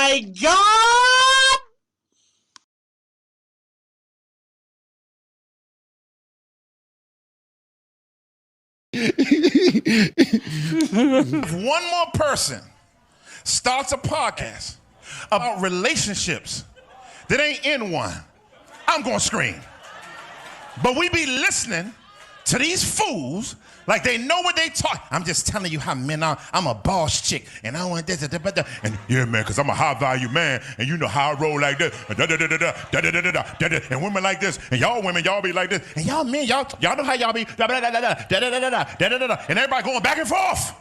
my God! If one more person starts a podcast about relationships that ain't in one, I'm gonna scream. But we be listening to these fools like they know what they talk. I'm just telling you how men are. I'm a boss chick, and I want this, and yeah, man, because I'm a high value man, and you know how I roll like this, and women like this, and y'all women, y'all be like this, and y'all men, y'all know how y'all be, and everybody going back and forth.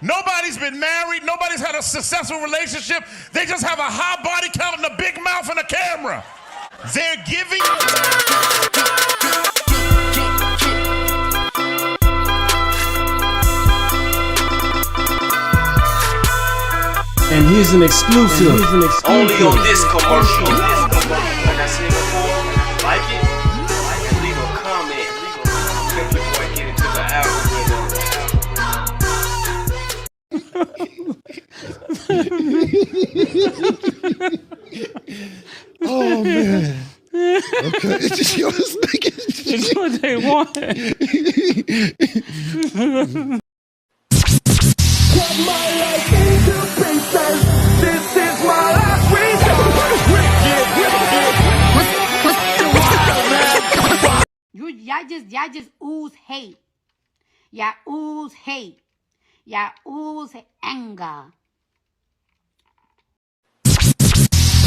Nobody's been married. Nobody's had a successful relationship. They just have a high body count and a big mouth and a camera. They're giving. And here's an exclusive. Only on this commercial. Like I said before, like it, and leave a comment. Help your boy get into the algorithm. Oh man. Okay, it's just yours. It's what they want. Cut my life into pieces. This is my last resort. Y'all just ooze hate. Y'all ooze hate. Y'all ooze anger.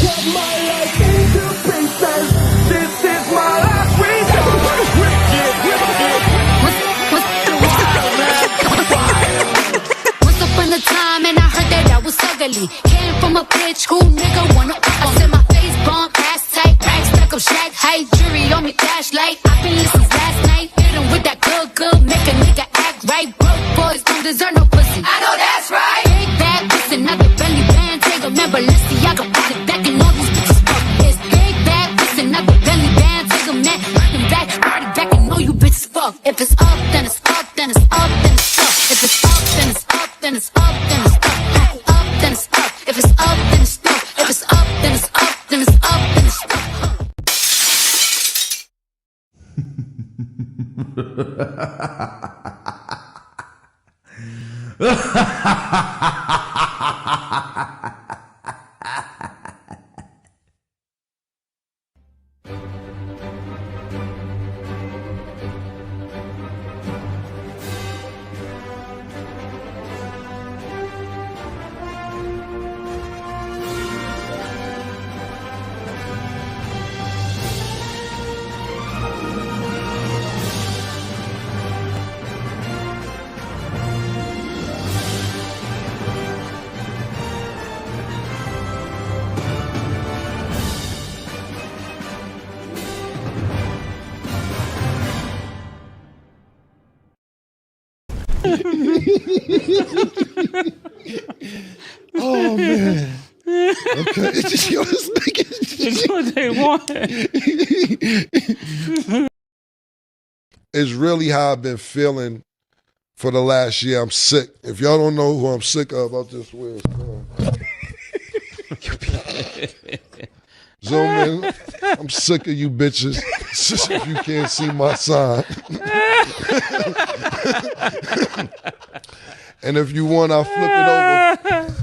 Cut my life into pieces. This is my last resort. Once upon a time and I heard that I was ugly. Came from a bitch who nigga wanna up. I said my face bump, ass tight, racks stuck up shack height, jury on me flashlight. I been listening last night, hit him with that good, make a nigga act right. Broke boys don't deserve no pussy. I know that's right. Big bad pussy, not the belly band. Take a member, let's see, I can put it back and all these bitches fuck. It's big bad pussy, not the belly band. Take a man, run him back, party back and know you bitches fuck. If it's up, then it's up, then it's up, then it's up. If it's up, then it's up, then it's up, then it's up. Up, then it's up. If it's up, then it's up. If it's up, then it's up, then it's up, then it's up. Oh man. Okay, it's just yours. It's what they want. It's really how I've been feeling for the last year. I'm sick. If y'all don't know who I'm sick of, I'll just wear zoom in. I'm sick of you bitches. If you can't see my sign. And if you want, I'll flip it over.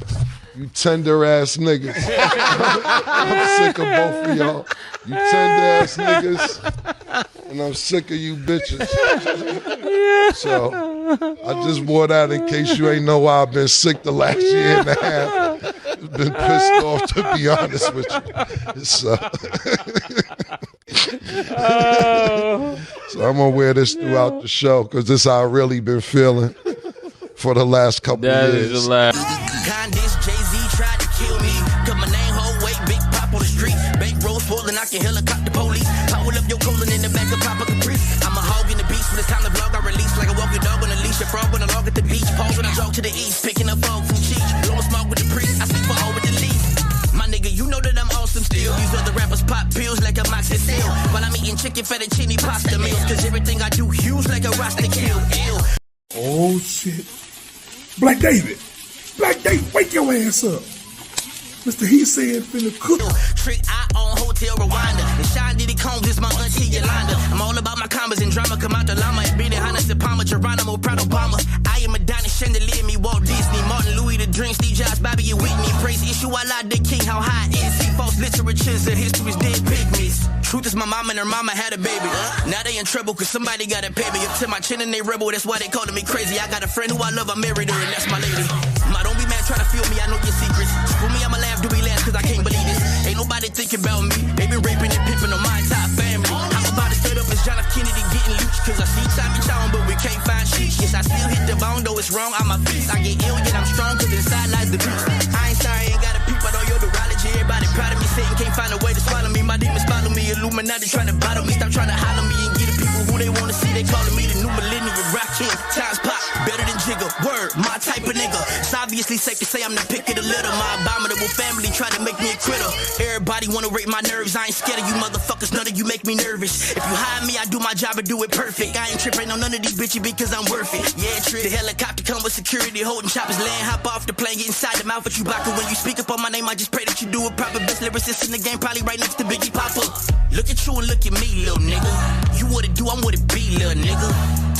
You tender ass niggas. I'm sick of both of y'all. You tender ass niggas. And I'm sick of you bitches. So I just wore that in case you ain't know why I've been sick the last year and a half. Been pissed off, to be honest with you. So, so I'm gonna wear this throughout the show because this how I really been feeling for the last couple that years. Is the last. Jay-Z tried to kill me. Cut my name whole weight, big pop on the street. Bank rolls full and I can helicopter police. Power up your colon in the back of Papa Capri. I'm a hog in the beast when it's time to vlog. I release like a walking dog on a leash. A frog when I log at the beach. Pause when I jog to the east. Picking up fog from Cheech. Blowing smoke with the priest. I sleep for all with the least. My nigga, you know that I'm awesome still. These other rappers pop pills like a moxicil. While I'm eating chicken fettuccine pasta meals. Cause everything I do huge like a roster kill. Ew. Oh shit. Black David, wake your ass up. Mr. HeSaiD finna cook. Trick I on Hotel Rwanda. And Sean Diddy Combs is my auntie Yolanda. I'm all about my combos and drama. Come out the llama and beat it. Hana Palma, Geronimo, Proud Obama. I am Madonna, Chandelier, me Walt Disney, Martin Louis, the Dream, Steve Jobs, Bobby, and Whitney. Praise issue, I lie the king, how high is he? False literature said history's dead pygmies. Truth is my mama and her mama had a baby. Now they in trouble cause somebody gotta pay me. Up to my chin and they rebel, that's why they calling me crazy. I got a friend who I love, I married her, and that's my lady. Ma, don't be mad trying to feel me, I know your secrets. For me, I'ma laugh, do we laugh, cause I can't believe this. Ain't nobody thinking about me. They been raping and pimping on my entire family. I'm about to set up as John F. Kennedy getting loose, cause I see Tommy Chong, but we can't find shit. Yes, I still hit the bone, though it's wrong on my feet. I get ill, yet I'm strong, cause inside lies the truth. I ain't sorry, ain't got a peep, I know your neurology. Everybody proud of me, Satan can't find a way to swallow me. My demons follow me, Illuminati trying to bottle me. Stop trying to holler me and get the people who they wanna see. They calling me the new millennium rock king. Times pop, better than Jigga. Word, my type of nigga. It's obviously safe to say I'm the pick of the litter. My abominable family trying to make me a critter. Everybody wanna rape my nerves. I ain't scared of you motherfuckers, none of you make me nervous. If you hire me, I do my job and do it perfect. I ain't tripping on none of these bitches because I'm worth it. Yeah, trip. The helicopter come with security, holding choppers, land, hop off the plane, get inside the mouth with you back. When you speak up on my name, I just pray that you do it proper. Best lyricist in the game, probably right next to Biggie Papa. Look at you and look at me, little nigga. You what it do, I'm what it be, little nigga.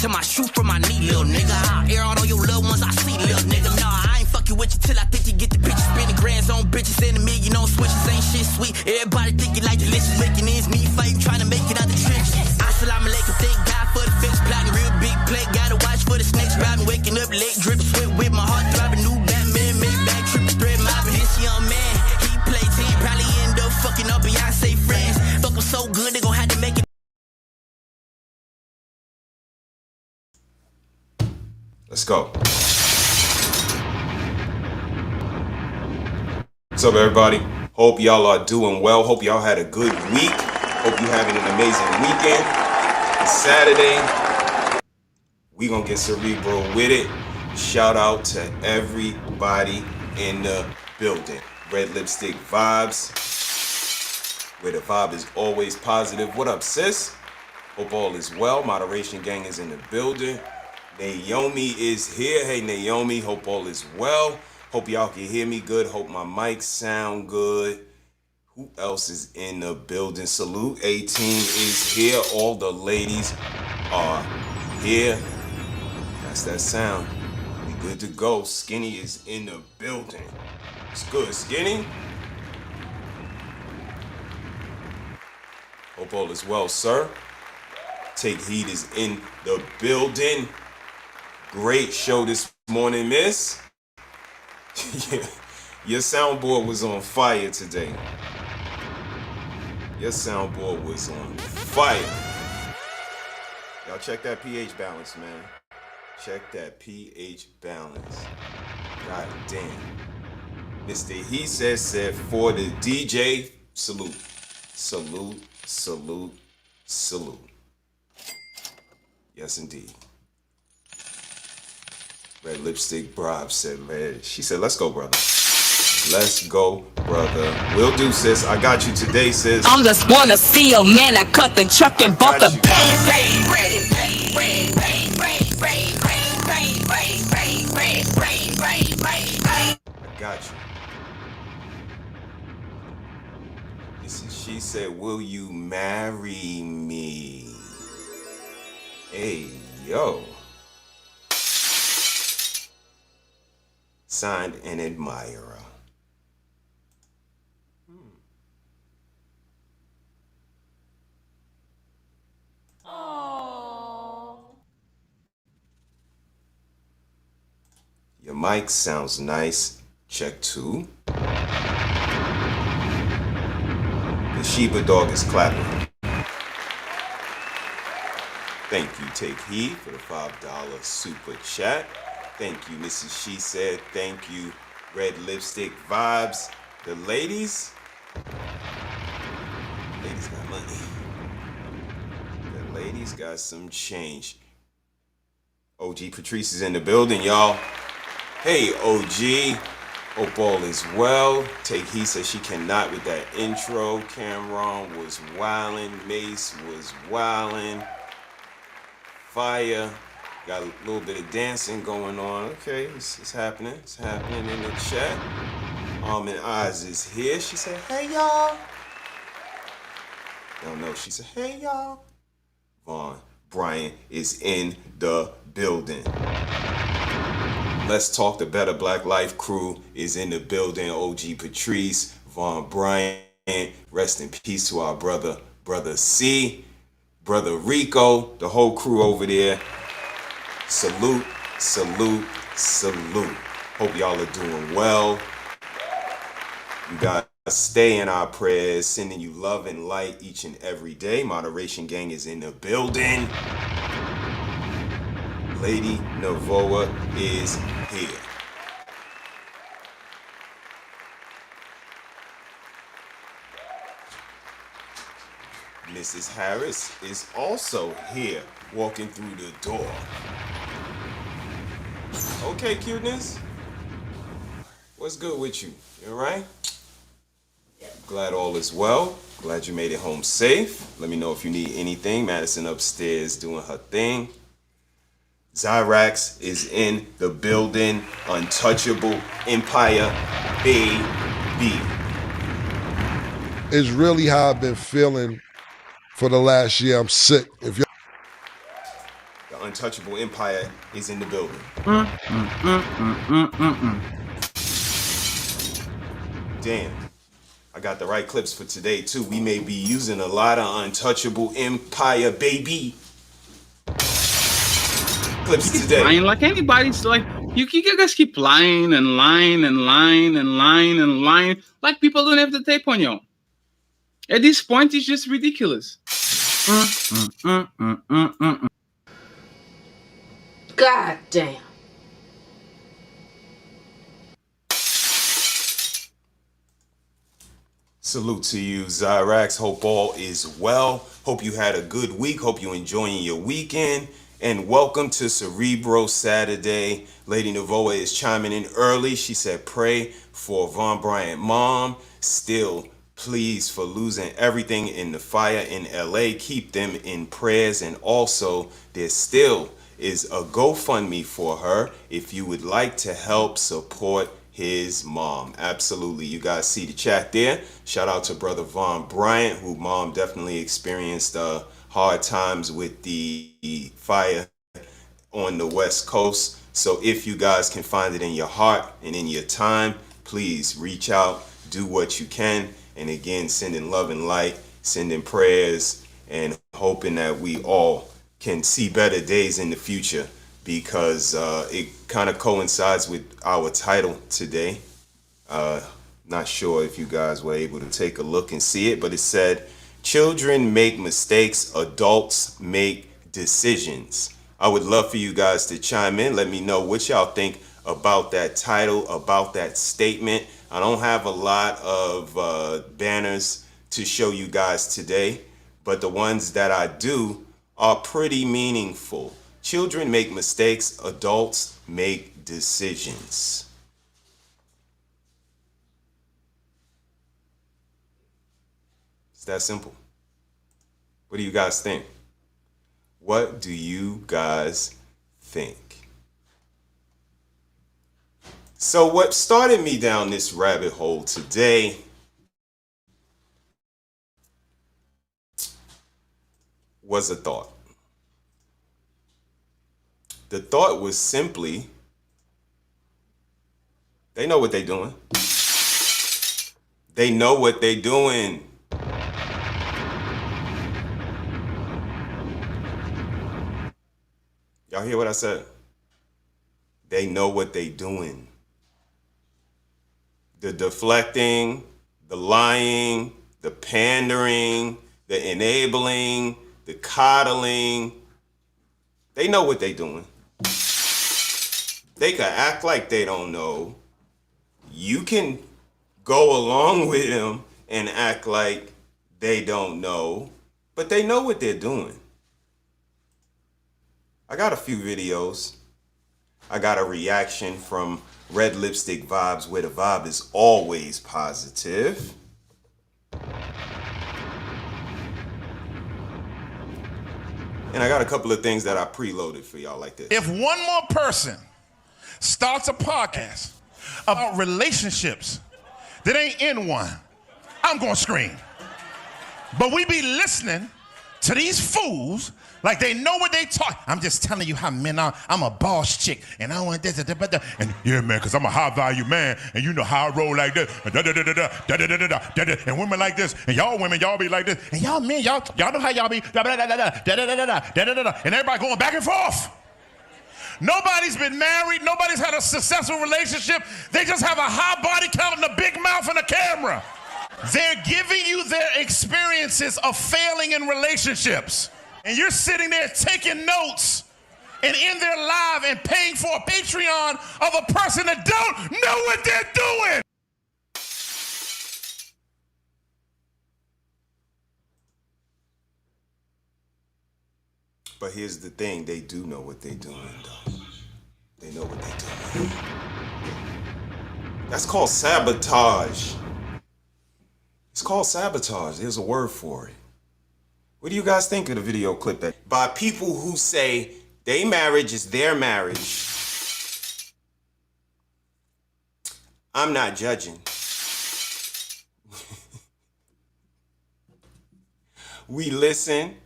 To my shoe from my knee, little nigga. I'll air out all your loved ones I see, little nigga. Nah, I ain't fucking with you till I think you get the picture. Spending grands on bitches, and $1 million on switches. Ain't shit sweet. Everybody think you like delicious. Making ends meet fight, trying to make it out the trenches. Assalamu alaikum, thank God for the fix. Plotting real big play, gotta watch for the snakes. Driving, waking up late, drip, sweat with my heart throbbing. New Batman, made back, tripping, thread mobbing. This young man, he play 10, probably end up fucking up Beyonce friends. Fuck them so good, they gon' have to make it. Let's go. What's up, everybody? Hope y'all are doing well. Hope y'all had a good week. Hope you having an amazing weekend. It's Saturday. We gonna get Cerebro with it. Shout out to everybody in the building. Red Lipstick Vibes, where the vibe is always positive. What up, sis? Hope all is well. Moderation Gang is in the building. Naomi is here. Hey, Naomi. Hope all is well. Hope y'all can hear me good. Hope my mic sound good. Who else is in the building? Salute 18 is here. All the ladies are here. That's that sound. We good to go. Skinny is in the building. It's good, Skinny. Hope all is well, sir. Take Heat is in the building. Great show this morning, miss. Your soundboard was on fire today. Your soundboard was on fire. Y'all check that pH balance, man. Check that pH balance. God damn. Mr. HeSaiD said for the DJ, salute. Salute, salute, salute. Yes, indeed. Red Lipstick Brob said, man, she said, let's go, brother. Let's go, brother. Will do, sis. I got you today, sis. I'm just wanna see a man I cut the truck and bought the I got you. She said, will you marry me? Hey, yo. Signed, an admirer. Your mic sounds nice. Check 2. The Sheba dog is clapping. Thank you, Take Heed, for the $5 super chat. Thank you, Mrs. SheSaiD. Thank you, Red Lipstick Vibes. The ladies got money. The ladies got some change. OG Patrice is in the building, y'all. Hey, OG. Hope all is well. Take Heed says she cannot with that intro. Cameron was wildin'. Mace was wildin'. Fire. Got a little bit of dancing going on. Okay, it's happening. It's happening in the chat. Almond Eyes is here. She said, hey, y'all. Y'all know she said, hey, y'all. Vaughn Bryant is in the building. Let's Talk the Better Black Life crew is in the building. OG Patrice, Vaughn Bryant. Rest in peace to our brother C, brother Rico, the whole crew over there. Salute, salute, salute. Hope y'all are doing well. You guys stay in our prayers, sending you love and light each and every day. Moderation Gang is in the building. Lady Navoa is here. Mrs. Harris is also here, walking through the door. Okay, cuteness. What's good with you? You all right? Glad all is well. Glad you made it home safe. Let me know if you need anything. Madison upstairs doing her thing. Zyrax is in the building. Untouchable Empire baby. It's really how I've been feeling for the last year. I'm sick. If you The Untouchable Empire is in the building. Damn. I got the right clips for today too. We may be using a lot of Untouchable Empire baby clips today. Lying like anybody's like you guys keep lying and lying and lying and lying and lying like people don't have the tape on you. At this point, it's just ridiculous. God damn. Salute to you, Zyrax. Hope all is well. Hope you had a good week. Hope you enjoying your weekend. And welcome to Cerebro Saturday. Lady Navoa is chiming in early. She said, pray for Vaughn Bryant mom. Still, please, for losing everything in the fire in LA. Keep them in prayers. And also, there still is a GoFundMe for her if you would like to help support his mom. Absolutely. You guys see the chat there. Shout out to brother Vaughn Bryant, who mom definitely experienced hard times with the fire on the West Coast. So if you guys can find it in your heart and in your time, please reach out, do what you can. And again, sending love and light, sending prayers, and hoping that we all can see better days in the future, because it kind of coincides with our title today. Not sure if you guys were able to take a look and see it, but it said, children make mistakes, adults make decisions. I would love for you guys to chime in. Let me know what y'all think about that title, about that statement. I don't have a lot of banners to show you guys today, but the ones that I do are pretty meaningful. Children make mistakes, adults make decisions. It's that simple. What do you guys think? What do you guys think? So what started me down this rabbit hole today was a thought. The thought was simply, they know what they're doing. They know what they're doing. Y'all hear what I said? They know what they're doing. The deflecting, the lying, the pandering, the enabling, the coddling. They know what they're doing. They can act like they don't know. You can go along with them and act like they don't know, but they know what they're doing. I got a few videos. I got a reaction from Red Lipstick Vibes, where the vibe is always positive. And I got a couple of things that I preloaded for y'all like this. If one more person starts a podcast about relationships that ain't in one, I'm gonna scream. But we be listening to these fools like they know what they talk. I'm just telling you how men are. I'm a boss chick, and I want this, and yeah, man, because I'm a high value man, and you know how I roll like this, and women like this, and y'all women, y'all be like this, and y'all men, y'all know how y'all be, and everybody going back and forth. Nobody's been married. Nobody's had a successful relationship. They just have a high body count and a big mouth and a camera. They're giving you their experiences of failing in relationships. And you're sitting there taking notes and in their live and paying for a Patreon of a person that don't know what they're doing. But here's the thing, they do know what they're doing, though. They know what they're doing. That's called sabotage. It's called sabotage. There's a word for it. What do you guys think of the video clip that by people who say their marriage is their marriage? I'm not judging. We listen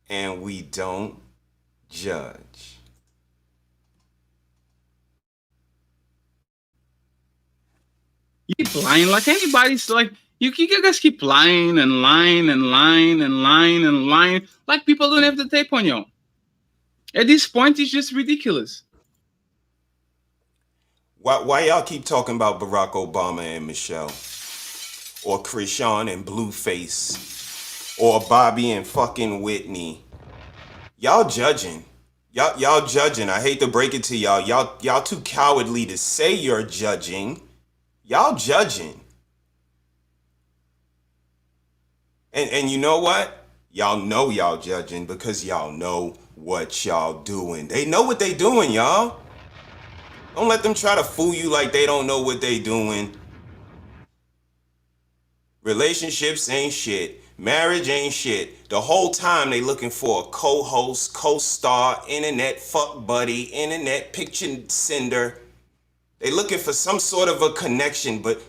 and we don't judge. You keep lying like anybody's like you guys keep lying and lying and lying and lying and lying like people don't have the tape on you. At this point, it's just ridiculous. Why y'all keep talking about Barack Obama and Michelle, or Krishan and Blueface, or Bobby and fucking Whitney? Y'all judging. Y'all judging. I hate to break it to y'all. Y'all too cowardly to say you're judging. Y'all judging. And you know what? Y'all know y'all judging because y'all know what y'all doing. They know what they doing, y'all. Don't let them try to fool you like they don't know what they doing. Relationships ain't shit. Marriage ain't shit. The whole time they looking for a co-host, co-star, internet fuck buddy, internet picture sender. They looking for some sort of a connection, but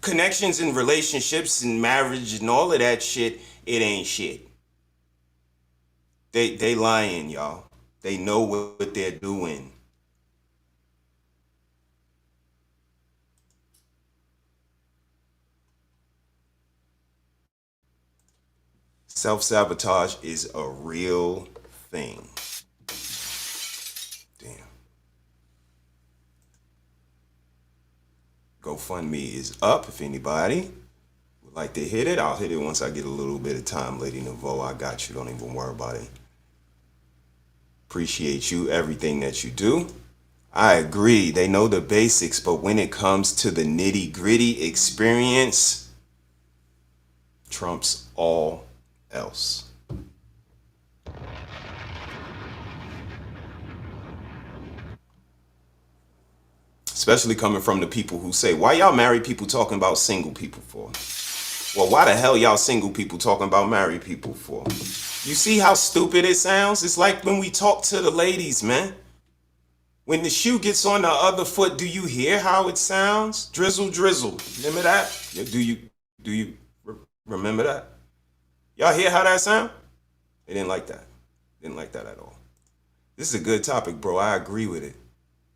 connections and relationships and marriage and all of that shit, it ain't shit. They lying, y'all. They know what they're doing. Self-sabotage is a real thing. Damn. GoFundMe is up if anybody would like to hit it. I'll hit it once I get a little bit of time, Lady Nouveau. I got you. Don't even worry about it. Appreciate you, everything that you do. I agree. They know the basics, but when it comes to the nitty-gritty experience, trumps all else. Especially coming from the people who say, why y'all married people talking about single people for? Well, why the hell y'all single people talking about married people for? You see how stupid it sounds? It's like when we talk to the ladies, man. When the shoe gets on the other foot, do you hear how it sounds? Drizzle, drizzle. Remember that? Do you remember that? Y'all hear how that sound? They didn't like that. Didn't like that at all. This is a good topic, bro. I agree with it.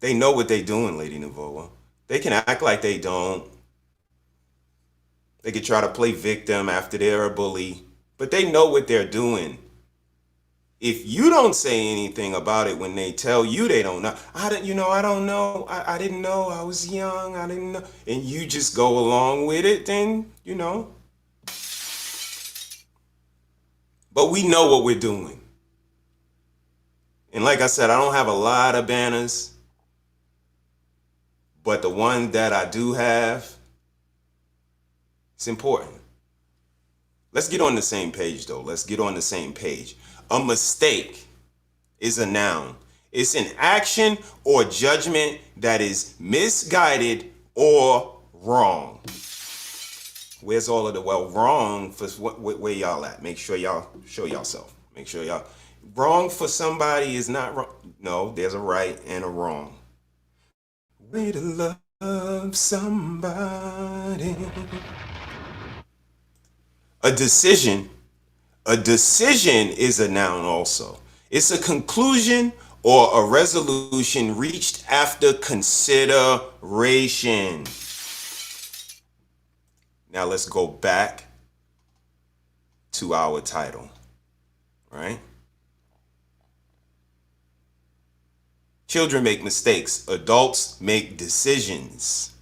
They know what they doing, Lady Nouveau. They can act like they don't. They could try to play victim after they're a bully, but they know what they're doing. If you don't say anything about it when they tell you they don't know, I don't know. I didn't know. I was young. I didn't know. And you just go along with it, then, you know. But we know what we're doing. And like I said, I don't have a lot of banners, but the one that I do have, it's important. Let's get on the same page, though. Let's get on the same page. A mistake is a noun. It's an action or judgment that is misguided or wrong. Where's all of the wrong for where y'all at? Make sure y'all show yourself. Make sure y'all wrong for somebody is not wrong. No, there's a right and a wrong. Way to love love somebody. A decision is a noun also. It's a conclusion or a resolution reached after consideration. Now let's go back to our title, right? Children make mistakes. Adults make decisions.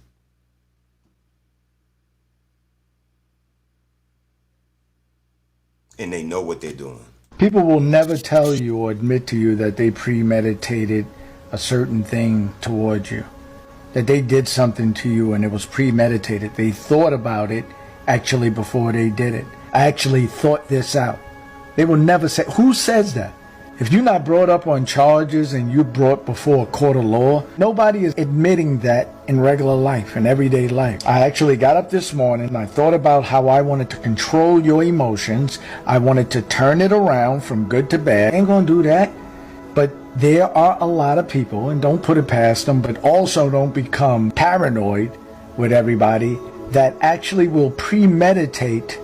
And they know what they're doing. People will never tell you or admit to you that they premeditated a certain thing towards you, that they did something to you and it was premeditated. They thought about it actually before they did it. I actually thought this out. They will never say. Who says that? If you're not brought up on charges and you're brought before a court of law, nobody is admitting that in regular life, in everyday life. I actually got up this morning and I thought about how I wanted to control your emotions. I wanted to turn it around from good to bad. I ain't gonna do that. But there are a lot of people, and don't put it past them, but also don't become paranoid with everybody, that actually will premeditate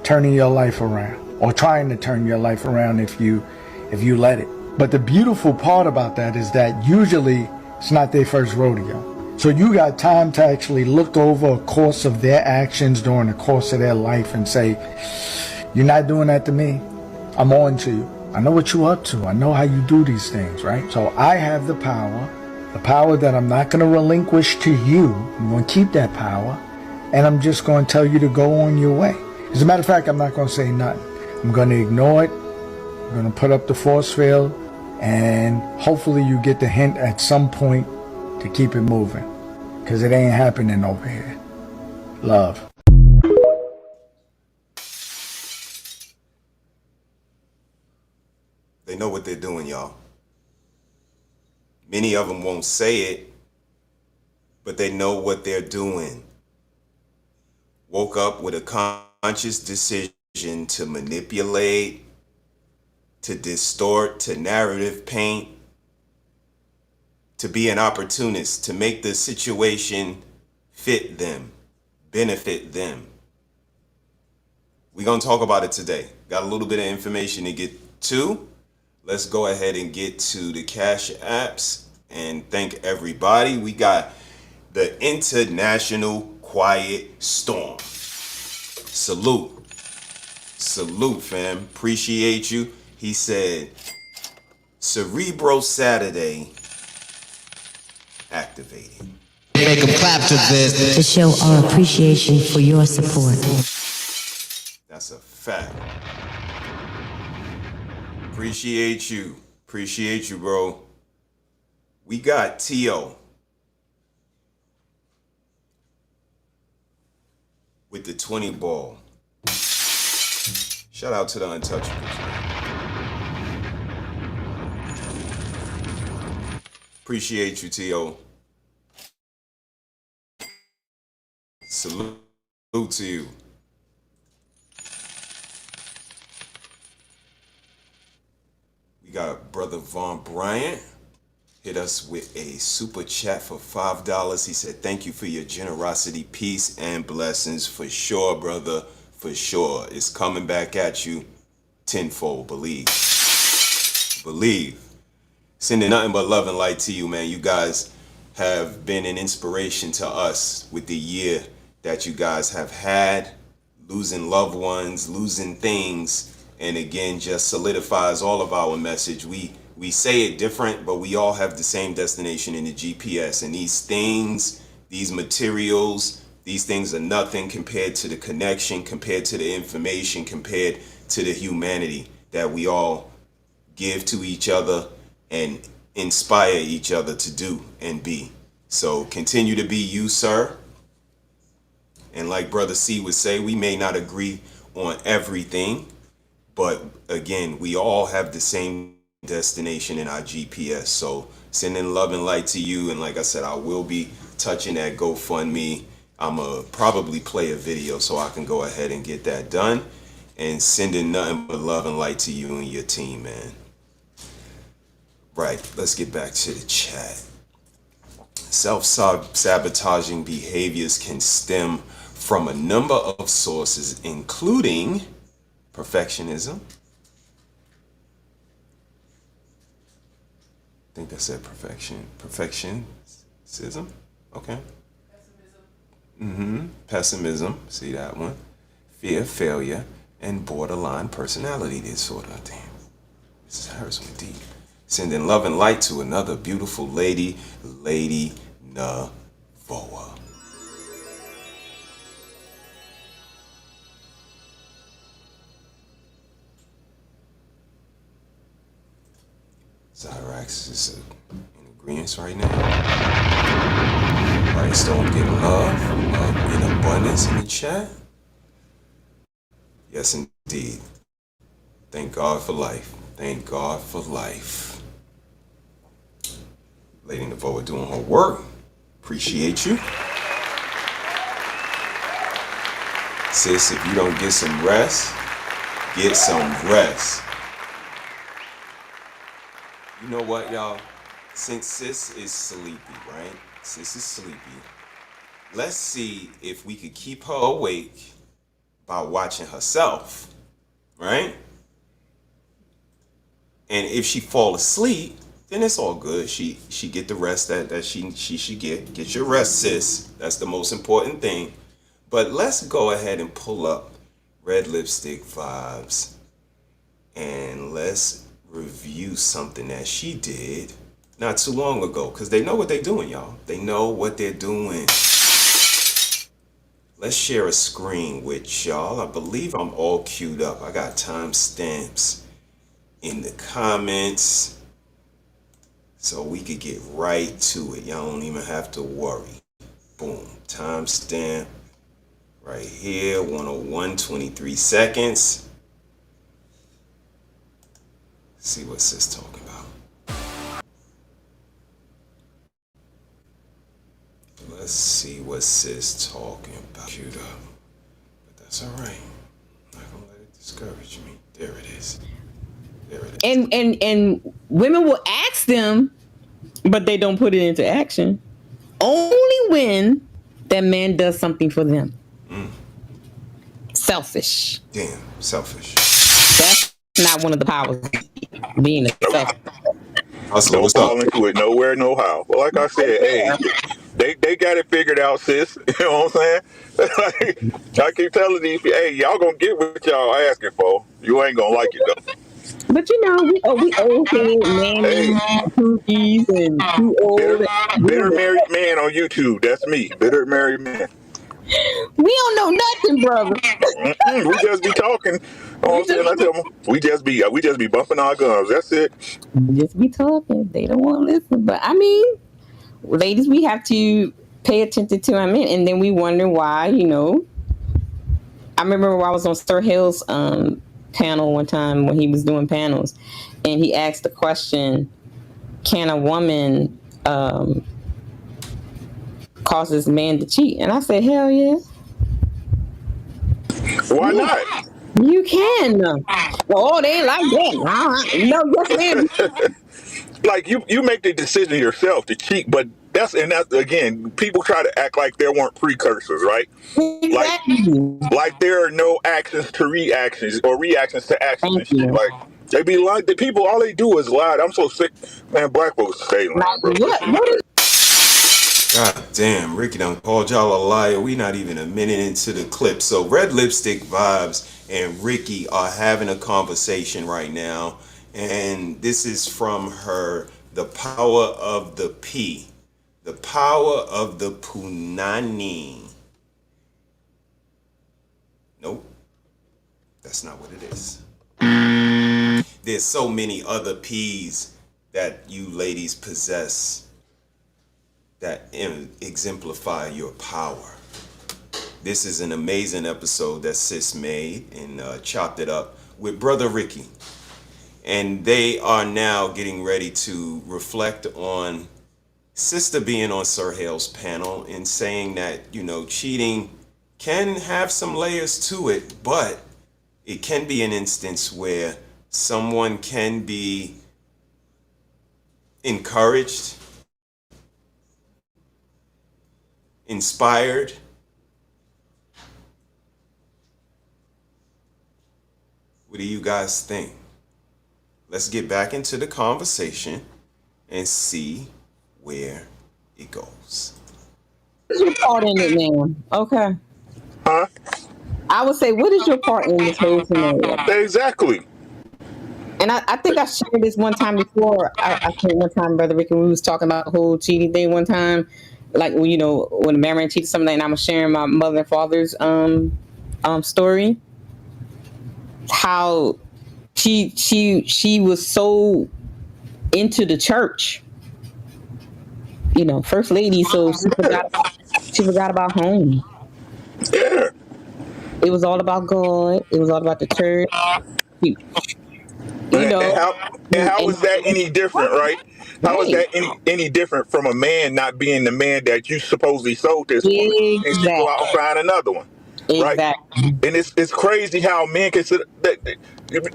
turning your life around or trying to turn your life around if you let it. But the beautiful part about that is that usually it's not their first rodeo. So you got time to actually look over a course of their actions during the course of their life and say, you're not doing that to me. I'm on to you. I know what you're up to. I know how you do these things, right? So I have the power that I'm not going to relinquish to you. I'm going to keep that power, and I'm just going to tell you to go on your way. As a matter of fact, I'm not going to say nothing. I'm going to ignore it. I'm going to put up the force field, and hopefully you get the hint at some point to keep it moving, because it ain't happening over here. Love. They know what they're doing, y'all. Many of them won't say it, but they know what they're doing. Woke up with a conscious decision to manipulate, to distort, to narrative paint, to be an opportunist, to make the situation fit them, benefit them. We're going to talk about it today. Got a little bit of information to get to. Let's go ahead and get to the Cash Apps and thank everybody. We got the International Quiet Storm. Salute. Salute, fam. Appreciate you. He said, Cerebro Saturday activated. Make them clap to this. To show our appreciation for your support. That's a fact. Appreciate you. Appreciate you, bro. We got T.O. with the 20 ball. Shout out to the Untouchables. Appreciate you, T.O. Salute to you. We got Brother Von Bryant. Hit us with a super chat for $5. He said, thank you for your generosity, peace, and blessings. For sure, brother. For sure. It's coming back at you tenfold. Believe. Believe. Sending nothing but love and light to you, man. You guys have been an inspiration to us with the year that you guys have had. Losing loved ones, losing things. And again, just solidifies all of our message. We say it different, but we all have the same destination in the GPS. And these things, these materials, these things are nothing compared to the connection, compared to the information, compared to the humanity that we all give to each other and inspire each other to do and be. So continue to be you, sir. And like Brother C would say, we may not agree on everything, but again, we all have the same destination in our GPS. So sending love and light to you. And like I said, I will be touching that GoFundMe. I'm going to probably play a video so I can go ahead and get that done. And sending nothing but love and light to you and your team, man. Right, let's get back to the chat. Self-sabotaging behaviors can stem from a number of sources, including perfectionism. I think that said perfectionism. Okay. Pessimism. See that one. Fear, failure, and borderline personality disorder. Damn. This is hers one deep. Sending love and light to another beautiful lady, Lady Navoa. Zyrax is in agreement right now. Brightstone getting love in abundance in the chat. Yes, indeed. Thank God for life. Thank God for life. Lady Navoa doing her work. Appreciate you. Sis, if you don't get some rest, get some rest. You know what, y'all? Since sis is sleepy, right? Sis is sleepy. Let's see if we could keep her awake by watching herself, right? And if she fall asleep, then it's all good. She get the rest that she should get. Get your rest, sis. That's the most important thing. But let's go ahead and pull up Red Lipstick Vibes and let's review something that she did not too long ago, because they know what they're doing, y'all. They know what they're doing. Let's share a screen with y'all. I believe I'm all queued up. I got timestamps in the comments so we could get right to it. Y'all don't even have to worry. Boom. Timestamp right here, 101:23 seconds. See what sis talking about. Let's see what sis talking about. Queued up. But that's all right. I'm not gonna let it discourage me. There it is. There it is. And women will ask them, but they don't put it into action. Only when that man does something for them. Selfish. Damn, selfish. That's not one of the powers. Being a selfish. Don't fall into it nowhere, no how. But like I said, hey, they got it figured out, sis. You know what I'm saying? I keep telling these, hey, y'all gonna get what y'all asking for. You ain't gonna like it though. But you know, we okay, man, cookies and too old. Bitter married man on YouTube. That's me. Bitter married man. We don't know nothing, brother. We just be talking. You know what I'm saying? I tell them, we just be bumping our gums. That's it. We just be talking. They don't want to listen. But I mean, ladies, we have to pay attention to our men, and then we wonder why. You know, I remember when I was on Sir Hill's panel one time when he was doing panels, and he asked the question, "Can a woman cause this man to cheat?" And I said, "Hell yeah." Why not? You can. Oh, they ain't like that. No, yes, ma'am. Like you make the decision yourself to cheat, but that's again, people try to act like there weren't precursors, right? Exactly. Like there are no actions to reactions or reactions to actions and shit. Like they be lying. The people, all they do is lie. I'm so sick, man. Black folks stay lying, bro. God damn, Ricky done called y'all a liar. We not even a minute into the clip. So Red Lipstick Vibes and Ricky are having a conversation right now. And this is from her, The Power of the P. The Power of the Punani. Nope. That's not what it is. There's so many other P's that you ladies possess that exemplify your power. This is an amazing episode that sis made and chopped it up with Brother Ricky. And they are now getting ready to reflect on sister being on Sir Hale's panel and saying that, you know, cheating can have some layers to it, but it can be an instance where someone can be encouraged inspired? What do you guys think? Let's get back into the conversation and see where it goes. What's your part in it, man? Okay. Huh? I would say, what is your part in this whole scenario? Exactly. And I think I shared this one time before. I think one time, Brother Rick, when we was talking about the whole cheating thing one time, like, well, you know, when a man cheated something, and I was sharing my mother and father's story, how she was so into the church, you know, first lady, so she forgot about home. Yeah. It was all about God. It was all about the church. You know, and how is that any different, right? How is that any different from a man not being the man that you supposedly sold this woman, and she go out and find another one, right? And it's crazy how men consider that.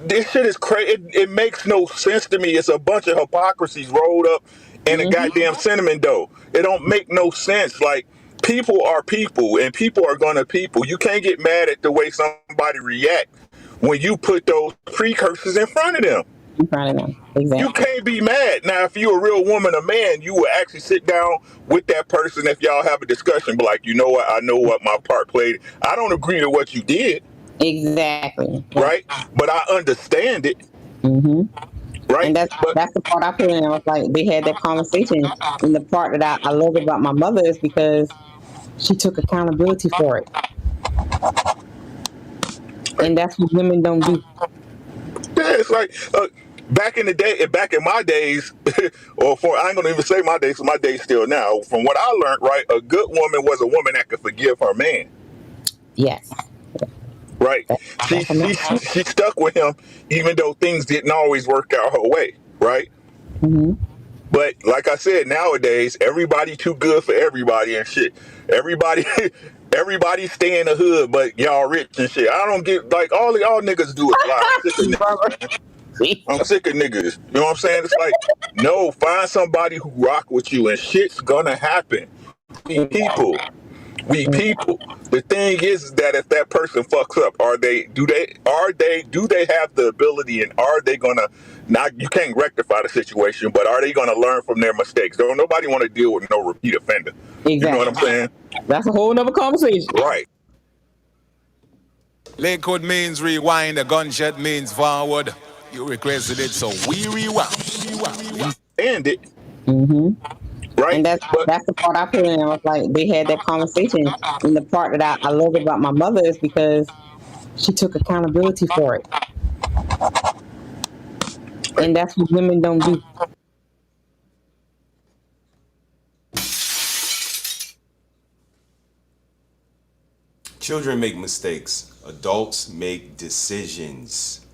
This shit is crazy. It makes no sense to me. It's a bunch of hypocrisies rolled up in a goddamn cinnamon dough. It don't make no sense. Like, people are people, and people are gonna people. You can't get mad at the way somebody react when you put those precursors in front of them. Exactly. You can't be mad. Now, if you're a real woman or man, you will actually sit down with that person if y'all have a discussion, but like, you know what, I know what my part played. I don't agree to what you did. Exactly. Right? But I understand it. Right? And that's the part I put in. I was like, they had that conversation. And the part that I love about my mother is because she took accountability for it. And that's what women don't do. Yeah, it's like back in the day, back in my days, or I ain't gonna even say my days, so my days still now. From what I learned, right, a good woman was a woman that could forgive her man. Yes. Right. She stuck with him even though things didn't always work out her way. Right. But like I said, nowadays everybody too good for everybody and shit. Everybody stay in the hood, but y'all rich and shit. I don't get, like, all y'all niggas do is lie. I'm sick of niggas. I'm sick of niggas. You know what I'm saying? It's like, no, find somebody who rock with you and shit's gonna happen. We people. The thing is that if that person fucks up, do they have the ability, and are they gonna, not, you can't rectify the situation, but are they gonna learn from their mistakes? Don't nobody want to deal with no repeat offender. Exactly. You know what I'm saying? That's a whole nother conversation. Right. Lakewood means rewind, a gunshot means forward. You requested it, so we rewound. And it. Right. And that's the part I put in. I was like, they had that conversation. And the part that I love about my mother is because she took accountability for it. And that's what women don't do. Children make mistakes. Adults make decisions.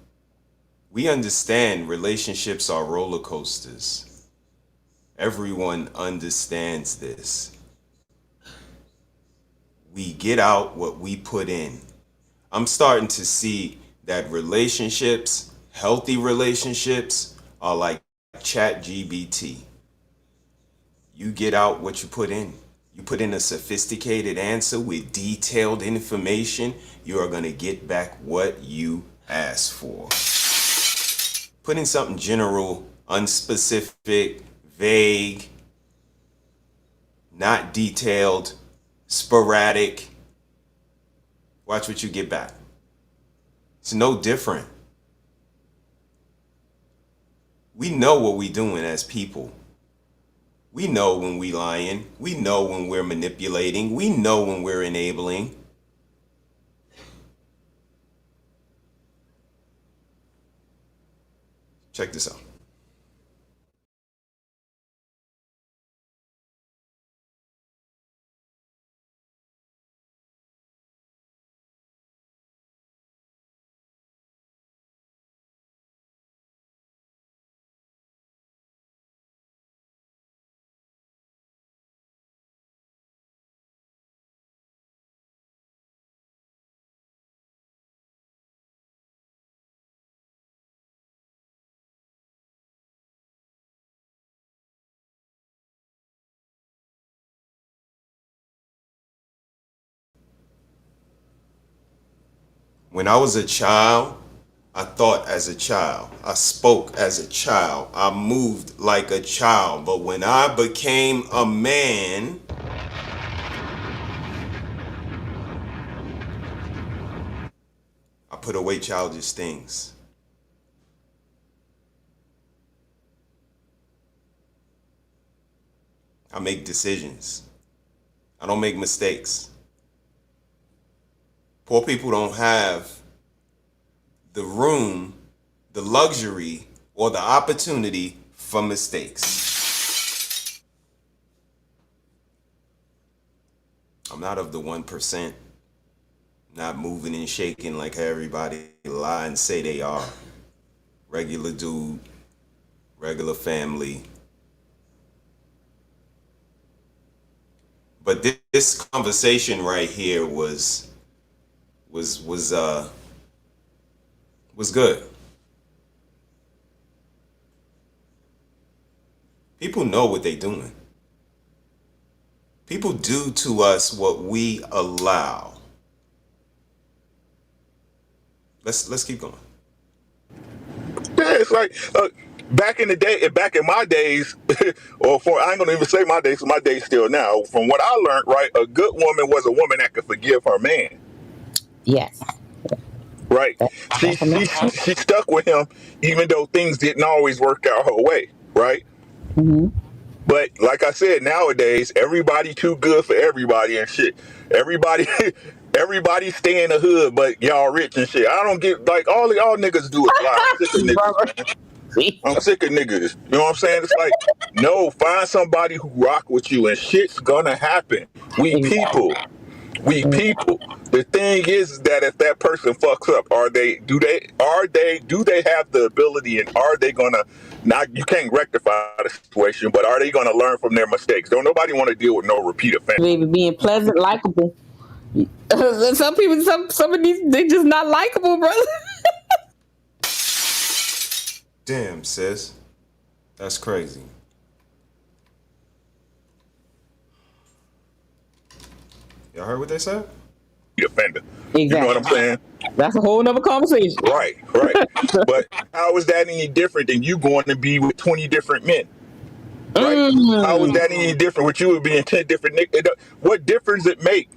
We understand relationships are roller coasters. Everyone understands this. We get out what we put in. I'm starting to see that relationships, healthy relationships, are like ChatGPT. You get out what you put in. You put in a sophisticated answer with detailed information, you are going to get back what you asked for. Put in something general, unspecific, vague, not detailed, sporadic. Watch what you get back. It's no different. We know what we're doing as people. We know when we're lying. We know when we're manipulating. We know when we're enabling. Check this out. When I was a child, I thought as a child. I spoke as a child. I moved like a child. But when I became a man, I put away childish things. I make decisions. I don't make mistakes. Poor people don't have the room, the luxury, or the opportunity for mistakes. I'm not of the 1%, not moving and shaking like everybody lie and say they are. Regular dude, regular family. But this conversation right here was good. People know what they're doing. People do to us what we allow. Let's keep going. Yeah, it's like back in the day, back in my days, or I ain't gonna even say my days, 'cause my days still now. From what I learned, right, a good woman was a woman that could forgive her man. Yes. Right. She stuck with him even though things didn't always work out her way. Right. Mm-hmm. But like I said, nowadays everybody too good for everybody and shit. Everybody stay in the hood, but y'all rich and shit. I don't get like all y'all niggas do is lie. I'm sick of niggas. I'm sick of niggas. You know what I'm saying? It's like, no, find somebody who rock with you and shit's gonna happen. We people. The thing is that if that person fucks up, do they have the ability and are they gonna, not, you can't rectify the situation, but are they gonna learn from their mistakes? Don't nobody want to deal with no repeat offender. Maybe being pleasant, likable. Some people, some of these, they just not likable, brother. Damn, sis. That's crazy. Y'all heard what they said? The offender. Exactly. You know what I'm saying? That's a whole nother conversation. Right. But how is that any different than you going to be with 20 different men? Right? How is that any different with you being 10 different niggas? What difference it make?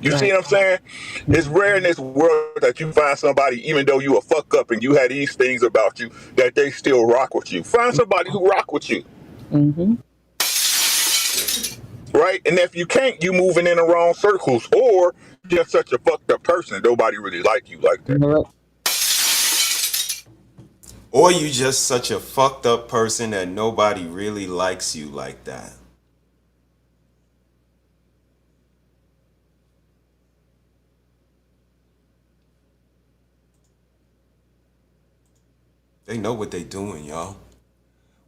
You see what I'm saying? It's rare in this world that you find somebody, even though you a fuck up and you had these things about you, that they still rock with you. Find somebody who rock with you. Mm-hmm. Right? And if you can't, you moving in the wrong circles, or just such a fucked up person. Nobody really like you like that. Or you just such a fucked up person that nobody really likes you like that. They know what they doing, y'all.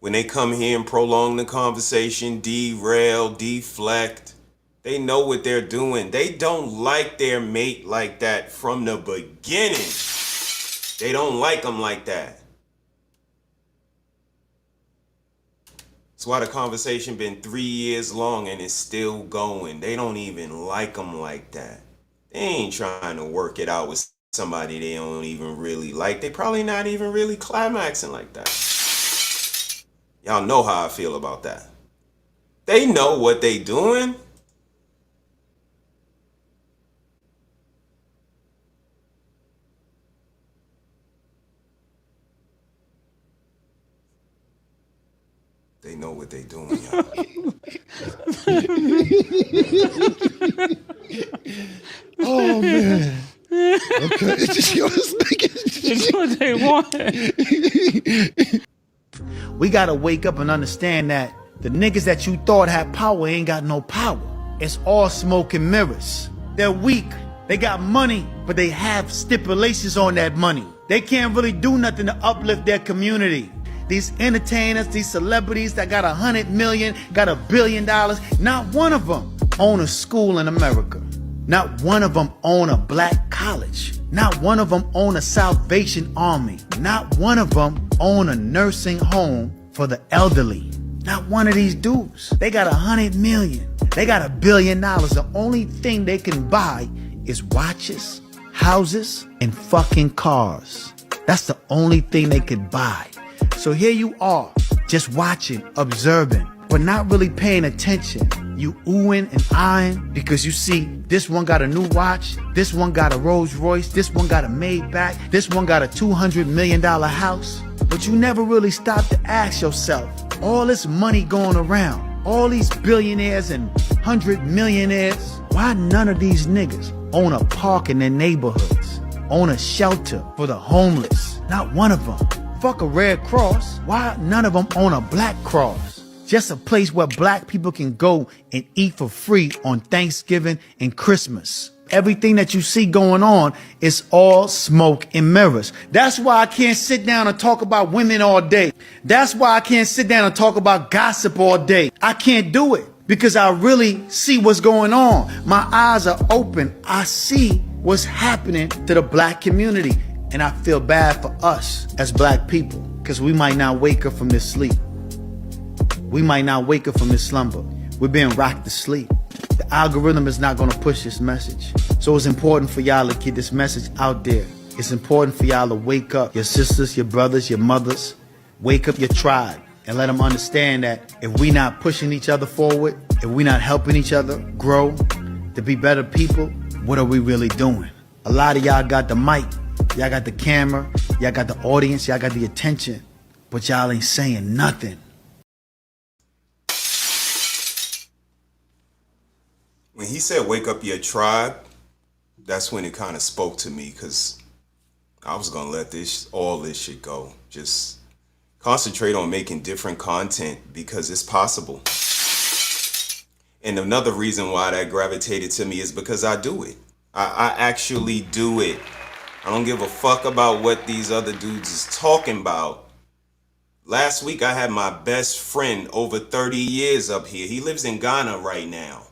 When they come here and prolong the conversation, derail, deflect, they know what they're doing. They don't like their mate like that from the beginning. They don't like them like that. That's why the conversation been 3 years long and it's still going. They don't even like them like that. They ain't trying to work it out with somebody they don't even really like. They probably not even really climaxing like that. Y'all know how I feel about that. They know what they doing. They know what they doing, y'all. Oh man. Okay. It's what they want. We gotta wake up and understand that the niggas that you thought had power ain't got no power. It's all smoke and mirrors. They're weak. They got money, but they have stipulations on that money. They can't really do nothing to uplift their community. These entertainers, these celebrities that got 100 million, got $1 billion, not one of them own a school in America. Not one of them own a black college. Not one of them own a Salvation Army. Not one of them own a nursing home for the elderly. Not one of these dudes. They got 100 million. They got $1 billion. The only thing they can buy is watches, houses, and fucking cars. That's the only thing they could buy. So here you are, just watching, observing, but not really paying attention. You oohing and eyeing because you see this one got a new watch, this one got a Rolls Royce, this one got a Maybach, this one got a $200 million house. But you never really stop to ask yourself, all this money going around, all these billionaires and 100 millionaires, why none of these niggas own a park in their neighborhoods, own a shelter for the homeless? Not one of them. Fuck a Red Cross. Why none of them own a Black Cross? Just a place where black people can go and eat for free on Thanksgiving and Christmas. Everything that you see going on is all smoke and mirrors. That's why I can't sit down and talk about women all day. That's why I can't sit down and talk about gossip all day. I can't do it because I really see what's going on. My eyes are open. I see what's happening to the black community. And I feel bad for us as black people because we might not wake up from this sleep. We might not wake up from this slumber. We're being rocked to sleep. The algorithm is not going to push this message. So it's important for y'all to get this message out there. It's important for y'all to wake up your sisters, your brothers, your mothers. Wake up your tribe and let them understand that if we not pushing each other forward, if we not helping each other grow to be better people, what are we really doing? A lot of y'all got the mic. Y'all got the camera, y'all got the audience, y'all got the attention, but y'all ain't saying nothing. When he said wake up your tribe, that's when it kind of spoke to me because I was going to let all this shit go. Just concentrate on making different content because it's possible. And another reason why that gravitated to me is because I do it. I actually do it. I don't give a fuck about what these other dudes is talking about. Last week I had my best friend over 30 years up here. He lives in Ghana right now.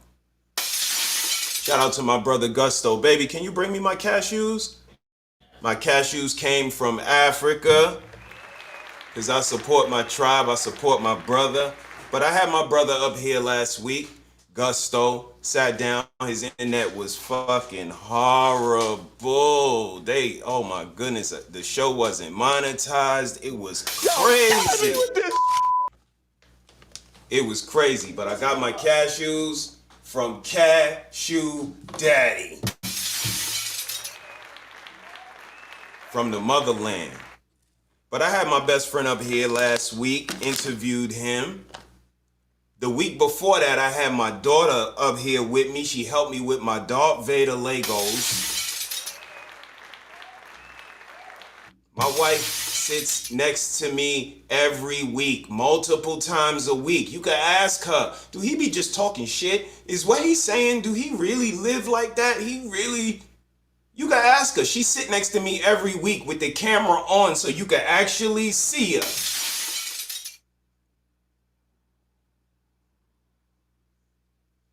Shout out to my brother Gusto. Baby, can you bring me my cashews? My cashews came from Africa because I support my tribe. I support my brother. But I had my brother up here last week. Gusto sat down. His internet was fucking horrible. Oh my goodness, the show wasn't monetized. It was crazy. It was crazy, but I got my cashews from Cashew Daddy from the motherland. But I had my best friend up here last week, interviewed him. The week before that, I had my daughter up here with me. She helped me with my Darth Vader Legos. My wife sits next to me every week, multiple times a week. You can ask her, do he be just talking shit? Is what he's saying, do he really live like that? You can ask her. She sit next to me every week with the camera on so you can actually see her.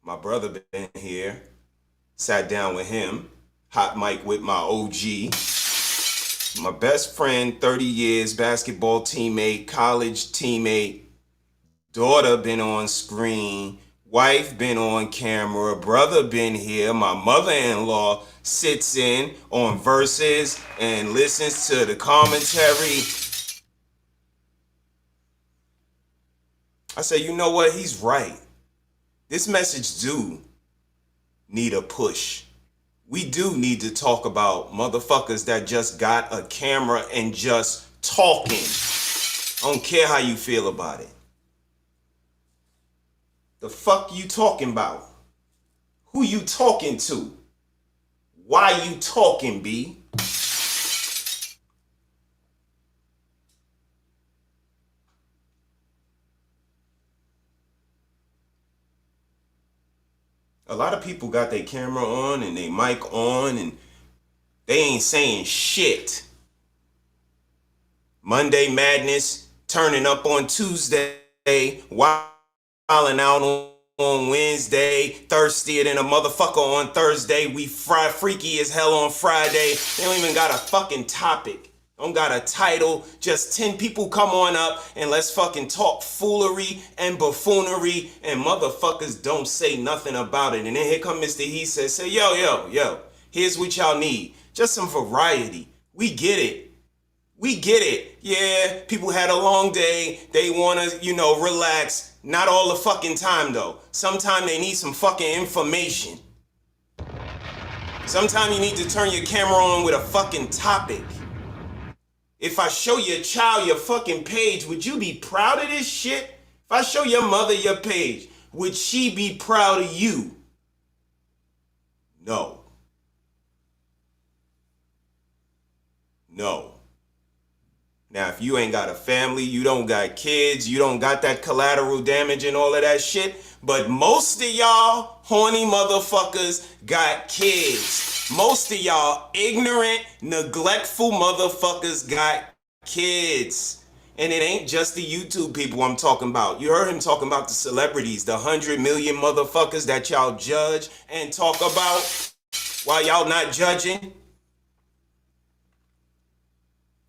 My brother been here, sat down with him, hot mic with my OG. My best friend, 30 years, basketball teammate, college teammate, daughter been on screen, wife been on camera, brother been here, my mother-in-law sits in on Versus and listens to the commentary. I say, you know what, he's right. This message do need a push. We do need to talk about motherfuckers that just got a camera and just talking. I don't care how you feel about it. The fuck you talking about? Who you talking to? Why you talking, B? A lot of people got their camera on and their mic on and they ain't saying shit. Monday Madness turning up on Tuesday, wilding out on Wednesday, thirstier than a motherfucker on Thursday. We freaky as hell on Friday. They don't even got a fucking topic. Don't got a title. Just 10 people come on up and let's fucking talk foolery and buffoonery and motherfuckers don't say nothing about it. And then here come Mr. He says, say, yo, here's what y'all need. Just some variety. We get it. We get it. Yeah, people had a long day. They want to, relax. Not all the fucking time, though. Sometimes they need some fucking information. Sometimes you need to turn your camera on with a fucking topic. If I show your child your fucking page, would you be proud of this shit? If I show your mother your page, would she be proud of you? No. No. Now, if you ain't got a family, you don't got kids, you don't got that collateral damage and all of that shit, but most of y'all horny motherfuckers got kids. Most of y'all ignorant, neglectful motherfuckers got kids. And it ain't just the YouTube people I'm talking about. You heard him talking about the celebrities, the 100 million motherfuckers that y'all judge and talk about while y'all not judging.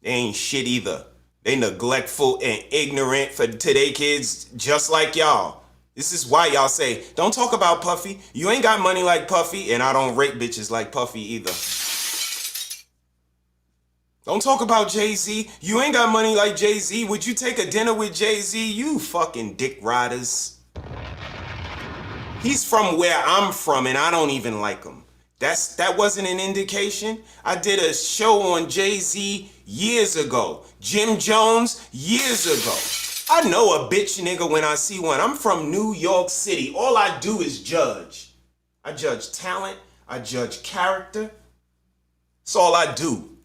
They ain't shit either. They neglectful and ignorant to their kids just like y'all. This is why y'all say, don't talk about Puffy. You ain't got money like Puffy, and I don't rape bitches like Puffy either. Don't talk about Jay-Z. You ain't got money like Jay-Z. Would you take a dinner with Jay-Z? You fucking dick riders. He's from where I'm from, and I don't even like him. That wasn't an indication. I did a show on Jay-Z years ago. Jim Jones years ago. I know a bitch nigga when I see one. I'm from New York City. All I do is judge. I judge talent. I judge character. That's all I do.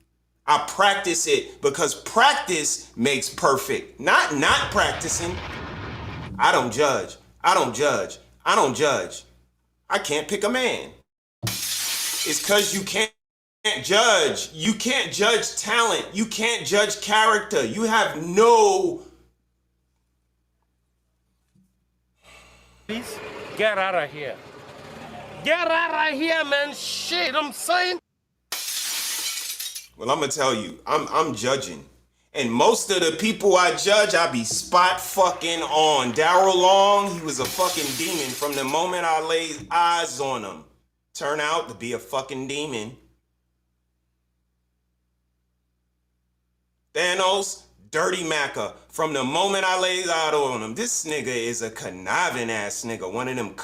I practice it because practice makes perfect. Not practicing. I don't judge. I don't judge. I don't judge. I can't pick a man. It's because you can't judge. You can't judge talent. You can't judge character. You have no... Please get out of here. Get out of here, man. Shit, I'm saying. Well, I'm going to tell you, I'm judging. And most of the people I judge, I be spot fucking on. Daryl Long, he was a fucking demon from the moment I laid eyes on him. Turn out to be a fucking demon. Thanos, dirty Macca. From the moment I laid out on him, this nigga is a conniving ass nigga. One of them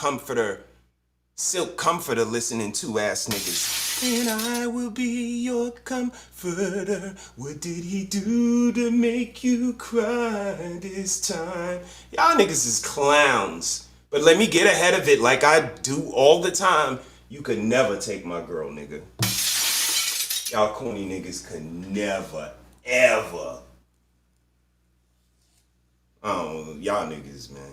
silk comforter listening to ass niggas. And I will be your comforter. What did he do to make you cry this time? Y'all niggas is clowns. But let me get ahead of it like I do all the time. You could never take my girl, nigga. Y'all corny niggas could never, ever. I don't know, y'all niggas, man.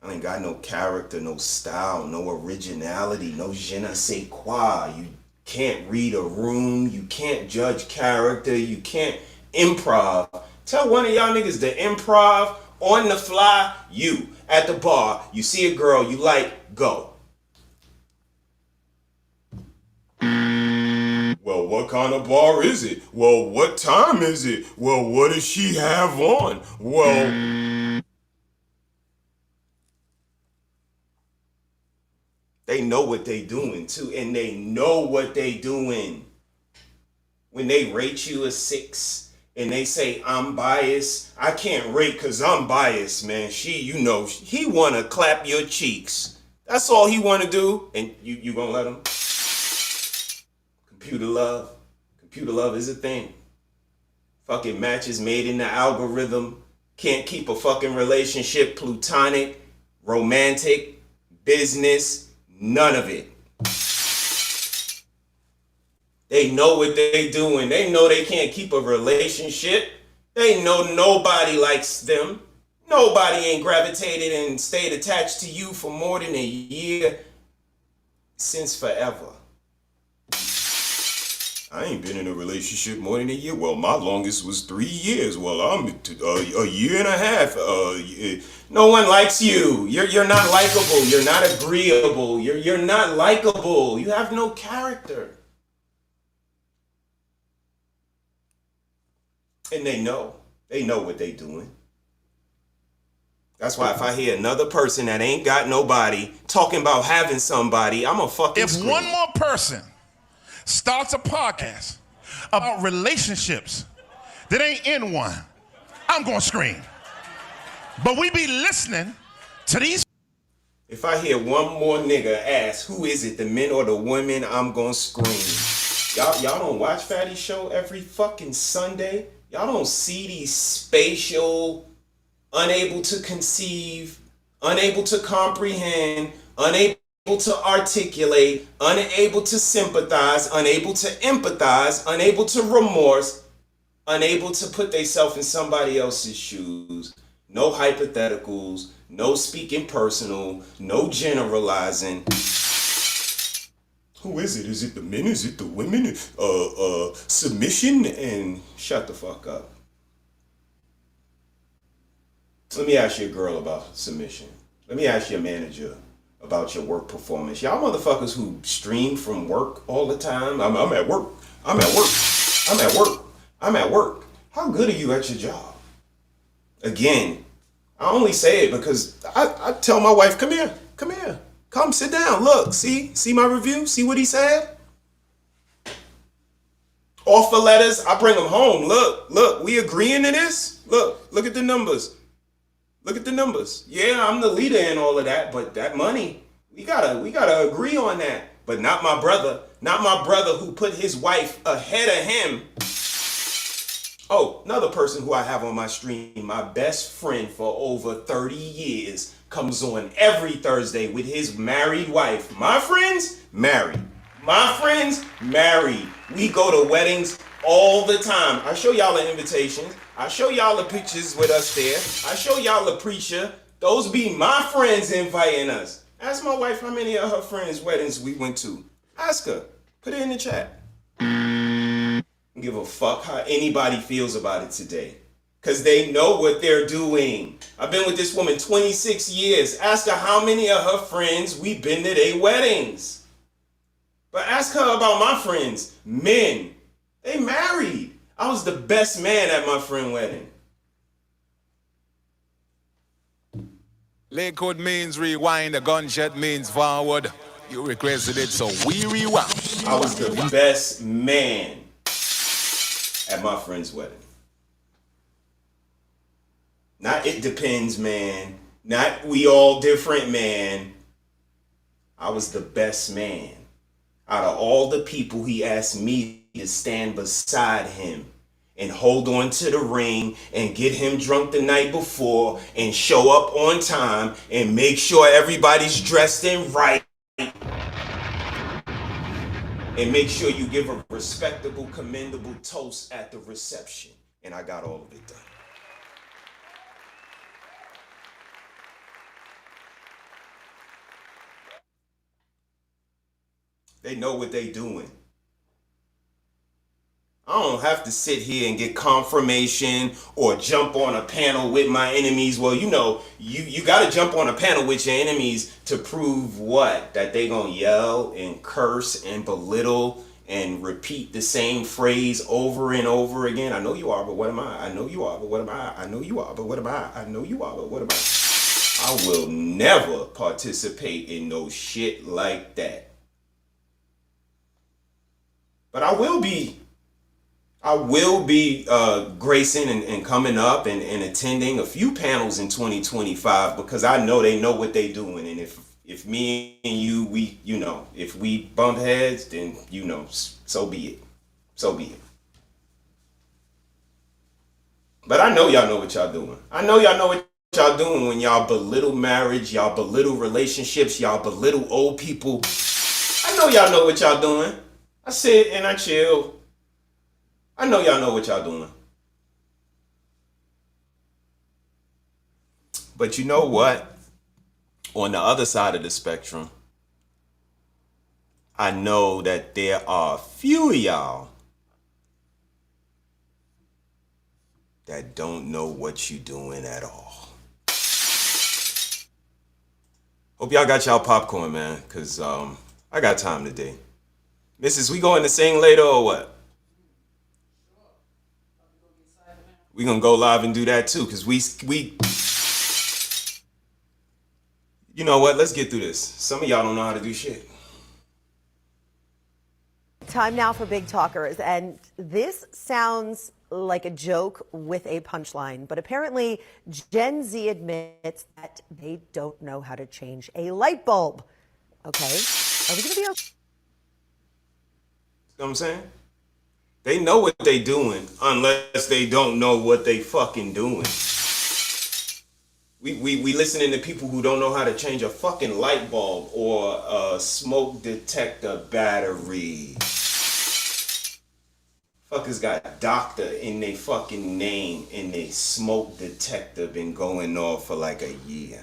I ain't got no character, no style, no originality, no je ne sais quoi. You can't read a room, you can't judge character, you can't improv. Tell one of y'all niggas to improv on the fly, you. At the bar, you see a girl you like, go. Well, what kind of bar is it? Well, what time is it? Well, what does she have on? Well... They know what they doing too, and they know what they doing. When they rate you a 6, and they say, I'm biased. I can't rate because I'm biased, man. He want to clap your cheeks. That's all he want to do. And you gonna let him? Computer love. Computer love is a thing. Fucking matches made in the algorithm. Can't keep a fucking relationship platonic, romantic, business, none of it. They know what they doing. They know they can't keep a relationship. They know nobody likes them. Nobody ain't gravitated and stayed attached to you for more than a year since forever. I ain't been in a relationship more than a year. Well, my longest was 3 years. Well, I'm a year and a half. No one likes you. You're not likable. You're not agreeable. You're not likable. You have no character. And they know what they doing. That's why if I hear another person that ain't got nobody talking about having somebody, I'm a fucking If scream. one more person starts a podcast about relationships that ain't in one, I'm gonna scream. But we be listening to these. If I hear one more nigga ask, who is it, the men or the women, I'm gonna scream. Y'all don't watch Fatty Show every fucking Sunday? Y'all don't see these spatial, unable to conceive, unable to comprehend, unable to articulate, unable to sympathize, unable to empathize, unable to remorse, unable to put themselves in somebody else's shoes. No hypotheticals, no speaking personal, no generalizing. Who is it? Is it the men? Is it the women? Submission? And shut the fuck up. Let me ask you a girl about submission. Let me ask you a manager about your work performance. Y'all motherfuckers who stream from work all the time. I'm at work. I'm at work. I'm at work. I'm at work. How good are you at your job? Again, I only say it because I tell my wife, come here, come sit down, look, see my review, see what he said? Offer letters, I bring them home, look, we agreeing to this? Look at the numbers. Look at the numbers. Yeah, I'm the leader in all of that, but that money, we gotta agree on that. But not my brother who put his wife ahead of him. Oh, another person who I have on my stream, my best friend for over 30 years, comes on every Thursday with his married wife. My friends, married. My friends, married. We go to weddings all the time. I show y'all the invitations. I show y'all the pictures with us there. I show y'all the preacher. Those be my friends inviting us. Ask my wife how many of her friends' weddings we went to. Ask her. Put it in the chat. Give a fuck how anybody feels about it today. Because they know what they're doing. I've been with this woman 26 years. Ask her how many of her friends we've been to their weddings. But ask her about my friends. Men. They married. I was the best man at my friend's wedding. Lakewood means rewind, the gunshot means forward. You requested it, so we rewound. I was the best man at my friend's wedding. Not it depends, man. Not we all different, man. I was the best man. Out of all the people, he asked me to stand beside him and hold on to the ring and get him drunk the night before and show up on time and make sure everybody's dressed in right. And make sure you give a respectable, commendable toast at the reception. And I got all of it done. They know what they doing. I don't have to sit here and get confirmation or jump on a panel with my enemies. Well, you know, you got to jump on a panel with your enemies to prove what? That they gonna yell and curse and belittle and repeat the same phrase over and over again. I know you are, but what am I? I know you are, but what am I? I know you are, but what am I? I know you are, but what am I? I will never participate in no shit like that. But I will be gracing and coming up and attending a few panels in 2025 because I know they know what they doing. And if me and you, we, you know, if we bump heads, then, you know, so be it. So be it. But I know y'all know what y'all doing. I know y'all know what y'all doing when y'all belittle marriage, y'all belittle relationships, y'all belittle old people. I know y'all know what y'all doing. I sit and I chill. I know y'all know what y'all doing. But you know what? On the other side of the spectrum, I know that there are a few of y'all that don't know what you doing at all. Hope y'all got y'all popcorn, man, because I got time today. Mrs., we going to sing later or what? We gonna go live and do that too, because You know what? Let's get through this. Some of y'all don't know how to do shit. Time now for Big Talkers, and this sounds like a joke with a punchline, but apparently Gen Z admits that they don't know how to change a light bulb. Okay, are we gonna be okay? You know what I'm saying? They know what they doing unless they don't know what they fucking doing. We listening to people who don't know how to change a fucking light bulb or a smoke detector battery. Fuckers got doctor in they fucking name and they smoke detector been going off for like a year.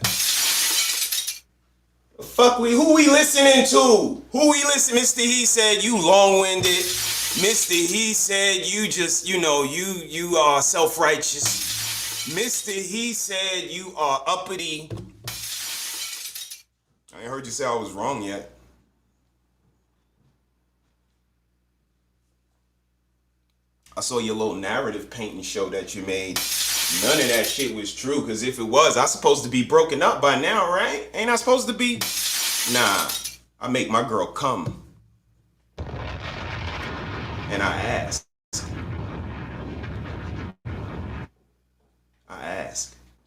Who we listening to? Who we listening? Mr. He said you long-winded. Mr. He said you just, you are self-righteous. Mr. He said you are uppity. I ain't heard you say I was wrong yet. I saw your little narrative painting show that you made. None of that shit was true, because if it was, I'm supposed to be broken up by now, right? Ain't I supposed to be? Nah, I make my girl come. And I ask.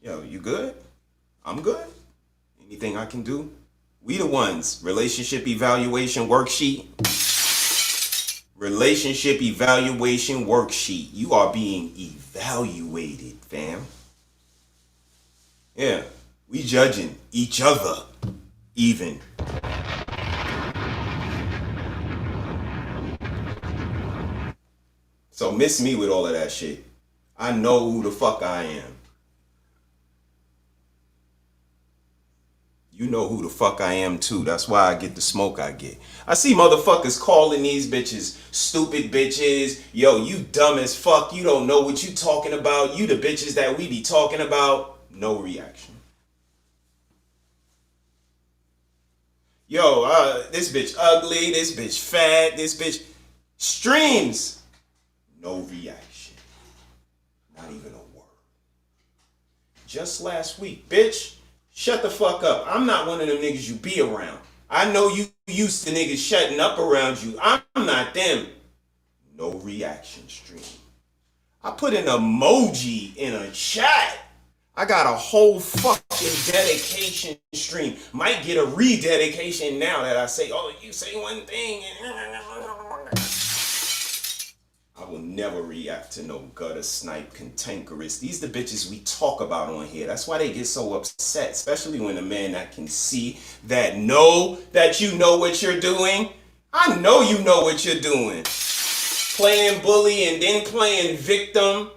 Yo, you good? I'm good. Anything I can do? We the ones. Relationship evaluation worksheet. Relationship evaluation worksheet. You are being evaluated, fam. Yeah, we judging each other, even. So miss me with all of that shit. I know who the fuck I am. You know who the fuck I am too. That's why I get the smoke I get. I see motherfuckers calling these bitches stupid bitches. Yo, you dumb as fuck. You don't know what you talking about. You the bitches that we be talking about. No reaction. Yo, this bitch ugly. This bitch fat. This bitch streams. No reaction. Not even a word. Just last week, bitch. Shut the fuck up. I'm not one of them niggas you be around. I know you used to niggas shutting up around you. I'm not them. No reaction stream. I put an emoji in a chat. I got a whole fucking dedication stream. Might get a rededication now that I say, oh, you say one thing. I will never react to no gutter snipe cantankerous. These the bitches we talk about on here. That's why they get so upset, especially when a man that can see that know that you know what you're doing. I know you know what you're doing. Playing bully and then playing victim.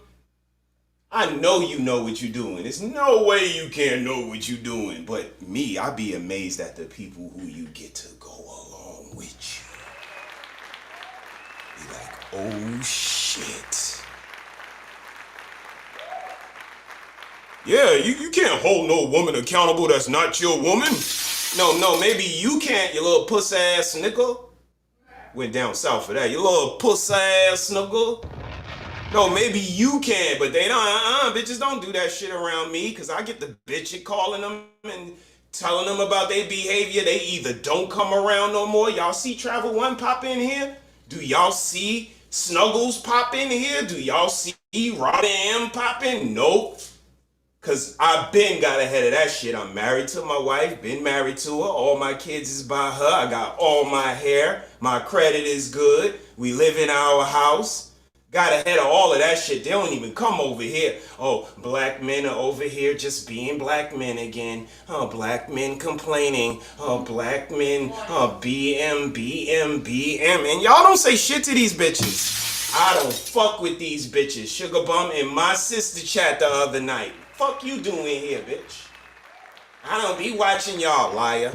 I know you know what you're doing. There's no way you can't know what you're doing. But me, I be amazed at the people who you get to go along with you. Be like, oh shit. Yeah, you can't hold no woman accountable that's not your woman. No, maybe you can't, you little puss ass nigga. Went down south for that, you little puss ass nigga. No, maybe you can, but they don't, bitches don't do that shit around me, because I get the bitch calling them and telling them about their behavior. They either don't come around no more. Y'all see Travel One pop in here? Do y'all see Snuggles pop in here? Do y'all see Robin M pop in? Nope. Because I've been got ahead of that shit. I'm married to my wife, been married to her. All my kids is by her. I got all my hair. My credit is good. We live in our house. Got ahead of all of that shit. They don't even come over here. Oh, black men are over here just being black men again. Oh, black men complaining. Oh, black men, BM. And y'all don't say shit to these bitches. I don't fuck with these bitches. Sugar Bum in my sister chat the other night. Fuck you doing here, bitch? I don't be watching y'all, liar.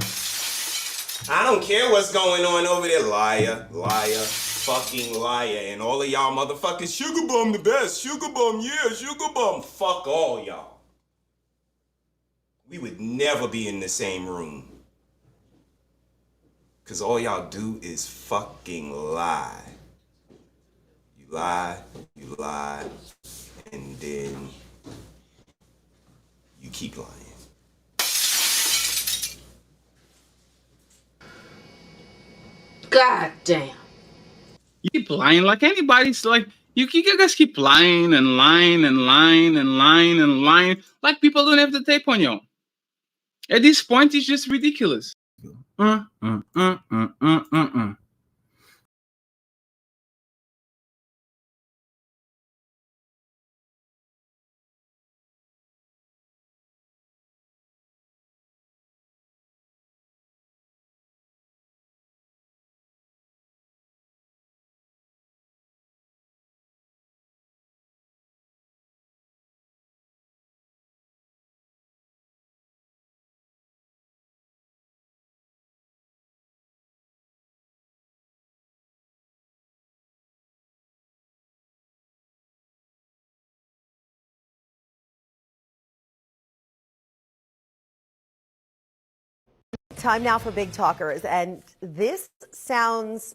I don't care what's going on over there, liar. Fucking liar. And all of y'all motherfuckers, Sugar Bum the best. Sugar Bum, yeah, Sugar Bum. Fuck all y'all. We would never be in the same room. Because all y'all do is fucking lie. You lie, and then you keep lying. God damn. You keep lying like anybody's like you guys keep lying and lying and lying and lying and lying like people don't have the tape on you. At this point, it's just ridiculous. Time now for Big Talkers, and this sounds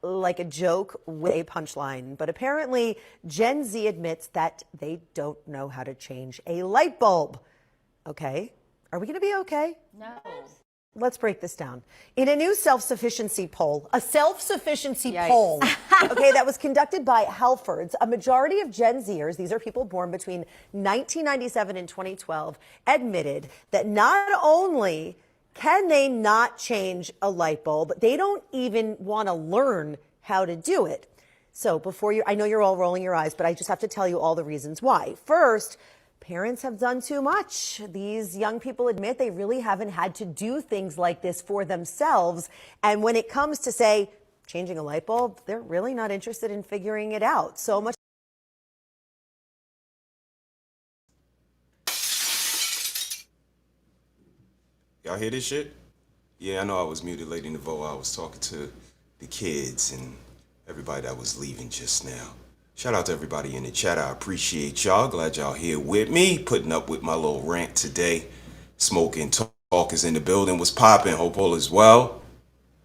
like a joke with a punchline, but apparently Gen Z admits that they don't know how to change a light bulb. Okay, are we going to be okay? No. Let's break this down. In a new self-sufficiency poll, poll, okay, that was conducted by Halfords, a majority of Gen Zers, these are people born between 1997 and 2012, admitted that not only can they not change a light bulb, they don't even want to learn how to do it. So I know you're all rolling your eyes, but I just have to tell you all the reasons why. First, parents have done too much. These young people admit they really haven't had to do things like this for themselves. And when it comes to, say, changing a light bulb, they're really not interested in figuring it out. So much. Y'all hear this shit? Yeah, I know I was muted late in the vote. I was talking to the kids and everybody that was leaving just now. Shout out to everybody in the chat. I appreciate y'all. Glad y'all here with me, putting up with my little rant today. Smoking Talk is in the building. Was popping. Hope all is well.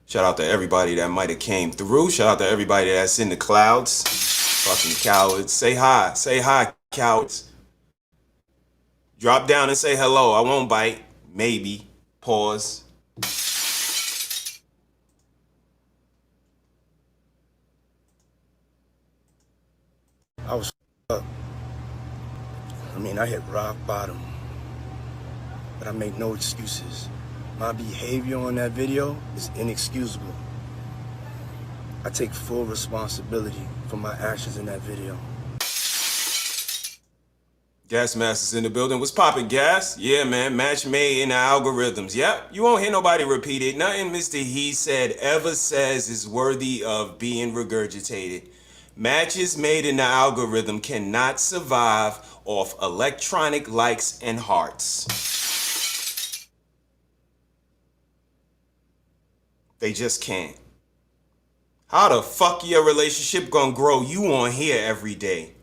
Shout out to everybody that might have came through. Shout out to everybody that's in the clouds. Fucking cowards. Say hi. Say hi, cowards. Drop down and say hello. I won't bite. Maybe. Pause. I was up. I hit rock bottom. But I make no excuses. My behavior on that video is inexcusable. I take full responsibility for my actions in that video. Gas Masters in the building. What's poppin', Gas? Yeah, man. Match made in the algorithms. Yep. You won't hear nobody repeat it. Nothing Mr. HeSaiD ever says is worthy of being regurgitated. Matches made in the algorithm cannot survive off electronic likes and hearts. They just can't. How the fuck your relationship gonna grow? You on here every day.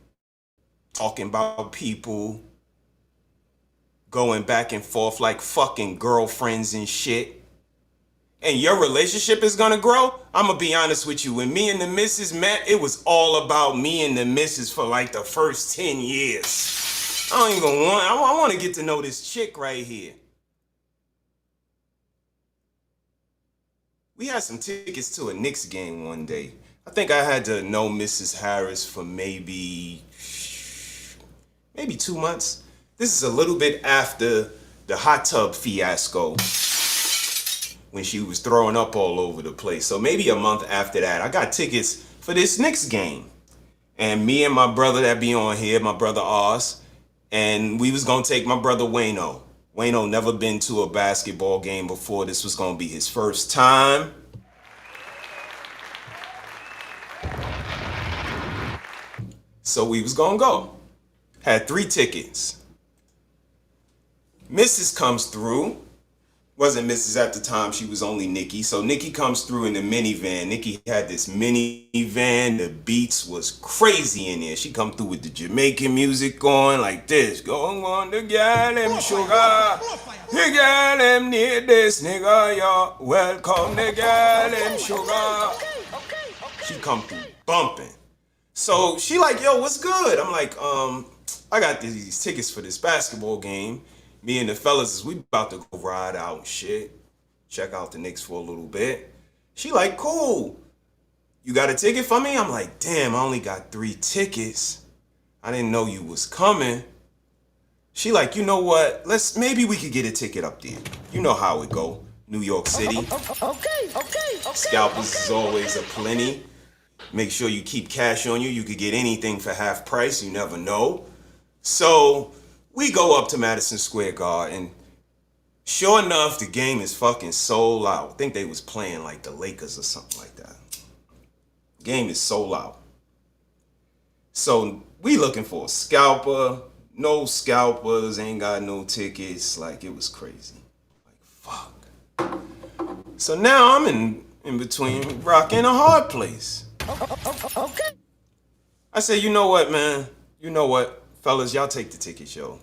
Talking about people going back and forth like fucking girlfriends and shit. And your relationship is gonna grow? I'm gonna be honest with you. When me and the missus met, it was all about me and the missus for like the first 10 years. I want to get to know this chick right here. We had some tickets to a Knicks game one day. I think I had to know Mrs. Harris for maybe 2 months. This is a little bit after the hot tub fiasco when she was throwing up all over the place. So maybe a month after that, I got tickets for this Knicks game. And me and my brother that be on here, my brother Oz, and we was gonna take my brother Wayno. Wayno never been to a basketball game before. This was gonna be his first time. So we was gonna go. Had 3 tickets. Mrs. comes through. Wasn't Mrs. at the time, she was only Nikki. So Nikki comes through in the minivan. Nikki had this minivan. The beats was crazy in there. She come through with the Jamaican music going like this. Going on the gal them sugar. The gal them need this nigga, y'all. Welcome the gal them sugar. She come through bumping. So she like, yo, what's good? I'm like, I got these tickets for this basketball game. Me and the fellas, we about to go ride out and shit. Check out the Knicks for a little bit. She like, cool. You got a ticket for me? I'm like, damn, I only got 3 tickets. I didn't know you was coming. She like, you know what? Maybe we could get a ticket up there. You know how it go. New York City. Okay. Scalpers is always a plenty. Make sure you keep cash on you. You could get anything for half price. You never know. So we go up to Madison Square Garden. Sure enough, the game is fucking sold out. I think they was playing like the Lakers or something like that. Game is sold out. So we looking for a scalper. No scalpers, ain't got no tickets. Like, it was crazy. Like, fuck. So now I'm in between rock and a hard place. Okay. I say, you know what, man? You know what? Fellas, y'all take the ticket, yo.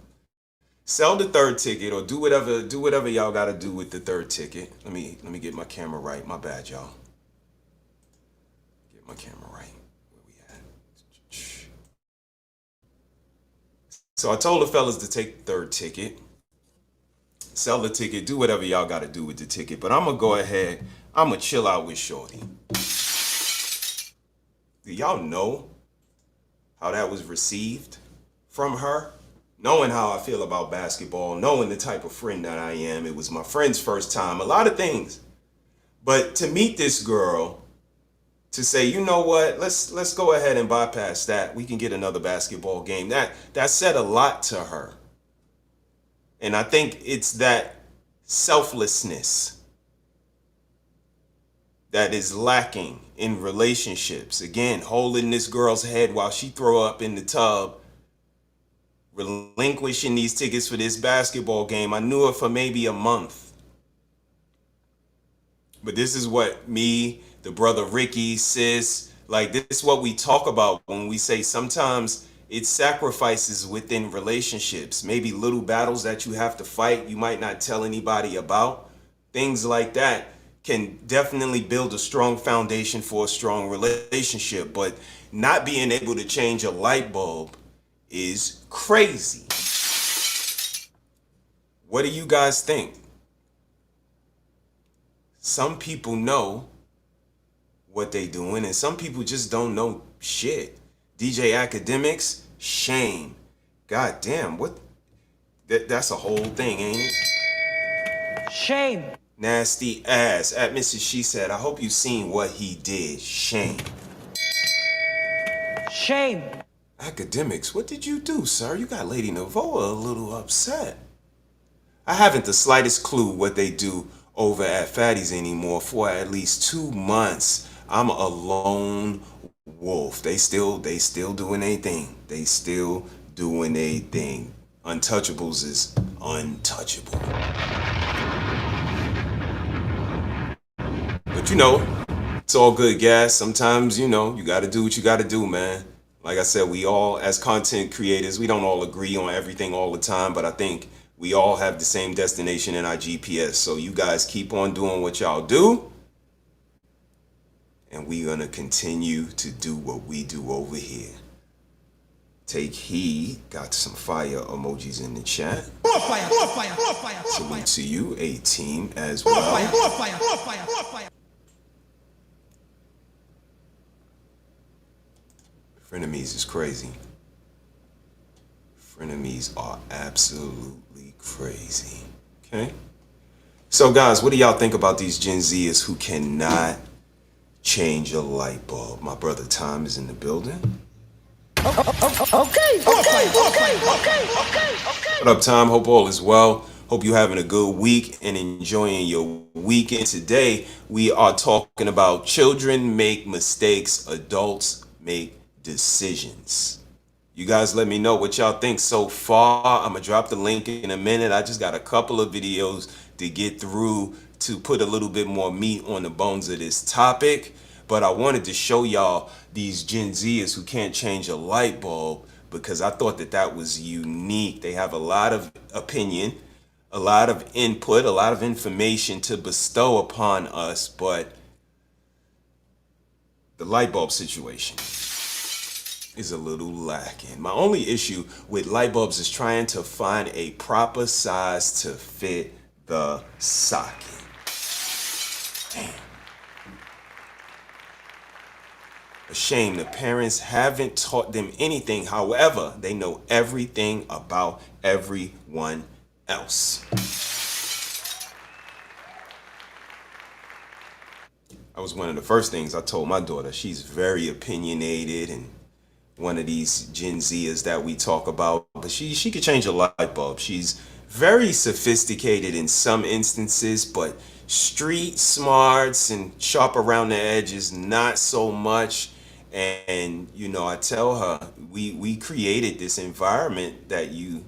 Sell the 3rd ticket or do whatever y'all gotta do with the 3rd ticket. Let me get my camera right. My bad, y'all. Get my camera right. Where we at? So I told the fellas to take the 3rd ticket. Sell the ticket, do whatever y'all gotta do with the ticket. But I'm gonna go ahead, I'm gonna chill out with Shorty. Do y'all know how that was received from her? Knowing how I feel about basketball, knowing the type of friend that I am, it was my friend's first time, a lot of things. But to meet this girl, to say, you know what, let's go ahead and bypass that. We can get another basketball game. That said a lot to her. And I think it's that selflessness that is lacking in relationships. Again, holding this girl's head while she throw up in the tub, relinquishing these tickets for this basketball game. I knew her for maybe a month. But this is what me, the brother Ricky, sis, like this is what we talk about when we say sometimes it's sacrifices within relationships. Maybe little battles that you have to fight, you might not tell anybody about. Things like that can definitely build a strong foundation for a strong relationship. But not being able to change a light bulb is crazy. What do you guys think? Some people know what they doing and some people just don't know shit. DJ Academics, shame. God damn, what? That's a whole thing, ain't it? Shame. Nasty ass. At Mrs. She Said, I hope you seen what he did. Shame. Shame. Academics, what did you do, sir? You got Lady Novoa a little upset. I haven't the slightest clue what they do over at Fatty's anymore for at least 2 months. I'm a lone wolf. They still doing their thing. They still doing their thing. Untouchables is untouchable. But you know, it's all good, gas. Sometimes, you know, you gotta do what you gotta do, man. Like I said, we all, as content creators, we don't all agree on everything all the time, but I think we all have the same destination in our GPS. So you guys keep on doing what y'all do. And we're gonna continue to do what we do over here. Take heed. Got some fire emojis in the chat. More fire, more fire, more fire, more Salute fire. to you, A-Team, as More well. fire, more fire, more fire, more fire. Frenemies is crazy. Frenemies are absolutely crazy. Okay? So guys, what do y'all think about these Gen Zers who cannot change a light bulb? My brother Tom is in the building. Okay. What up, Tom? Hope all is well. Hope you're having a good week and enjoying your weekend. Today, we are talking about children make mistakes, adults make decisions. You guys let me know what y'all think so far. I'm gonna drop the link in a minute. I just got a couple of videos to get through to put a little bit more meat on the bones of this topic. But I wanted to show y'all these Gen Zers who can't change a light bulb because I thought that was unique. They have a lot of opinion, a lot of input, a lot of information to bestow upon us, but the light bulb situation is a little lacking. My only issue with light bulbs is trying to find a proper size to fit the socket. Damn. A shame the parents haven't taught them anything. However, they know everything about everyone else. That was one of the first things I told my daughter. She's very opinionated and one of these Gen Zers that we talk about, but she could change a light bulb. She's very sophisticated in some instances, but street smarts and sharp around the edges, not so much. And you know, I tell her, we created this environment that you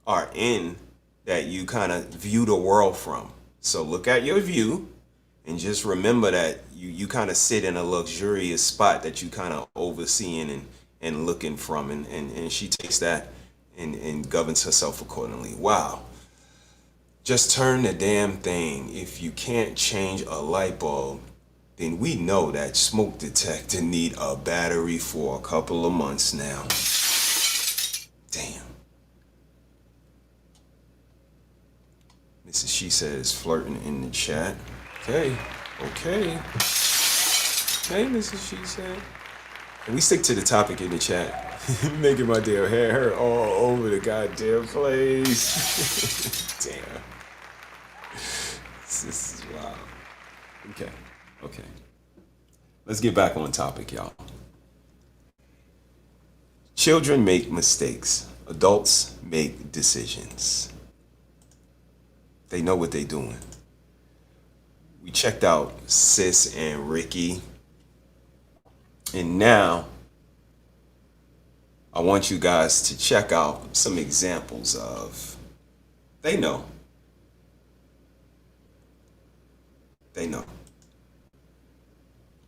are in, that you kind of view the world from. So look at your view and just remember that you kind of sit in a luxurious spot that you kind of overseeing and looking from, and she takes that and governs herself accordingly. Wow. Just turn the damn thing. If you can't change a light bulb, then we know that smoke detector need a battery for a couple of months now. Damn. Mrs. She says flirting in the chat. Okay. Okay, Mrs. She said. And we stick to the topic in the chat. Making my damn hair hurt all over the goddamn place. Damn. This is wild. Okay. Let's get back on topic, y'all. Children make mistakes. Adults make decisions. They know what they're doing. We checked out Sis and Ricky. And now, I want you guys to check out some examples of, they know. They know.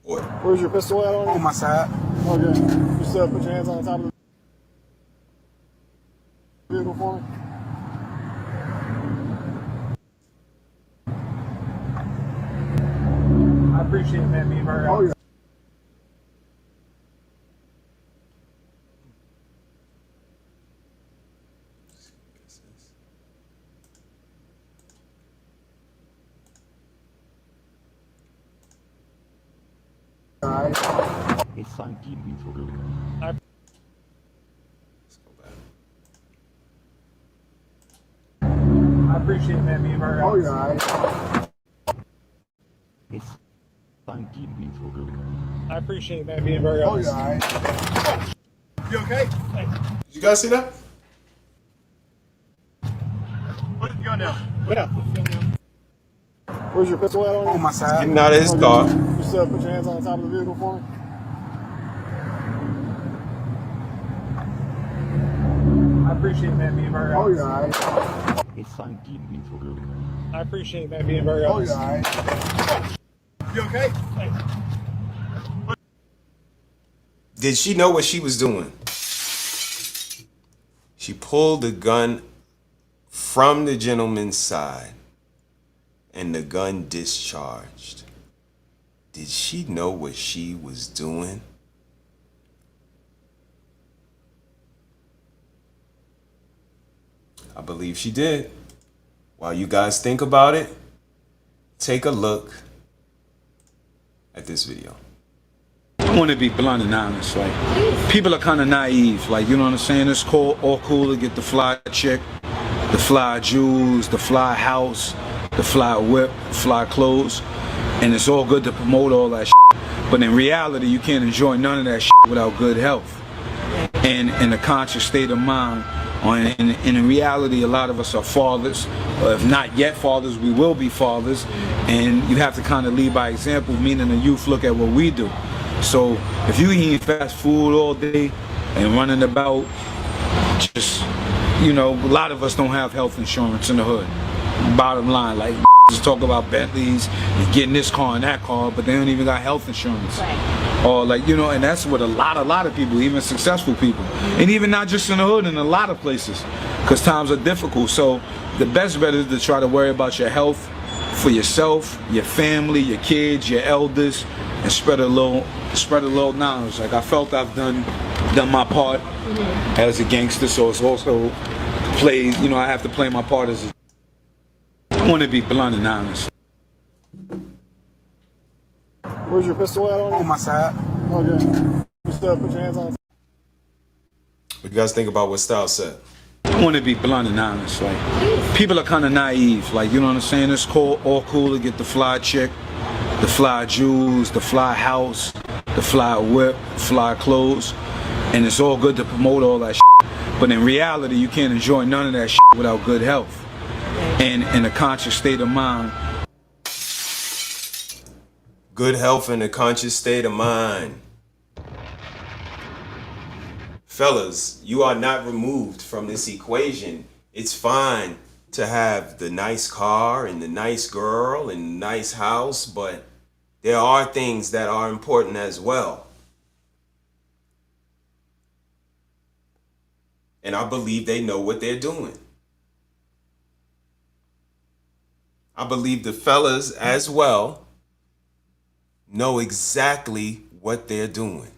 Order. Where's your pistol at on my side. Okay. Just put your hands on the top of the vehicle for me. I appreciate that being very honest. Oh, yeah. I appreciate that being very honest. Oh, yeah. I appreciate that being very honest. Oh, yeah. You okay? Did you guys see that? Put the gun down. Put it down. Where's your pistol at on my side? Getting out of his car. Just put your hands on the top of the vehicle for me. I appreciate that being very honest. Oh, yeah. I appreciate that being very honest. Oh, yeah. You okay? Did she know what she was doing? She pulled the gun from the gentleman's side and the gun discharged. Did she know what she was doing? I believe she did. While you guys think about it, take a look at this video. I want to be blunt and honest. Like, people are kind of naive. Like, you know what I'm saying? It's all cool to get the fly chick, the fly jewels, the fly house, the fly whip, the fly clothes, and it's all good to promote all that shit. But in reality, you can't enjoy none of that shit without good health and in a conscious state of mind. And in reality, a lot of us are fathers, or if not yet fathers, we will be fathers, and you have to kind of lead by example, meaning the youth look at what we do. So if you eat fast food all day and running about, just, you know, a lot of us don't have health insurance in the hood. Bottom line, like, just talk about Bentleys and getting this car and that car, but they don't even got health insurance. Right. Or like, you know, and that's what a lot of people, even successful people, and even not just in the hood, in a lot of places, because times are difficult. So the best bet is to try to worry about your health for yourself, your family, your kids, your elders, and spread a little knowledge. Like, I felt I've done my part as a gangster, so it's also plays, you know, I have to play my part as a, I want to be blunt and honest. Where's your pistol at on my side? Okay. What's up? Put your hands on. What do you guys think about what Style said? I want to be blunt and honest. Like, people are kind of naive. Like, you know what I'm saying? It's all cool to get the fly chick, the fly jewels, the fly house, the fly whip, fly clothes, and it's all good to promote all that shit. But in reality, you can't enjoy none of that shit without good health and in a conscious state of mind. Good health and a conscious state of mind. Fellas, you are not removed from this equation. It's fine to have the nice car and the nice girl and the nice house, but there are things that are important as well. And I believe they know what they're doing. I believe the fellas as well know exactly what they're doing.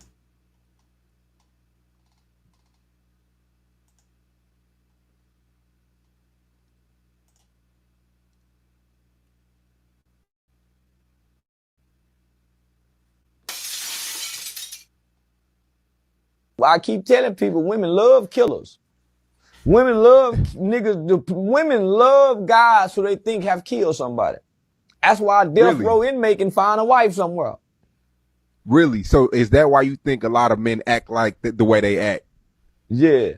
I keep telling people, women love killers. Women love niggas. Women love guys who they think have killed somebody. That's why a death row inmate can find a wife somewhere. Really? So is that why you think a lot of men act like the way they act? Yeah.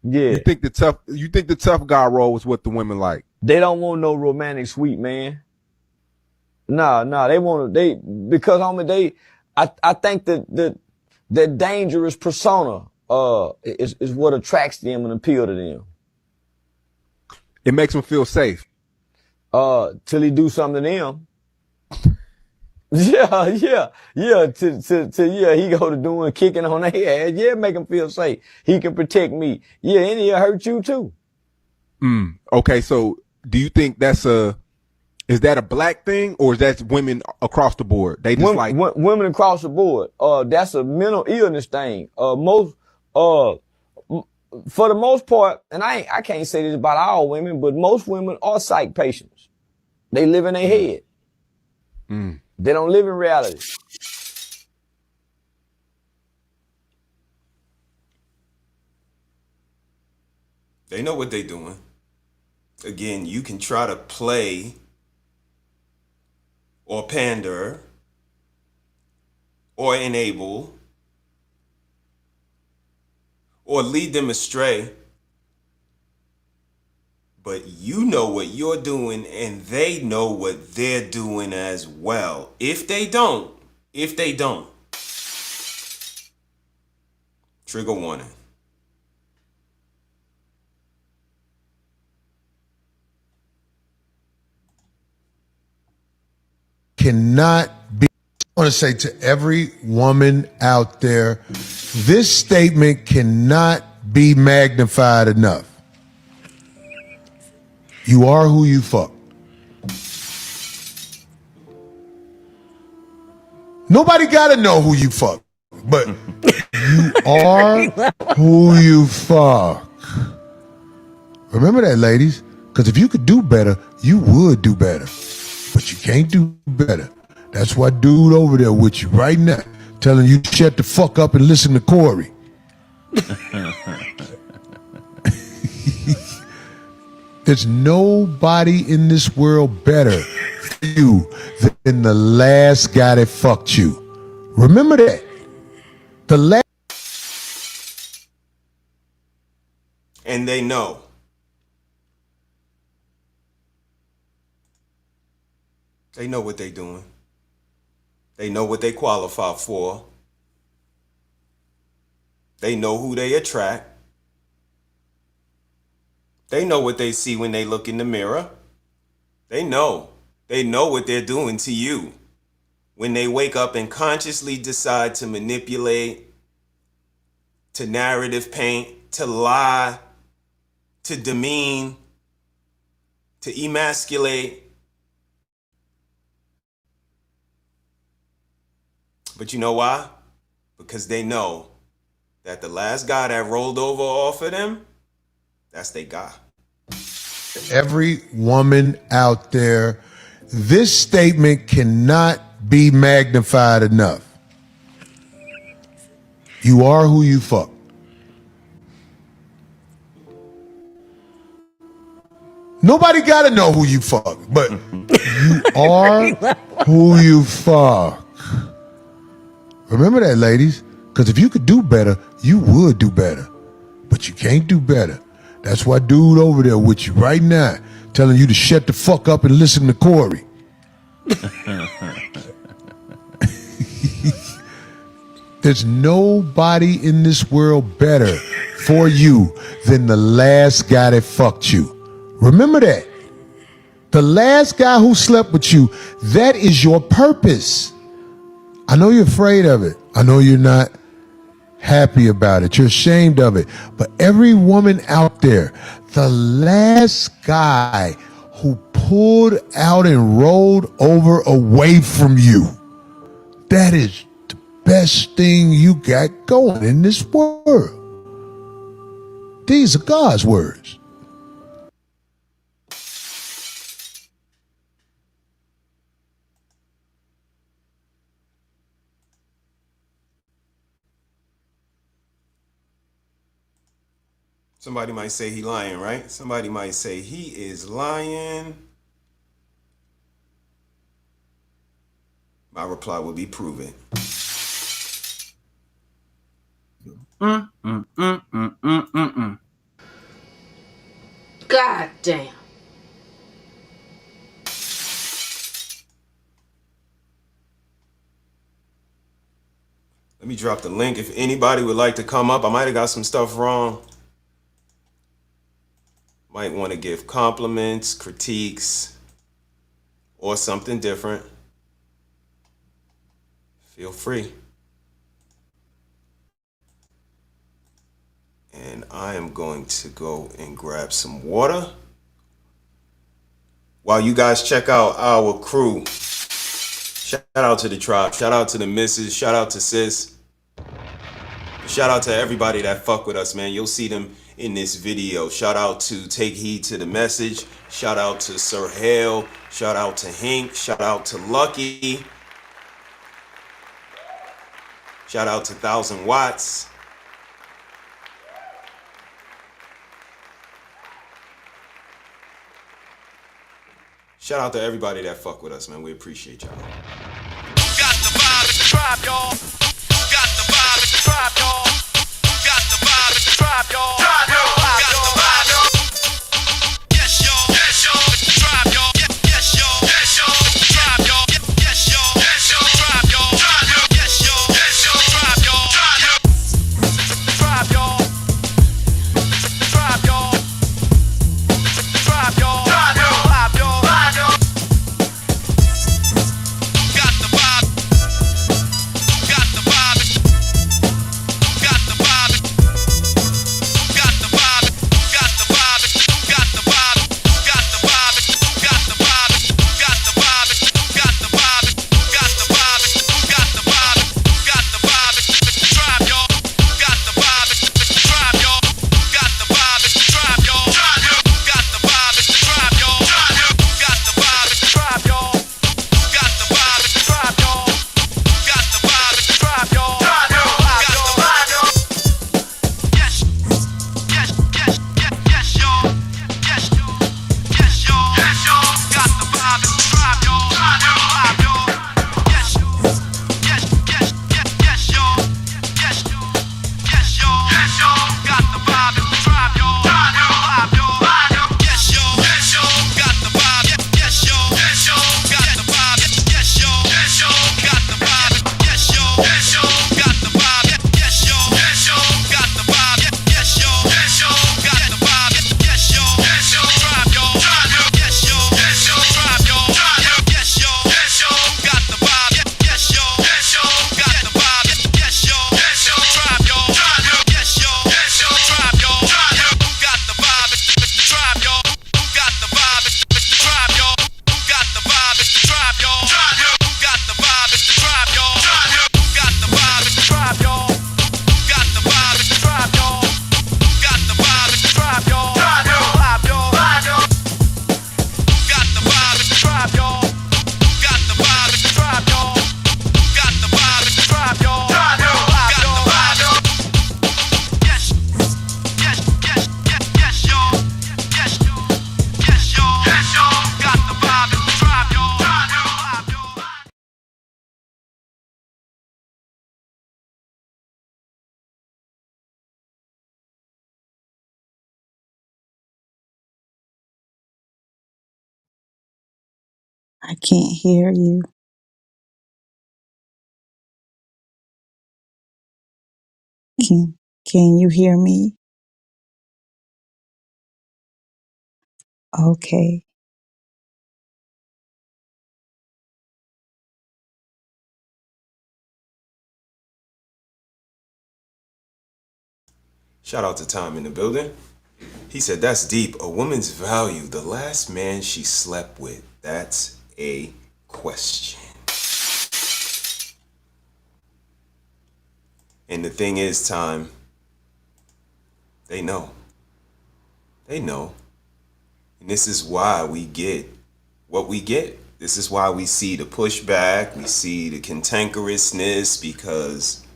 Yeah. You think the tough guy role is what the women like? They don't want no romantic sweet man. Nah, they want because homie, I think that dangerous persona is what attracts them and appeal to them. It makes them feel safe. Till he do something to them. Yeah. He go to doing kicking on their ass. Yeah, make him feel safe. He can protect me. Yeah, and he'll hurt you too. Okay, so do you think is that a black thing or is that women across the board? They just women across the board. That's a mental illness thing. For the most part, and I can't say this about all women, but most women are psych patients. They live in their head. They don't live in reality. They know what they're doing. Again, you can try to play or pander or enable or lead them astray. But you know what you're doing and they know what they're doing as well. If they don't, trigger warning. Cannot be. I want to say to every woman out there, this statement cannot be magnified enough. You are who you fuck. Nobody got to know who you fuck, but you are who you fuck. Remember that, ladies, because if you could do better, you would do better. But you can't do better. That's why dude over there with you right now, telling you to shut the fuck up and listen to Corey. There's nobody in this world better for you than the last guy that fucked you. Remember that. The last. And they know. They know what they're doing. They know what they qualify for. They know who they attract. They know what they see when they look in the mirror. They know. They know what they're doing to you. When they wake up and consciously decide to manipulate, to narrative paint, to lie, to demean, to emasculate. But you know why? Because they know that the last guy that rolled over off of them, that's their guy. Every woman out there, this statement cannot be magnified enough. You are who you fuck. Nobody gotta know who you fuck, but you are who you fuck. Remember that, ladies, because if you could do better, you would do better. But you can't do better. That's why dude over there with you right now, telling you to shut the fuck up and listen to Corey. There's nobody in this world better for you than the last guy that fucked you. Remember that. The last guy who slept with you, that is your purpose. I know you're afraid of it. I know you're not happy about it. You're ashamed of it. But every woman out there, the last guy who pulled out and rolled over away from you, that is the best thing you got going in this world. These are God's words. Somebody might say he lying, right? Somebody might say he is lying. My reply will be prove it. God damn. Let me drop the link. If anybody would like to come up, I might have got some stuff wrong. Might want to give compliments, critiques, or something different. Feel free. And I am going to go and grab some water while you guys check out our crew. Shout out to the tribe. Shout out to the missus. Shout out to sis. Shout out to everybody that fuck with us, man. You'll see them in this video. Shout out to Take Heed to the Message. Shout out to Sir Hale. Shout out to Hink. Shout out to Lucky. Shout out to 1000 Watts. Shout out to everybody that fuck with us, man. We appreciate y'all. Got the vibe, it's the tribe, y'all. Got the vibe, it's the tribe, y'all. Got the vibe, it's the tribe, y'all. Got the vibe, y'all. Yes, y'all. Yes, y'all. It's the tribe, y'all. Yes, y'all. Yes, y'all. It's the tribe, y'all. Yes, y'all. Yes, y'all. Tribe, y'all. Yes, y'all. Yes, y'all. Tribe, y'all. Tribe, y'all. Tribe, y'all. Tribe, y'all. I can't hear you. Can you hear me? Okay. Shout out to Tom in the building. He said, that's deep. A woman's value, the last man she slept with. That's a question. And the thing is, Time, they know. They know. And this is why we get what we get. This is why we see the pushback, we see the cantankerousness, because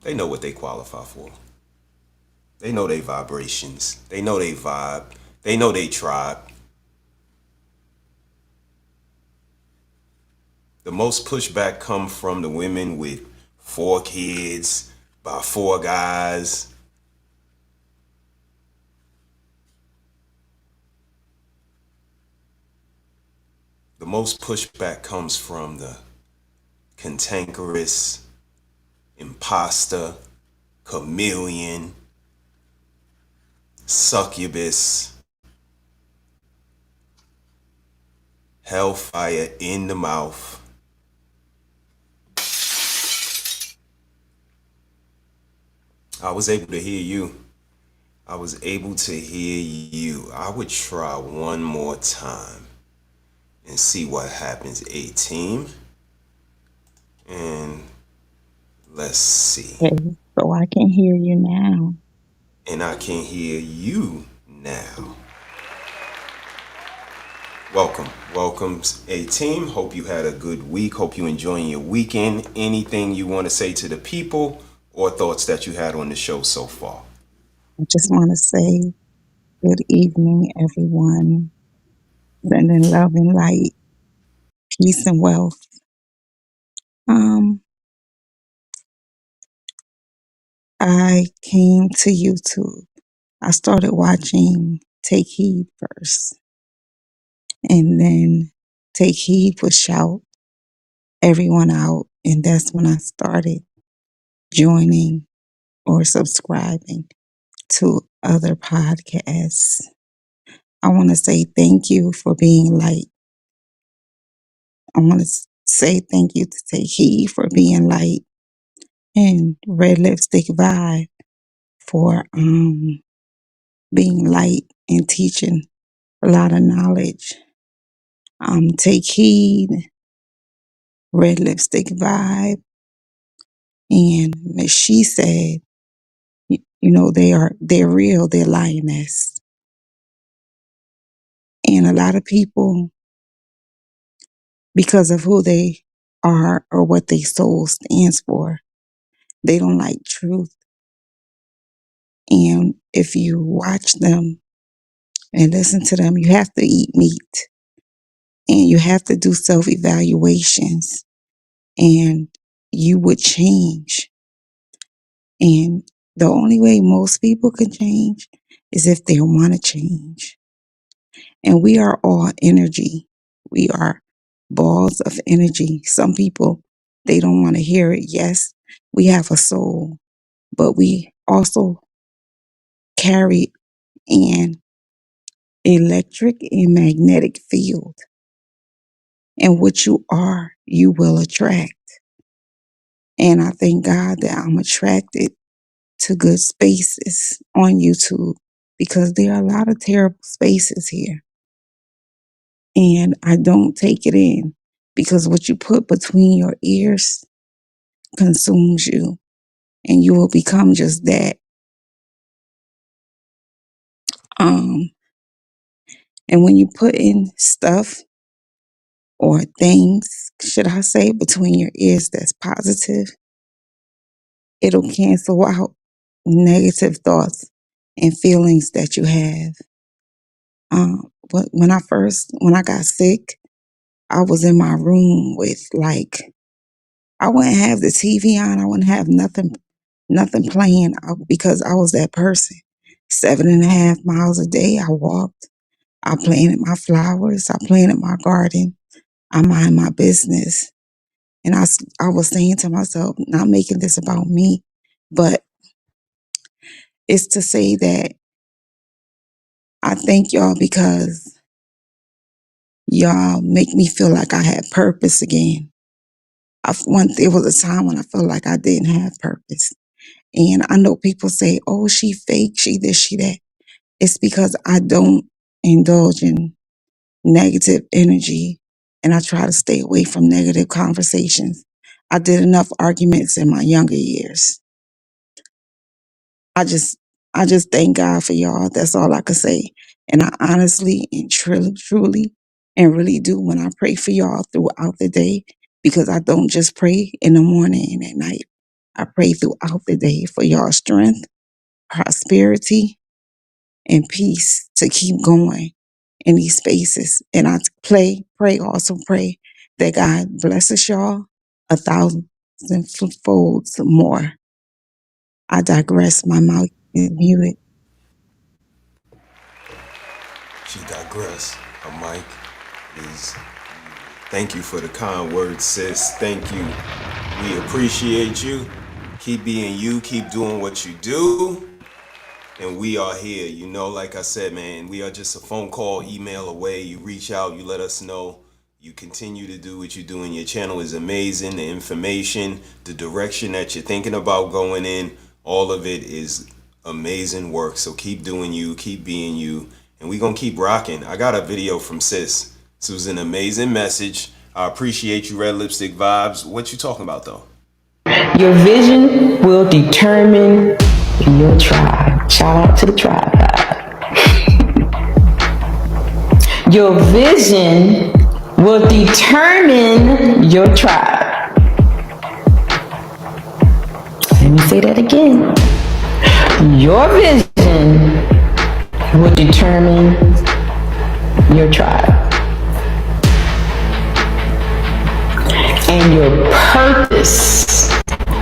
they know what they qualify for. They know they vibrations. They know they vibe. They know they tribe. The most pushback come from the women with 4 kids by 4 guys. The most pushback comes from the cantankerous, imposter, chameleon, succubus, hellfire in the mouth. I was able to hear you. I was able to hear you. I would try one more time and see what happens. A team. And let's see. Okay, so I can hear you now. And I can hear you now. Welcome, A team. Hope you had a good week. Hope you enjoying your weekend. Anything you want to say to the people or thoughts that you had on the show so far? I just want to say good evening, everyone. Sending love and light, peace and wealth. I came to YouTube. I started watching Take Heed first, and then Take Heed would shout everyone out, and that's when I started joining or subscribing to other podcasts. I want to say thank you for being light. I want to say thank you to Take Heed for being light, and Red Lipstick Vibe for being light and teaching a lot of knowledge. Take Heed, Red Lipstick Vibe, and Miss SheSaiD. You know, they're real, they're lioness. And a lot of people, because of who they are or what their soul stands for, they don't like truth. And if you watch them and listen to them, you have to eat meat and you have to do self-evaluations, and you would change. And the only way most people can change is if they want to change. And we are all energy. We are balls of energy. Some people, they don't want to hear it. Yes, we have a soul, but we also carry an electric and magnetic field. And what you are, you will attract. And I thank God that I'm attracted to good spaces on YouTube, because there are a lot of terrible spaces here. And I don't take it in, because what you put between your ears consumes you, and you will become just that. And when you put in stuff or things, should I say, between your ears that's positive, it'll cancel out negative thoughts and feelings that you have. But when I got sick, I was in my room with I wouldn't have the TV on. I wouldn't have nothing playing, because I was that person. 7.5 miles a day I walked. I planted my flowers. I planted my garden. I mind my business. And I was saying to myself, not making this about me, but it's to say that I thank y'all because y'all make me feel like I had purpose again. There was a time when I felt like I didn't have purpose. And I know people say, oh, she fake, she this, she that. It's because I don't indulge in negative energy and I try to stay away from negative conversations. I did enough arguments in my younger years. I just thank God for y'all. That's all I can say. And I honestly and truly and really do when I pray for y'all throughout the day, because I don't just pray in the morning and at night. I pray throughout the day for y'all strength, prosperity, and peace to keep going in these spaces. And I also pray that God blesses y'all 1,000-fold more. I digress. My mouth is muted. She digress. Her mic is. Thank you for the kind words, sis. Thank you. We appreciate you. Keep being you. Keep doing what you do. And we are here. You know, like I said, man, we are just a phone call, email away. You reach out, you let us know. You continue to do what you're doing. Your channel is amazing. The information, the direction that you're thinking about going in, all of it is amazing work. So keep doing you, keep being you, and we're going to keep rocking. I got a video from Sis. This was an amazing message. I appreciate you, Red Lipstick Vibes. What you talking about, though? Your vision will determine your tribe. Shout out to the tribe. Your vision will determine your tribe. Let me say that again. Your vision will determine your tribe. And your purpose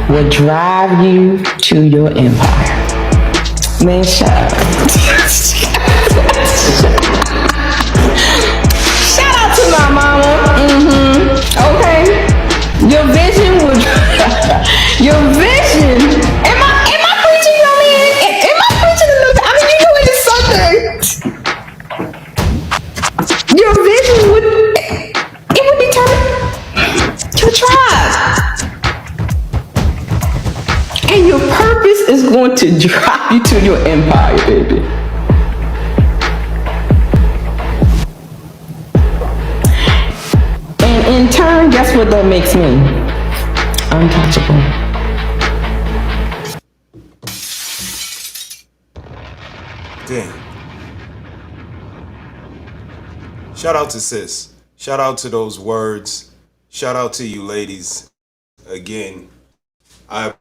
will drive you to your empire. Man, shut up. Shout out to my mama. Okay. Your vision will your vision. Am I preaching, yo, man? Am I preaching a little bit? I mean, you know it is something. Your vision would determine your tribe. And your purpose is going to drive you to your empire, baby. And in turn, guess what that makes me? Untouchable. Damn. Shout out to Sis. Shout out to those words. Shout out to you ladies. Again, I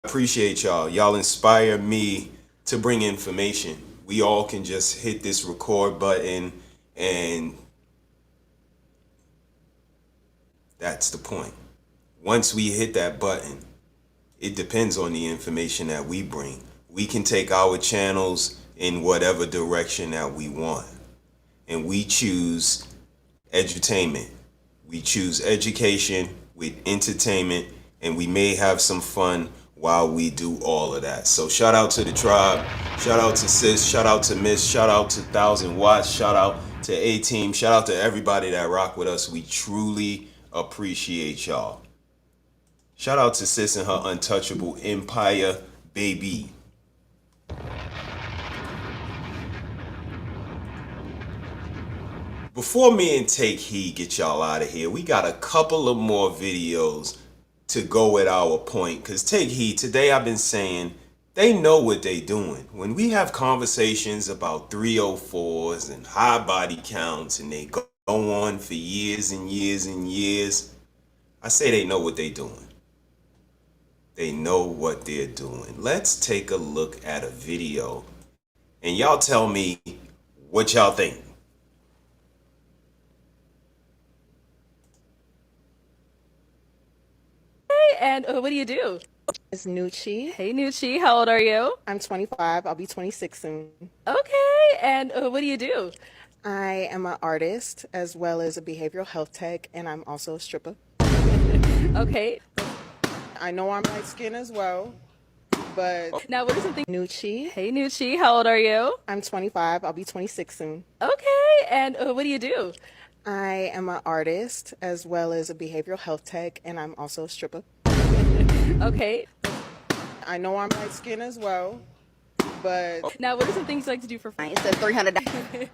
appreciate y'all. Y'all inspire me to bring information. We all can just hit this record button and that's the point. Once we hit that button, it depends on the information that we bring. We can take our channels in whatever direction that we want. And we choose edutainment. We choose education with entertainment, and we may have some fun while we do all of that. So shout out to the tribe, shout out to Sis, shout out to Miss, shout out to 1000 Watts, shout out to A-Team, shout out to everybody that rock with us. We truly appreciate y'all. Shout out to Sis and her untouchable empire, baby. Before me and Take Heed get y'all out of here, we got a couple of more videos to go at our point. Because Take Heed, today I've been saying, they know what they doing. When we have conversations about 304s and high body counts and they go on for years and years and years, I say they know what they doing. They know what they're doing. Let's take a look at a video and y'all tell me what y'all think. And what do you do? It's Nucci. Hey, Nucci. How old are you? I'm 25. I'll be 26 soon. Okay. And what do you do? I am an artist as well as a behavioral health tech, and I'm also a stripper. Okay. I know I'm light skinned as well, but Now, what are something? Nucci. Hey, Nucci, how old are you? I'm 25. I'll be 26 soon. Okay, and what do you do? I am an artist as well as a behavioral health tech, and I'm also a stripper. Okay. I know I'm light skinned as well, but Now, what are some things you like to do for fun? it said $300.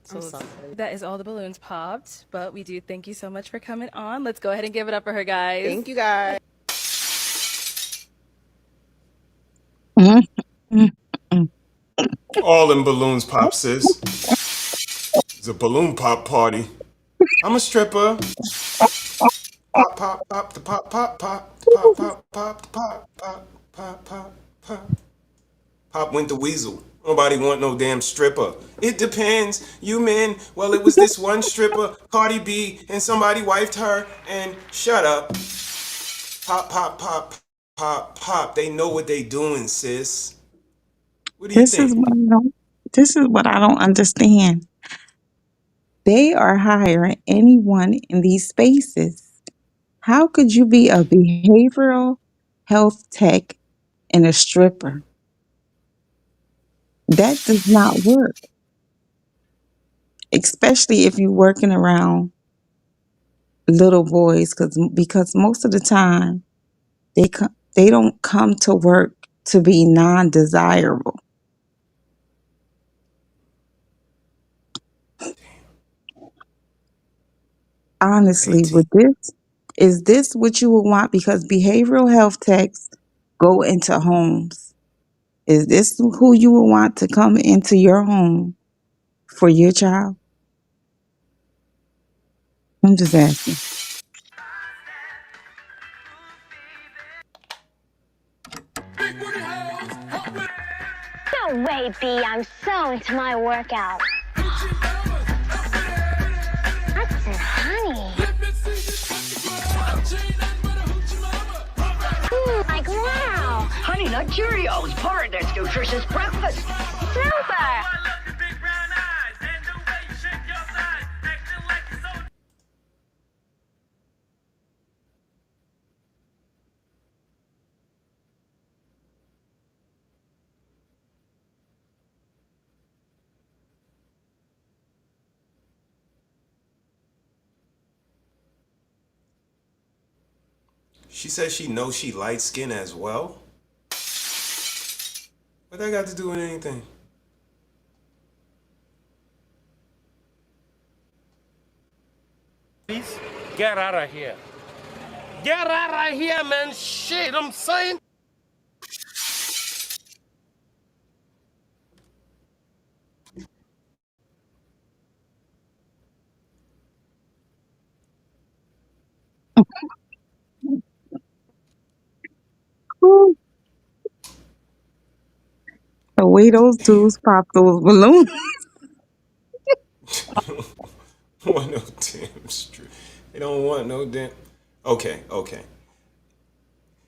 So that is all the balloons popped, but we do thank you so much for coming on. Let's go ahead and give it up for her, guys. Thank you, guys. All them balloons pop, sis. It's a balloon pop party. I'm a stripper. Pop, pop, pop, the pop, pop, pop, the pop, pop, pop, the pop, pop, pop, pop, pop. Pop went the weasel. Nobody want no damn stripper. It depends. You men, well, it was this one stripper, Cardi B, and somebody wifed her, and shut up. Pop, pop, pop, pop, pop. They know what they doing, sis. What do you This is think? what I don't. This is what I don't understand. They are hiring anyone in these spaces. How could you be a behavioral health tech and a stripper? That does not work, especially if you're working around little boys, because most of the time they don't come to work to be non-desirable. Honestly, with this, is this what you would want? Because behavioral health techs go into homes. Is this who you would want to come into your home for your child? I'm just asking. No way, B. I'm so into my workout. That's it, honey. Like, wow. Honey Nut Cheerios, Paradise Nutritious Breakfast. Super. She says she knows she light skinned as well. What that got to do with anything? Please get out of here. Get out of here, man. Shit, I'm saying. Ooh, the way those dudes pop those balloons. Want no damn strip. They don't want no damn. Okay, okay.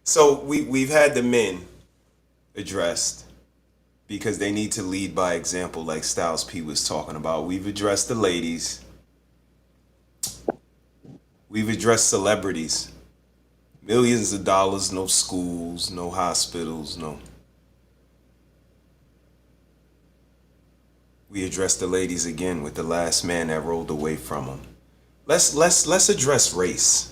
So we've had the men addressed because they need to lead by example, like Styles P was talking about. We've addressed the ladies. We've addressed celebrities. Millions of dollars, no schools, no hospitals, no. We addressed the ladies again with the last man that rolled away from them. Let's address race.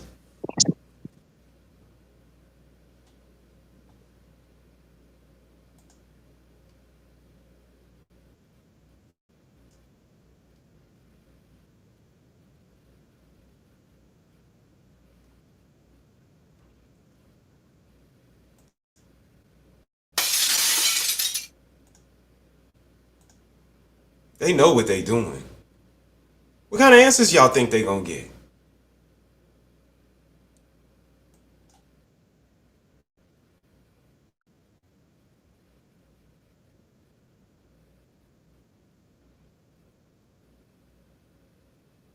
They know what they doing. What kind of answers y'all think they gonna get?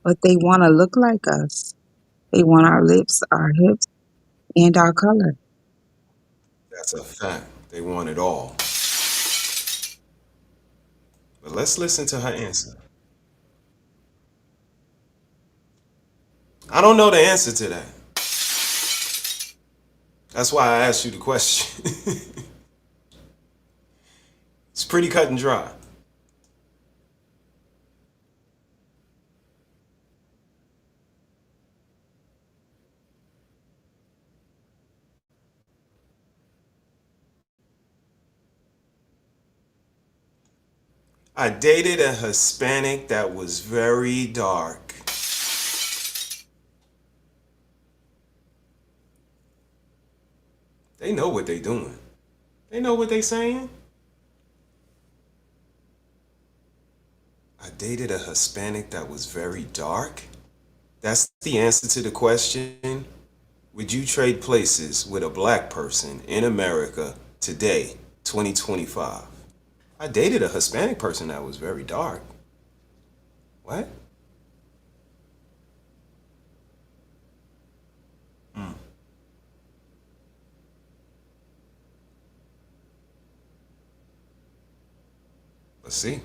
But they want to look like us. They want our lips, our hips, and our color. That's a fact. They want it all. But let's listen to her answer. I don't know the answer to that. That's why I asked you the question. It's pretty cut and dry. I dated a Hispanic that was very dark. They know what they doing. They know what they saying. I dated a Hispanic that was very dark. That's the answer to the question. Would you trade places with a black person in America today, 2025? I dated a Hispanic person that was very dark. What? Hmm. Let's see.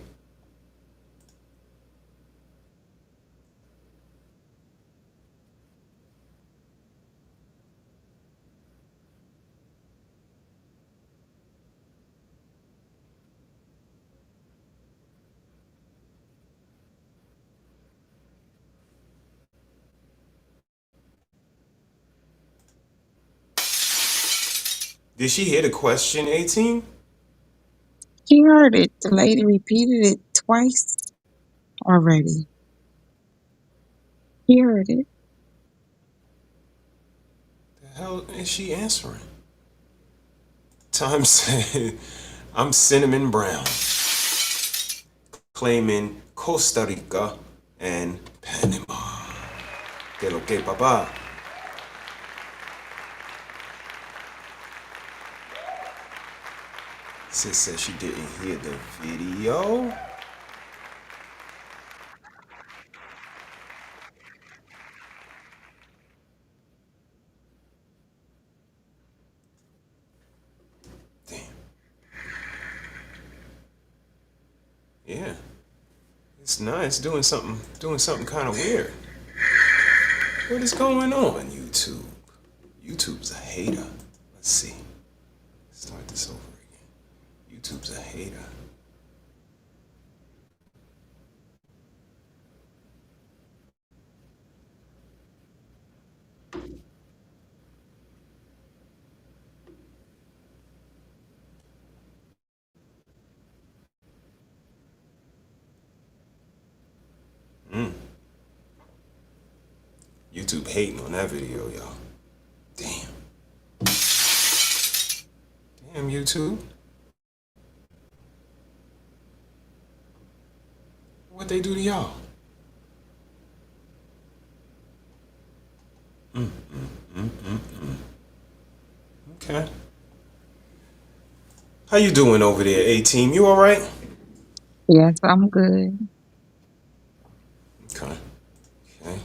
Did she hear the question, 18? She heard it. The lady repeated it twice already. He heard it. The hell is she answering? Time said, I'm Cinnamon Brown, claiming Costa Rica and Panama. Que lo que, papá? Sis said she didn't hear the video. Yeah, it's nice doing something kind of weird. What is going on, YouTube? YouTube's a hater. Let's see. Start this over again. YouTube's a hater. Mm. YouTube hating on that video, y'all. Damn. Damn, YouTube. What they do to y'all? Okay. How you doing over there, A-Team? You all right? Yes, I'm good. Okay. Okay.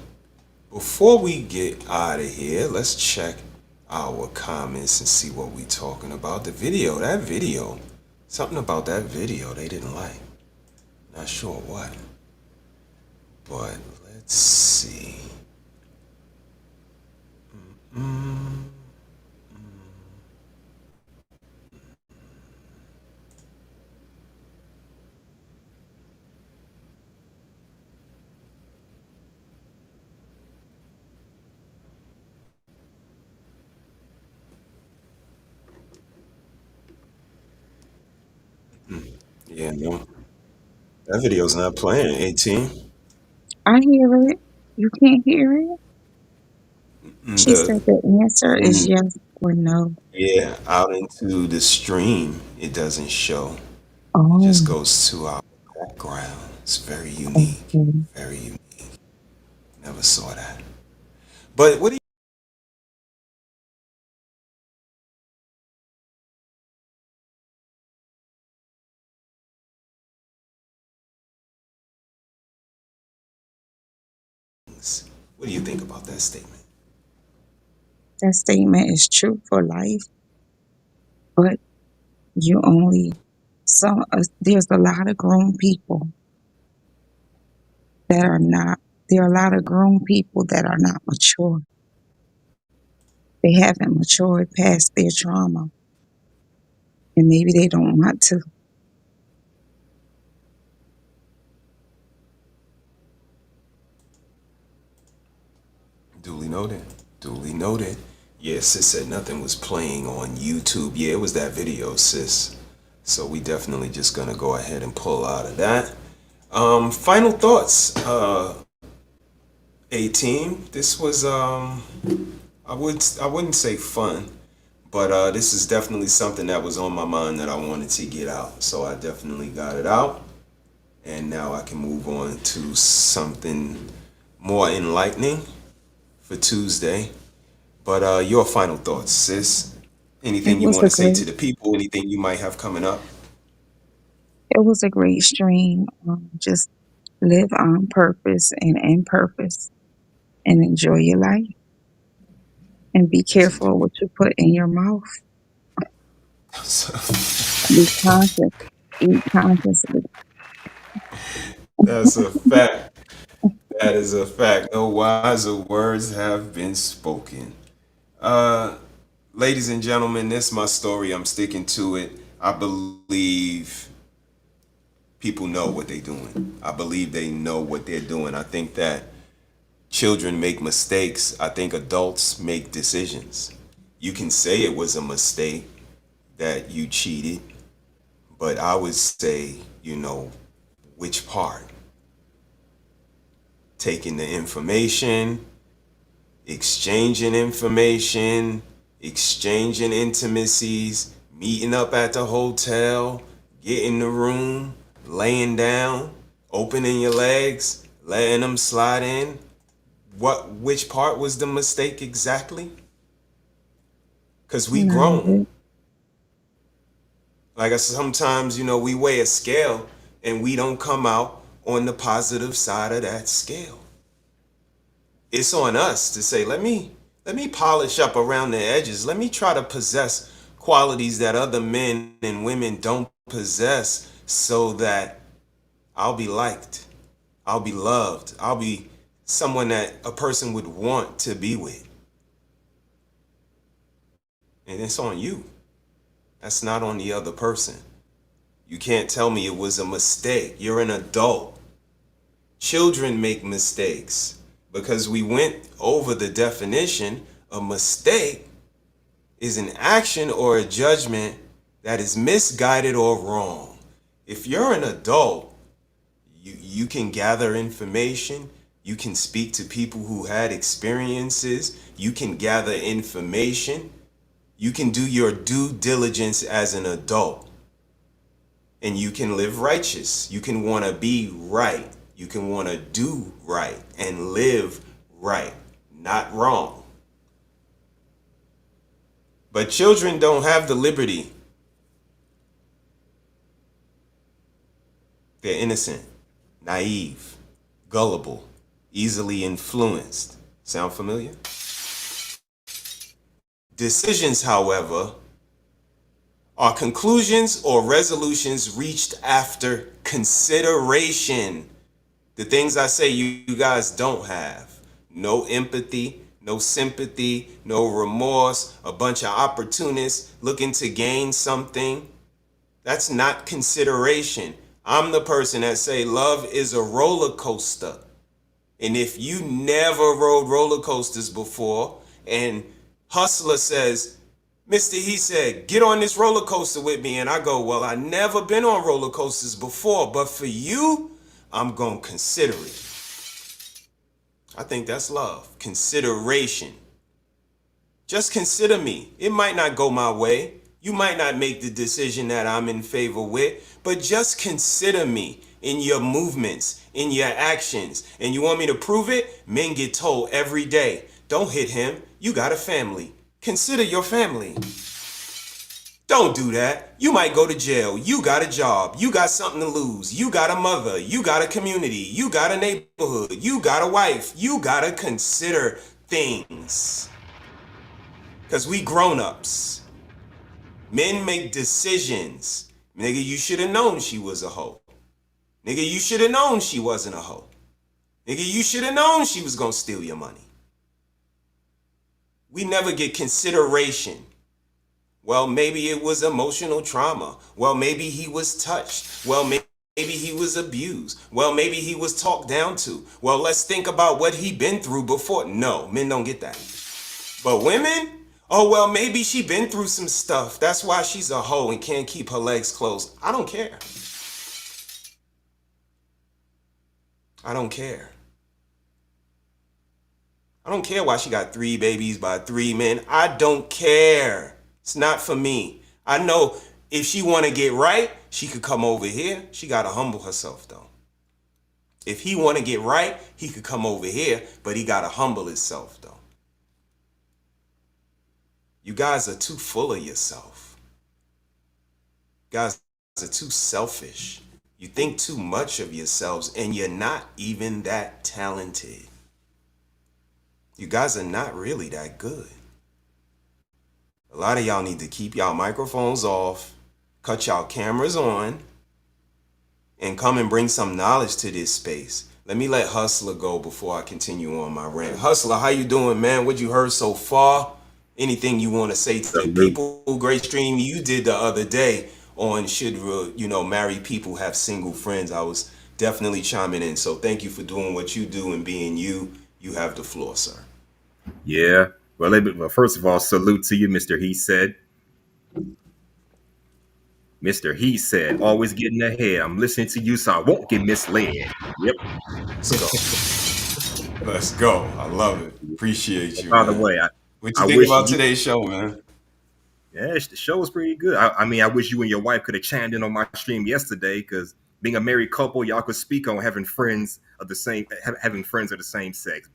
Before we get out of here, let's check our comments and see what we talking about. The video, that video, something about that video they didn't like. Not sure what. But let's see. Yeah, no. That video's not playing, 18. I hear it. You can't hear it? She said The the answer is from yes or no. yeah, out into the stream, it doesn't show. It Oh, just goes to our background. It's very unique. okay. Very unique. Never saw that. But what do what do you think about that statement? That statement is true for life, but you only there's a lot of grown people that are not there are a lot of grown people that are not mature. They haven't matured past their trauma, and maybe they don't want to. Duly noted. Duly noted. Yeah, sis said nothing was playing on YouTube. Yeah, it was that video, sis. So we definitely just gonna go ahead and pull out of that. Final thoughts. A team. This was I wouldn't say fun, but this is definitely something that was on my mind that I wanted to get out. So I definitely got it out. And now I can move on to something more enlightening for Tuesday. But your final thoughts, sis. Anything It you was want a to say great, to the people? Anything you might have coming up? it was a great stream. Just live on purpose and in purpose, and enjoy your life. And be careful what you put in your mouth. Be conscious. Eat consciously. That's a fact. That is a fact. No wiser words have been spoken. Uh, Ladies and gentlemen, this is my story. I'm sticking to it. I believe people know what they're doing. I believe they know what they're doing. I think that children make mistakes. I think adults make decisions. You can say it was a mistake that you cheated, but I would say, which part? Taking the information, exchanging information, exchanging intimacies, meeting up at the hotel, getting the room, laying down, opening your legs, letting them slide in. Which part was the mistake exactly? Because we None of grown. it. Like I said, sometimes, we weigh a scale and we don't come out on the positive side of that scale. It's on us to say, let me polish up around the edges. Let me try to possess qualities that other men and women don't possess so that I'll be liked. I'll be loved. I'll be someone that a person would want to be with. And it's on you. That's not on the other person. You can't tell me it was a mistake. You're an adult. Children make mistakes because we went over the definition. A mistake is an action or a judgment that is misguided or wrong. If you're an adult, you can gather information. You can speak to people who had experiences. You can gather information. You can do your due diligence as an adult. And you can live righteous. You can want to be right. You can want to do right and live right, not wrong. But children don't have the liberty. They're innocent, naive, gullible, easily influenced. Sound familiar? Decisions, however, are conclusions or resolutions reached after consideration. The things I say you guys don't have. No empathy, no sympathy, no remorse, a bunch of opportunists looking to gain something. That's not consideration. I'm the person that say love is a roller coaster. And if you never rode roller coasters before and Hustler says, Mr. He said, get on this roller coaster with me. And I go, well, I never been on roller coasters before, but for you, I'm going to consider it. I think that's love. Consideration. Just consider me. It might not go my way. You might not make the decision that I'm in favor with, but just consider me in your movements, in your actions. And you want me to prove it? Men get told every day, don't hit him. You got a family. Consider your family. Don't do that. You might go to jail. You got a job. You got something to lose. You got a mother. You got a community. You got a neighborhood. You got a wife. You got to consider things. Because we grown-ups. Men make decisions. Nigga, you should have known she was a hoe. Nigga, you should have known she wasn't a hoe. Nigga, you should have known she was gonna steal your money. We never get consideration. Well, maybe it was emotional trauma. Well, maybe he was touched. Well, maybe he was abused. Well, maybe he was talked down to. Well, let's think about what he been through before. No, men don't get that. But women, oh, well, maybe she been through some stuff. That's why she's a hoe and can't keep her legs closed. I don't care. I don't care. I don't care why she got 3 babies by 3 men. I don't care. It's not for me. I know if she want to get right, she could come over here. She got to humble herself, though. If he want to get right, he could come over here, but he got to humble himself, though. You guys are too full of yourself. You guys are too selfish. You think too much of yourselves, and you're not even that talented. You guys are not really that good. A lot of y'all need to keep y'all microphones off, cut y'all cameras on, and come and bring some knowledge to this space. Let me let Hustler go before I continue on my rant. Hustler, how you doing, man? What you heard so far? Anything you want to say to the people? Great stream you did the other day on should married people have single friends. I was definitely chiming in. So thank you for doing what you do and being you. You have the floor, sir. Yeah. Well, first of all, salute to you, Mr. HeSaiD. Mr. HeSaiD, always getting ahead. I'm listening to you, so I won't get misled. Yep. Let's go. I love it. Appreciate you. By the way, what you think about today's show, man? Yeah, the show was pretty good. I mean, I wish you and your wife could have chimed in on my stream yesterday, because being a married couple, y'all could speak on having friends of the same sex.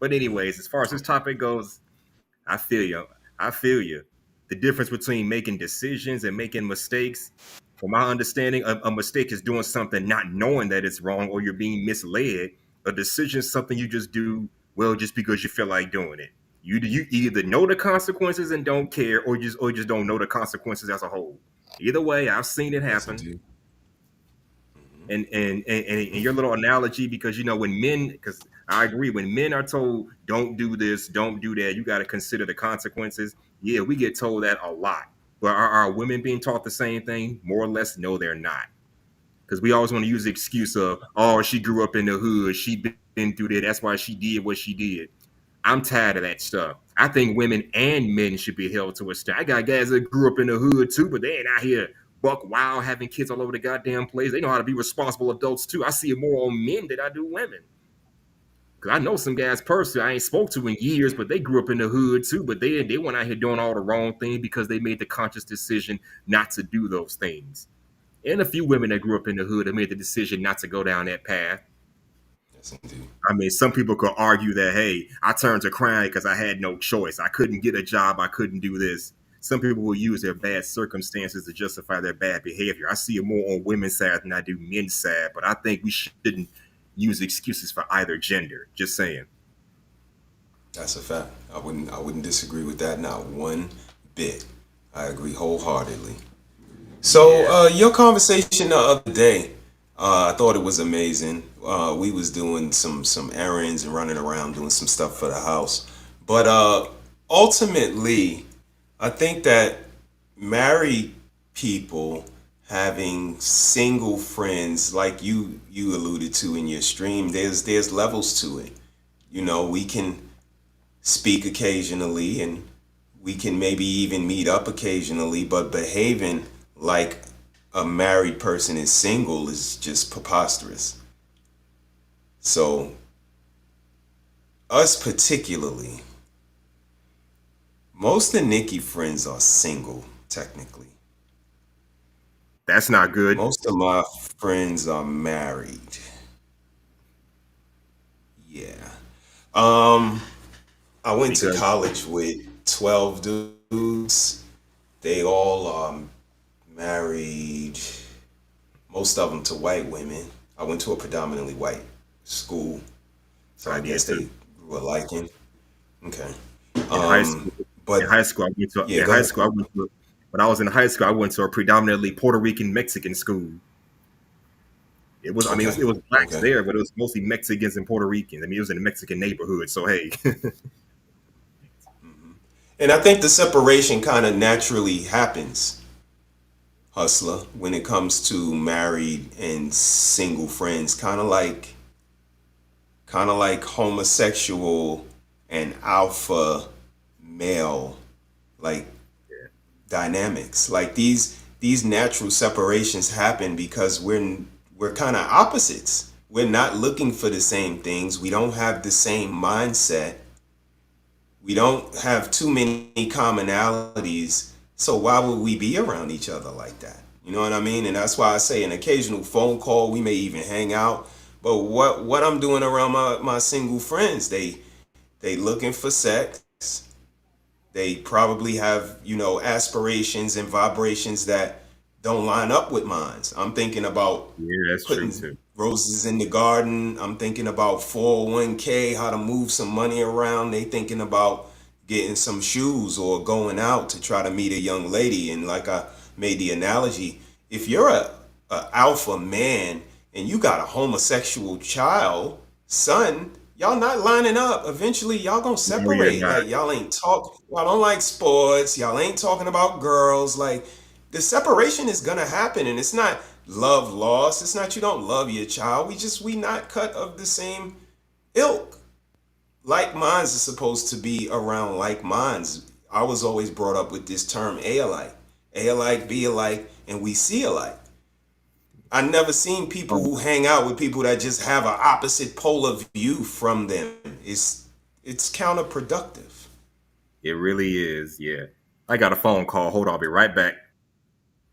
But anyways, as far as this topic goes, I feel you. The difference between making decisions and making mistakes, from my understanding, a mistake is doing something not knowing that it's wrong or you're being misled. A decision is something you just do, well, just because you feel like doing it. You either know the consequences and don't care, or just don't know the consequences as a whole. Either way, I've seen it happen. And your little analogy, because because I agree, when men are told don't do this, don't do that, you got to consider the consequences. Yeah, we get told that a lot. But are women being taught the same thing? More or less, no, they're not. Because we always want to use the excuse of, oh, she grew up in the hood, she been through that, that's why she did what she did. I'm tired of that stuff. I think women and men should be held to a standard. I got guys that grew up in the hood too, but they ain't out here buck wild having kids all over the goddamn place. They know how to be responsible adults too. I see it more on men than I do women. Because I know some guys personally I ain't spoke to in years, but they grew up in the hood too, but they went out here doing all the wrong things because they made the conscious decision not to do those things. And a few women that grew up in the hood have made the decision not to go down that path. Yes, indeed. I mean, some people could argue that, hey, I turned to crime because I had no choice. I couldn't get a job. I couldn't do this. Some people will use their bad circumstances to justify their bad behavior. I see it more on women's side than I do men's side, but I think we shouldn't use excuses for either gender. Just saying. That's a fact. I wouldn't disagree with that, not one bit. I agree wholeheartedly. So your conversation the other day, I thought it was amazing. We was doing some errands and running around doing some stuff for the house. But ultimately, I think that married people having single friends, like you alluded to in your stream, there's levels to it. You know, we can speak occasionally and we can maybe even meet up occasionally, but behaving like a married person is single is just preposterous. So us particularly, most of Nikki friends are single, technically. That's not good. Most of my friends are married. Yeah. I went to college with 12 dudes. They all are married, most of them to white women. I went to a predominantly white school, so I guess they grew a liking. Okay. In high school, when I was in high school, I went to a predominantly Puerto Rican Mexican school. It was, I mean, Okay. it was blacks Okay. there, but it was mostly Mexicans and Puerto Ricans. I mean, it was in a Mexican neighborhood, so hey. And I think the separation kind of naturally happens, Hustler, when it comes to married and single friends, kind of like homosexual and alpha male like dynamics. Like these natural separations happen because we're kind of opposites. We're not looking for the same things. We don't have the same mindset. We don't have too many commonalities. So why would we be around each other like that? You know what I mean? And that's why I say an occasional phone call, we may even hang out. But what I'm doing around my single friends, they looking for sex. They probably have, aspirations and vibrations that don't line up with mine. I'm thinking about That's putting true too. roses in the garden. I'm thinking about 401k, how to move some money around. They thinking about getting some shoes or going out to try to meet a young lady. And like I made the analogy, if you're a alpha man and you got a homosexual son, y'all not lining up. Eventually, y'all gonna No, you're separate. not. Like y'all don't like sports. Y'all ain't talking about girls. Like the separation is gonna happen, and it's not love lost. It's not you don't love your child. We not cut of the same ilk. Like minds are supposed to be around like minds. I was always brought up with this term A alike. A alike, B alike, and we see alike. I never seen people who hang out with people that just have an opposite polar view from them. It's counterproductive. It really is, yeah. I got a phone call. Hold on, I'll be right back.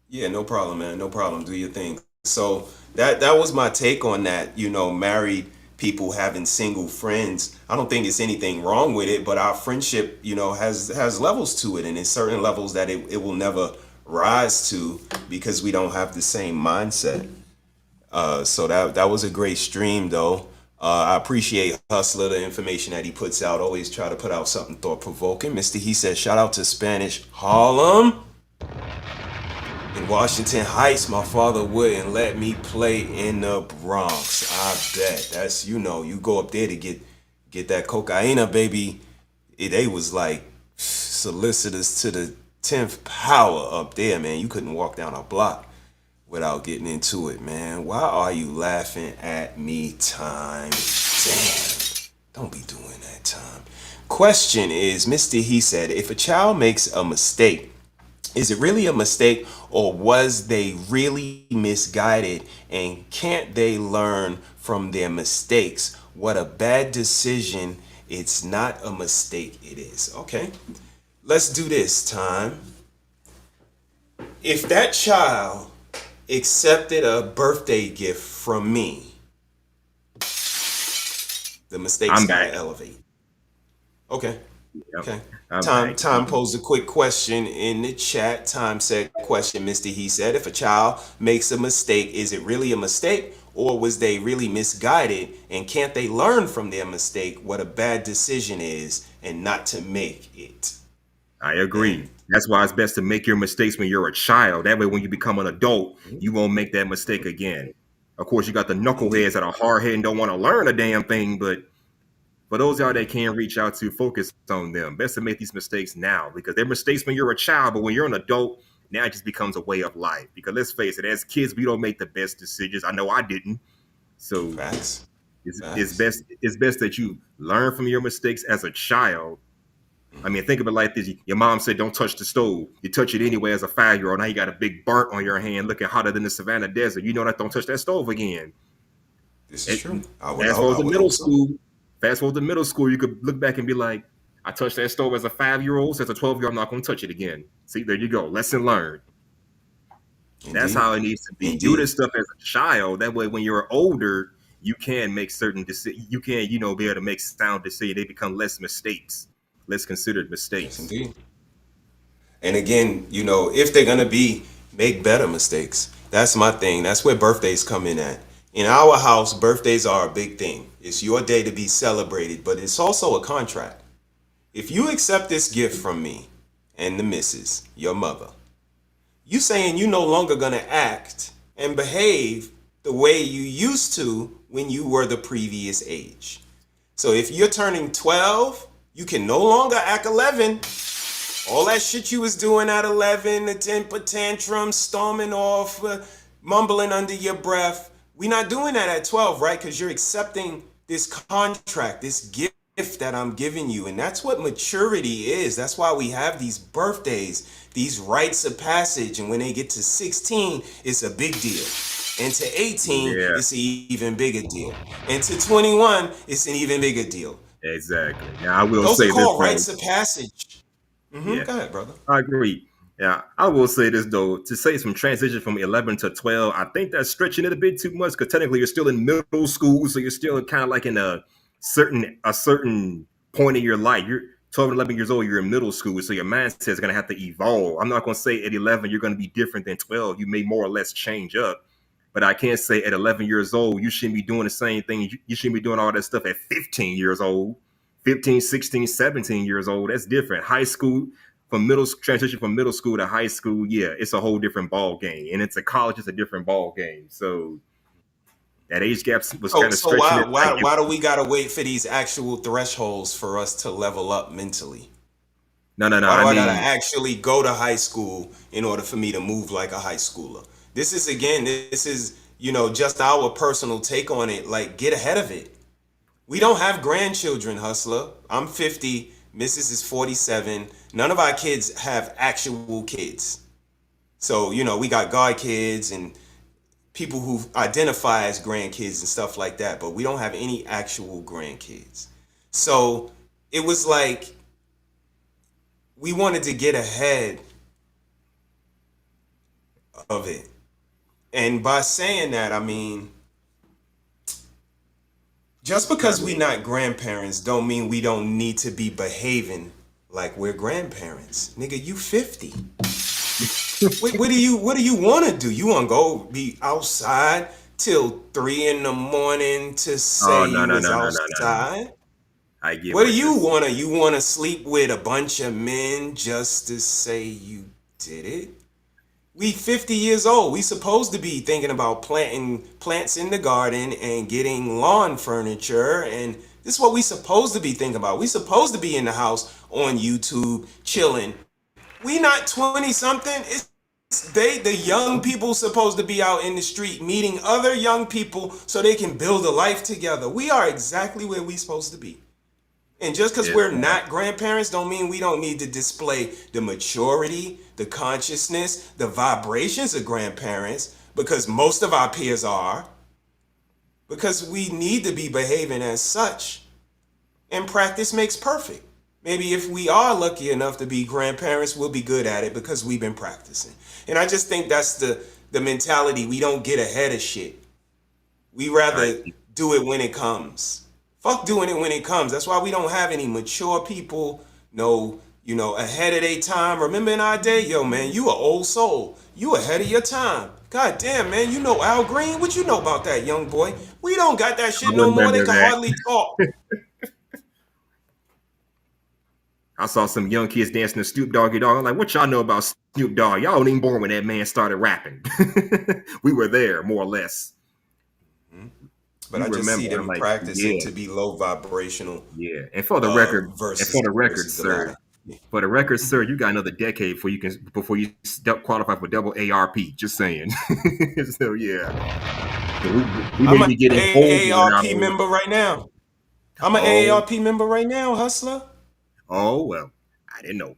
Yeah, no problem, man. No problem. Do your thing. So that was my take on that. Married people having single friends. I don't think it's anything wrong with it, but our friendship, has levels to it, and it's certain levels that it will never rise to because we don't have the same mindset. So that was a great stream, though. I appreciate Hustler, the information that he puts out. Always try to put out something thought provoking. Mr. He said, shout out to Spanish Harlem. In Washington Heights, my father wouldn't let me play in the Bronx. I bet. That's, you go up there to get that cocaina, baby. They was like solicitors to the 10th power up there, man. You couldn't walk down a block without getting into it, man. Why are you laughing at me, Time? Damn. Don't be doing that, Time. Question is, Mr. He said, if a child makes a mistake, is it really a mistake, or was they really misguided, and can't they learn from their mistakes? What a bad decision. It's not a mistake, it is. Okay, let's do this, Time. If that child accepted a birthday gift from me, the mistakes I'm gotta back. elevate. Okay. Okay. I'm back. Time posed a quick question in the chat. Time said, question, Mr. He said, if a child makes a mistake, is it really a mistake, or was they really misguided, and can't they learn from their mistake what a bad decision is and not to make it? I agree. That's why it's best to make your mistakes when you're a child. That way, when you become an adult, you won't make that mistake again. Of course, you got the knuckleheads that are hard headed and don't want to learn a damn thing, but for those y'all that can reach out to, focus on them. Best to make these mistakes now, because they're mistakes when you're a child, but when you're an adult, now it just becomes a way of life. Because let's face it, as kids, we don't make the best decisions. I know I didn't. So Facts. it's best that you learn from your mistakes as a child. I mean, think of it like this. Your mom said, don't touch the stove. You touch it anyway as a 5-year-old. Now you got a big burnt on your hand looking hotter than the Savannah desert. You know that, don't touch that stove again. This is true. Fast forward to middle school, you could look back and be like, I touched that stove as a 5-year-old, so as a 12-year-old, I'm not going to touch it again. See, there you go. Lesson learned. That's how it needs to be. Indeed. Do this stuff as a child. That way, when you're older, you can make certain decisions. You can, be able to make sound decisions. They become less mistakes, less considered mistakes. Yes, indeed. And again, if they're going to make better mistakes, that's my thing. That's where birthdays come in at. In our house, birthdays are a big thing. It's your day to be celebrated, but it's also a contract. If you accept this gift from me and the missus, your mother, you saying you no longer going to act and behave the way you used to when you were the previous age. So if you're turning 12, you can no longer act 11. All that shit you was doing at 11, the temper tantrum, storming off, mumbling under your breath. We're not doing that at 12, right? Because you're accepting this contract, this gift that I'm giving you. And that's what maturity is. That's why we have these birthdays, these rites of passage. And when they get to 16, it's a big deal. And to 18, it's an even bigger deal. And to 21, it's an even bigger deal. Exactly. Now I will Those say are called this, rites of passage. Yeah. Go ahead, brother. I agree. Yeah, I will say this though, to say some transition from 11 to 12, I think that's stretching it a bit too much because technically you're still in middle school, so you're still kind of like in a certain point in your life. You're 12 and 11 years old, you're in middle school, so your mindset is going to have to evolve. I'm not going to say at 11 you're going to be different than 12. You may more or less change up, but I can't say at 11 years old you shouldn't be doing the same thing. You shouldn't be doing all that stuff at 15 years old. 15, 16, 17 years old, that's different. High school, transition from middle school to high school, yeah, it's a whole different ball game. And it's a college, it's a different ball game. So that age gap was kind of So stretching it. why do we gotta wait for these actual thresholds for us to level up mentally? No. Why do I gotta actually go to high school in order for me to move like a high schooler? This is just our personal take on it. Like, get ahead of it. We don't have grandchildren, Hustler. I'm 50. Mrs. is 47. None of our kids have actual kids. So, we got god kids and people who identify as grandkids and stuff like that, but we don't have any actual grandkids. So it was like we wanted to get ahead of it. And by saying that, I mean, just because we're not grandparents don't mean we don't need to be behaving like we're grandparents. Nigga, you 50. What do you want to do? You want to go be outside till 3 in the morning to say you was outside? I get what do you want to? You want to sleep with a bunch of men just to say you did it? We 50 years old. We supposed to be thinking about planting plants in the garden and getting lawn furniture. And this is what we supposed to be thinking about. We supposed to be in the house on YouTube chilling. We not 20 something. The young people supposed to be out in the street meeting other young people so they can build a life together. We are exactly where we supposed to be. And just because we're not grandparents don't mean we don't need to display the maturity, the consciousness, the vibrations of grandparents, because most of our peers are. Because we need to be behaving as such. And practice makes perfect. Maybe if we are lucky enough to be grandparents, we'll be good at it because we've been practicing. And I just think that's the mentality. We don't get ahead of shit. We rather do it when it comes. Fuck doing it when it comes. That's why we don't have any mature people, ahead of their time. Remember in our day, yo, man, you an old soul. You ahead of your time. God damn, man, you know Al Green? What you know about that, young boy? We don't got that shit no more. They can hardly talk. I saw some young kids dancing to Snoop Doggy Dogg. I'm like, what y'all know about Snoop Dogg? Y'all ain't even born when that man started rapping. We were there, more or less. But I just see them practicing to be low vibrational. Yeah, and for the record, sir, you got another decade before you qualify for double ARP. Just saying. So yeah, we I'm may be getting an AARP member right now. I'm an AARP member right now, Hustler. Oh well, I didn't know.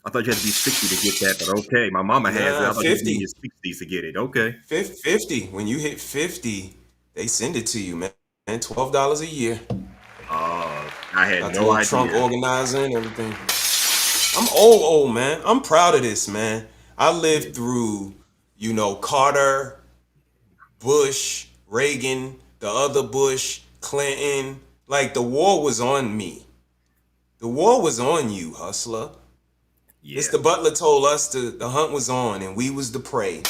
I thought you had to be 60 to get that, but okay. My mama has it. I thought 50. You had to be 60s to get it. Okay. 50. When you hit 50. They send it to you, man. $12 a year. I had no idea. Trunk organizer and everything. I'm old, man. I'm proud of this, man. I lived through, Carter, Bush, Reagan, the other Bush, Clinton. Like, the war was on me. The war was on you, Hustler. Yeah. Mr. Butler told us the hunt was on and we was the prey.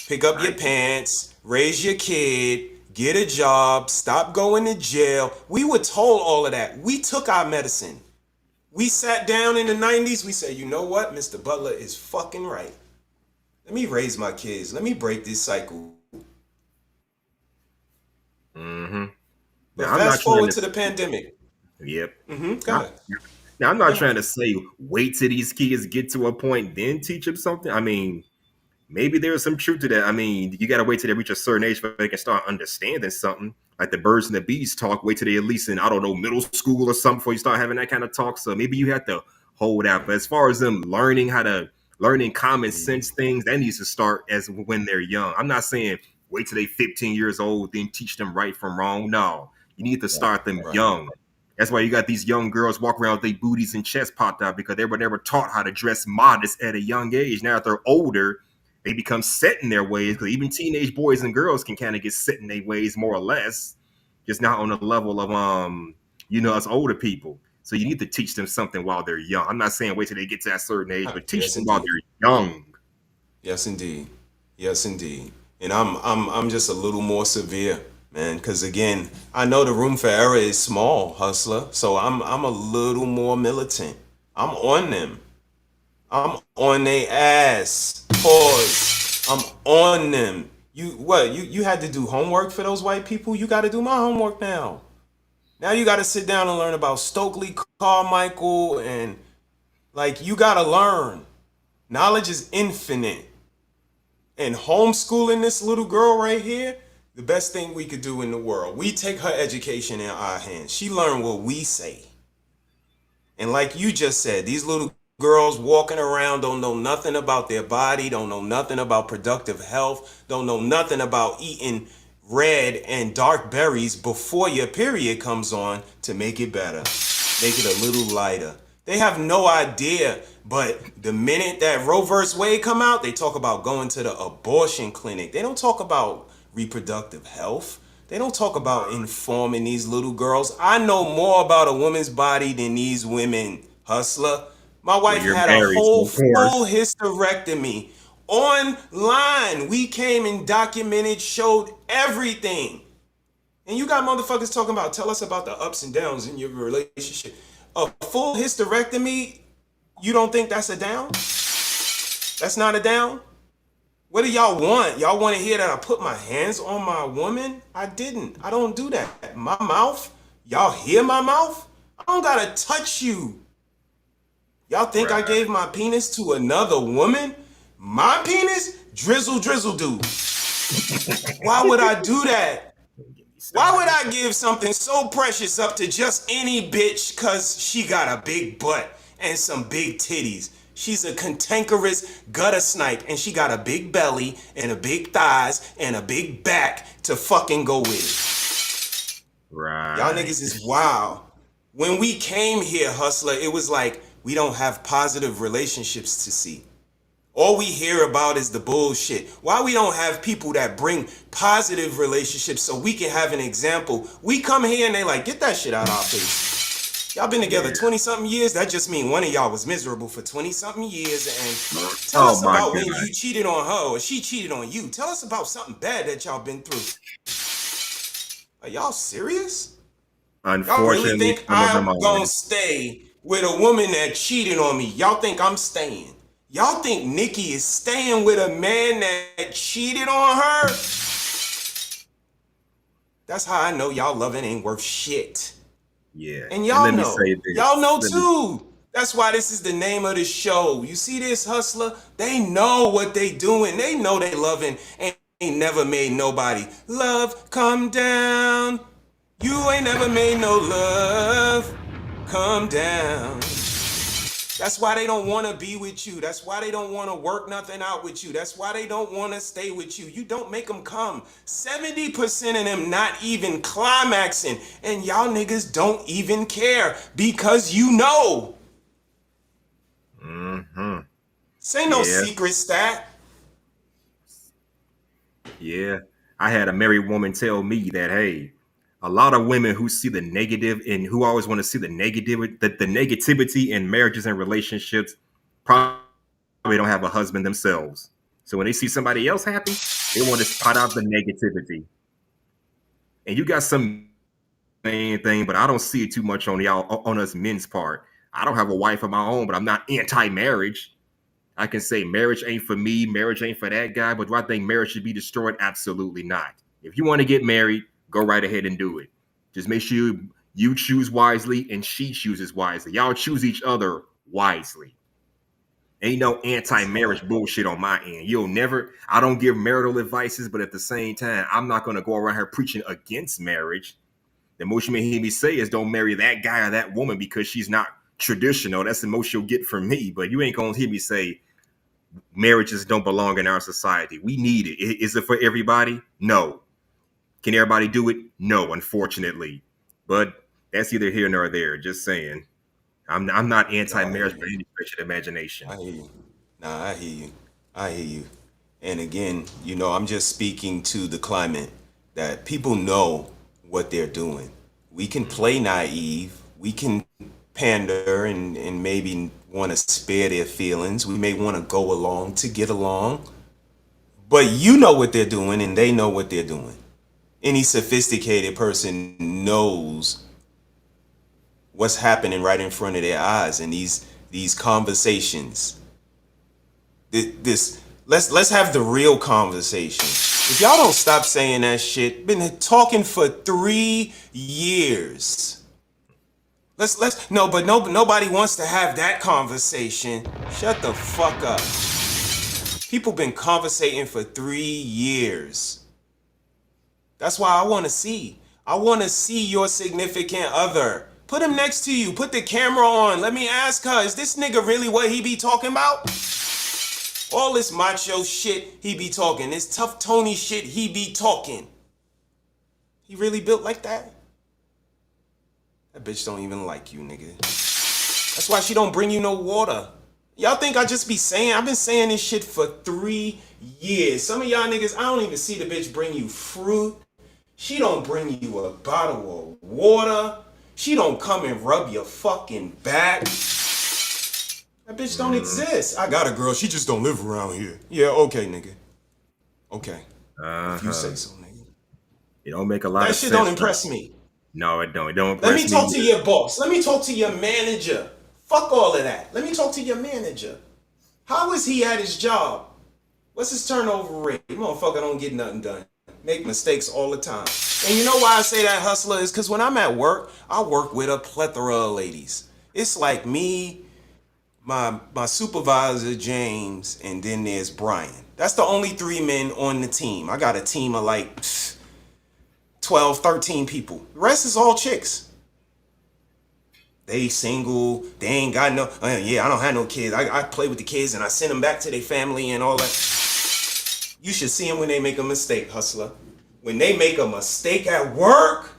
Pick up your pants, raise your kid, get a job, stop going to jail. We were told all of that. We took our medicine. We sat down in the 90s. We said, you know what? Mr. Butler is fucking right. Let me raise my kids. Let me break this cycle. But Now, I'm not fast trying forward to. to the pandemic. Yep. Go ahead. Now, I'm not trying to say wait till these kids get to a point, then teach them something. I mean, maybe there's some truth to that. I mean, you got to wait till they reach a certain age before they can start understanding something. Like the birds and the bees talk, wait till they at least in, I don't know, middle school or something before you start having that kind of talk. So maybe you have to hold out. But as far as them learning common sense things, that needs to start as when they're young. I'm not saying wait till they 15 years old, then teach them right from wrong. No, you need to start them young. That's why you got these young girls walking around with their booties and chests popped out because they were never taught how to dress modest at a young age. Now that they're older, they become set in their ways because even teenage boys and girls can kind of get set in their ways more or less, just not on the level of us older people. So you need to teach them something while they're young. I'm not saying wait till they get to that certain age, but teach them while they're young. Yes, indeed. Yes, indeed. And I'm just a little more severe, man, because again, I know the room for error is small, hustler. So I'm a little more militant. I'm on them. I'm on their ass. Pause. I'm on them. You had to do homework for those white people? You got to do my homework now. Now you got to sit down and learn about Stokely Carmichael and you got to learn. Knowledge is infinite. And homeschooling this little girl right here, the best thing we could do in the world. We take her education in our hands. She learned what we say. And like you just said, these little girls walking around don't know nothing about their body, don't know nothing about productive health, don't know nothing about eating red and dark berries before your period comes on to make it better, make it a little lighter. They have no idea, but the minute that Roe vs. Wade come out, they talk about going to the abortion clinic. They don't talk about reproductive health. They don't talk about informing these little girls. I know more about a woman's body than these women, hustler. My wife had a whole full hysterectomy. Online, we came and documented, showed everything. And you got motherfuckers talking about, tell us about the ups and downs in your relationship. A full hysterectomy, you don't think that's a down? That's not a down? What do y'all want? Y'all want to hear that I put my hands on my woman? I didn't. I don't do that. My mouth? Y'all hear my mouth? I don't gotta touch you. Y'all think I gave my penis to another woman? My penis? Drizzle dude. Why would I do that? Why would I give something so precious up to just any bitch cause she got a big butt and some big titties? She's a cantankerous gutter snipe and she got a big belly and a big thighs and a big back to fucking go with. Right. Y'all niggas is wild. When we came here, hustler, it was like we don't have positive relationships to see. All we hear about is the bullshit. Why we don't have people that bring positive relationships so we can have an example? We come here and they like, get that shit out of our face. Y'all been together 20-something years. That just means one of y'all was miserable for 20-something years. And tell us about when you cheated on her or she cheated on you. Tell us about something bad that y'all been through. Are y'all serious? Y'all really think I'm gonna stay with a woman that cheated on me? Y'all think I'm staying? Y'all think Nikki is staying with a man that cheated on her? That's how I know y'all loving ain't worth shit. Yeah. And y'all know. Y'all know too. That's why this is the name of the show. You see this, hustler? They know what they doing. They know they loving ain't never made nobody. Love, come down. You ain't never made no love. Come down. That's why they don't want to be with you. That's why they don't want to work nothing out with you. That's why they don't want to stay with you. You don't make them come. 70% of them not even climaxing. And y'all niggas don't even care because you know. Mm-hmm. This ain't no secret stat. Yeah. I had a married woman tell me that, hey, a lot of women who see the negative and who always want to see the negativity in marriages and relationships probably don't have a husband themselves. So when they see somebody else happy, they want to spot out the negativity. And you got some main thing, but I don't see it too much on us men's part. I don't have a wife of my own, but I'm not anti-marriage. I can say marriage ain't for me, marriage ain't for that guy, but do I think marriage should be destroyed? Absolutely not. If you want to get married, go right ahead and do it. Just make sure you choose wisely and she chooses wisely. Y'all choose each other wisely. Ain't no anti-marriage bullshit on my end. I don't give marital advices, but at the same time, I'm not going to go around here preaching against marriage. The most you may hear me say is don't marry that guy or that woman because she's not traditional. That's the most you'll get from me. But you ain't going to hear me say marriages don't belong in our society. We need it. Is it for everybody? No. Can everybody do it? No, unfortunately. But that's either here nor there. Just saying. I'm not anti-marriage by any stretch of the imagination. I hear you. Nah, I hear you. I hear you. And again, I'm just speaking to the climate that people know what they're doing. We can play naive. We can pander and maybe want to spare their feelings. We may want to go along to get along. But you know what they're doing and they know what they're doing. Any sophisticated person knows what's happening right in front of their eyes in these conversations. Let's have the real conversation. If y'all don't stop saying that shit, been talking for 3 years. Nobody wants to have that conversation. Shut the fuck up. People been conversating for 3 years. That's why I want to see. I want to see your significant other. Put him next to you. Put the camera on. Let me ask her, is this nigga really what he be talking about? All this macho shit he be talking. This tough Tony shit he be talking. He really built like that? That bitch don't even like you, nigga. That's why she don't bring you no water. Y'all think I just be saying? I've been saying this shit for 3 years. Some of y'all niggas, I don't even see the bitch bring you fruit. She don't bring you a bottle of water. She don't come and rub your fucking back. That bitch don't exist. I got a girl. She just don't live around here. Yeah, okay, nigga. Okay. If you say so, nigga. It don't make a lot of sense. That shit don't impress me. No, it don't. It don't impress me. Let me talk to your boss. Let me talk to your manager. Fuck all of that. Let me talk to your manager. How is he at his job? What's his turnover rate? Motherfucker don't get nothing done. Make mistakes all the time. And you know why I say that, hustler, is because when I'm at work, I work with a plethora of ladies. It's like me, my supervisor, James, and then there's Brian. That's the only 3 men on the team. I got a team of like 12, 13 people. The rest is all chicks. They single, they ain't got no, I don't have no kids. I play with the kids and I send them back to their family and all that. You should see them when they make a mistake, hustler. When they make a mistake at work,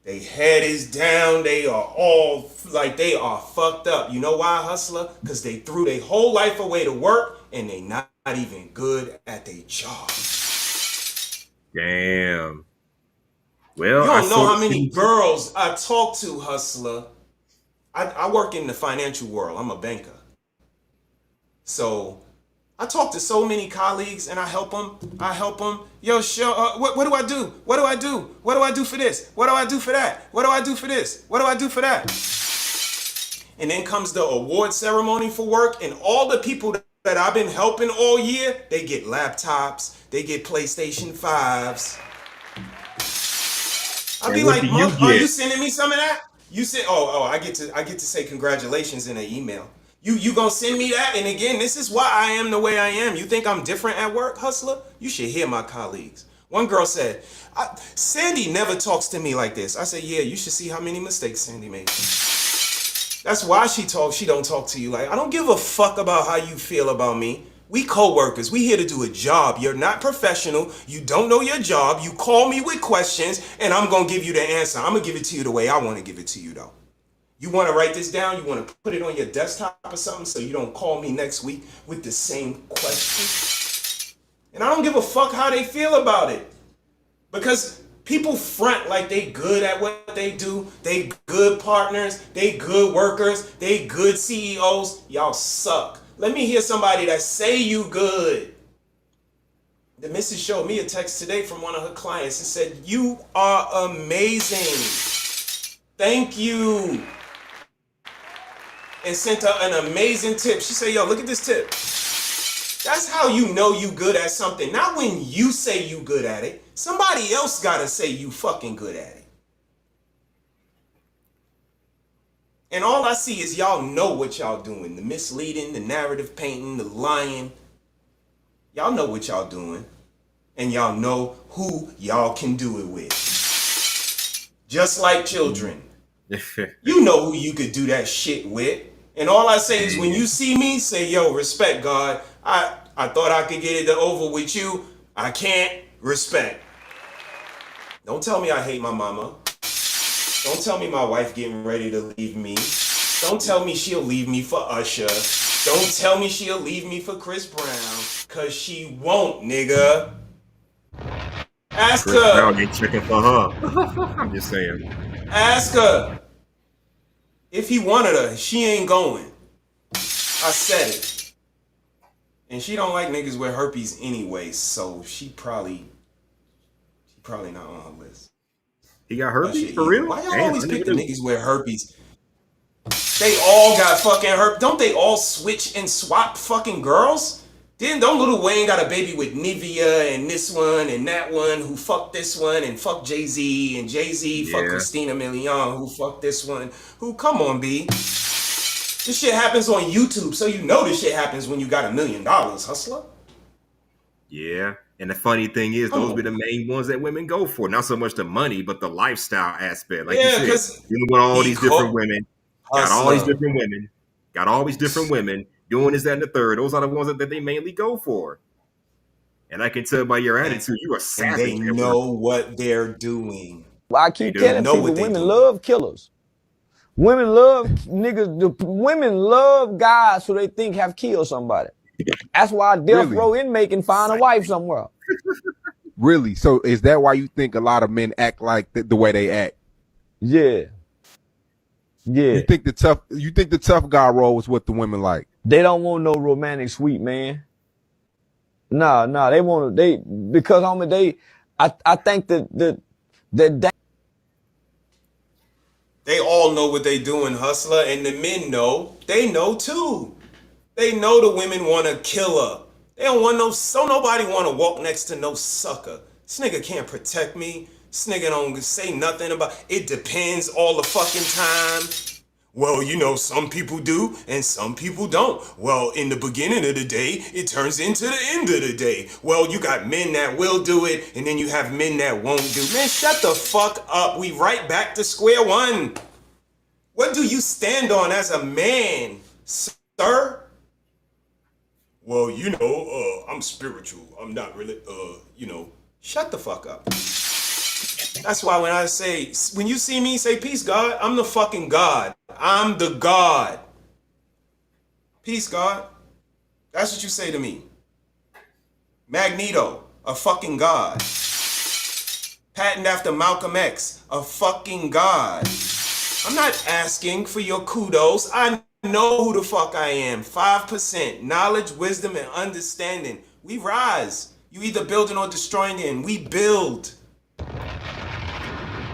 they head is down. They are all like they are fucked up. You know why, hustler? Because they threw their whole life away to work and they not even good at their job. Damn. Well, you don't know how many girls I talk to, hustler. I work in the financial world. I'm a banker. So I talk to so many colleagues and I help them. Yo, what do I do? What do I do? What do I do for this? What do I do for that? What do I do for this? What do I do for that? And then comes the award ceremony for work, and all the people that I've been helping all year, they get laptops, they get PlayStation 5s. I'll be like, are you sending me some of that? You said, I get to say congratulations in an email. You gonna send me that? And again, this is why I am the way I am. You think I'm different at work, hustler? You should hear my colleagues. One girl said, Sandy never talks to me like this. I said, yeah, you should see how many mistakes Sandy made. That's why she don't talk to you like, I don't give a fuck about how you feel about me. We co-workers, we here to do a job. You're not professional. You don't know your job. You call me with questions and I'm gonna give you the answer. I'm gonna give it to you the way I wanna give it to you though. You want to write this down? You want to put it on your desktop or something so you don't call me next week with the same question? And I don't give a fuck how they feel about it. Because people front like they good at what they do. They good partners. They good workers. They good CEOs. Y'all suck. Let me hear somebody that say you good. The missus showed me a text today from one of her clients and said, you are amazing. Thank you. And sent her an amazing tip. She said, yo, look at this tip. That's how you know you good at something. Not when you say you good at it. Somebody else gotta say you fucking good at it. And all I see is y'all know what y'all doing. The misleading, the narrative painting, the lying. Y'all know what y'all doing. And y'all know who y'all can do it with. Just like children. You know who you could do that shit with. And all I say is when you see me, say, yo, respect, God. I thought I could get it over with you. I can't. Respect. Don't tell me I hate my mama. Don't tell me my wife getting ready to leave me. Don't tell me she'll leave me for Usher. Don't tell me she'll leave me for Chris Brown. Cause she won't, nigga. Ask Chris her. Brown ain't checking for her. I'm just saying. Ask her. If he wanted her, she ain't going. I said it. And she don't like niggas with herpes anyway, so she probably not on her list. He got herpes for real? Why y'all always pick the niggas with herpes? They all got fucking herpes. Don't they all switch and swap fucking girls? Don't Lil Wayne got a baby with Nivea and this one and that one who fucked this one and fucked Jay-Z and Jay-Z fucked Christina Milian who fucked this one who, come on, B. This shit happens on YouTube, so you know this shit happens when you got $1 million, hustler. Yeah. And the funny thing is, those be the main ones that women go for. Not so much the money, but the lifestyle aspect. Like you said, dealing with all these different women, got all these different women, doing this, that, and the third. Those are the ones that they mainly go for. And I can tell by your attitude, you are savage. And they know what they're doing. I keep telling people, women love killers. Women love niggas. Women love guys who they think have killed somebody. That's why a death row inmate can find a wife somewhere. Really? So is that why you think a lot of men act like the way they act? Yeah. Yeah. You think the tough guy role is what the women like? They don't want no romantic sweet man. Nah, they want because homie, I think that they all know what they doing, hustler, and the men know. They know too. They know the women want to kill her. They don't want nobody want to walk next to no sucker. This nigga can't protect me. This nigga don't say nothing about it. Depends all the fucking time. Well, you know, some people do and some people don't. Well, in the beginning of the day, it turns into the end of the day. Well, you got men that will do it and then you have men that won't do. Man, shut the fuck up. We right back to square one. What do you stand on as a man, sir? Well, you know, I'm spiritual. I'm not really, shut the fuck up. That's why when you see me say, peace, God, I'm the fucking God. I'm the God. Peace, God. That's what you say to me. Magneto, a fucking God. Patterned after Malcolm X, a fucking God. I'm not asking for your kudos. I know who the fuck I am. 5%. Knowledge, wisdom, and understanding. We rise. You either building or destroying it, and we build.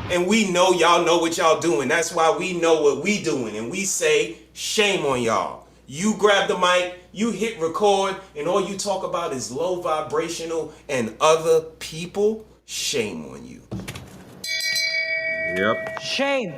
And we know y'all know what y'all doing. That's why we know what we doing. And we say, shame on y'all. You grab the mic, you hit record, and all you talk about is low vibrational and other people. Shame on you. Yep. Shame.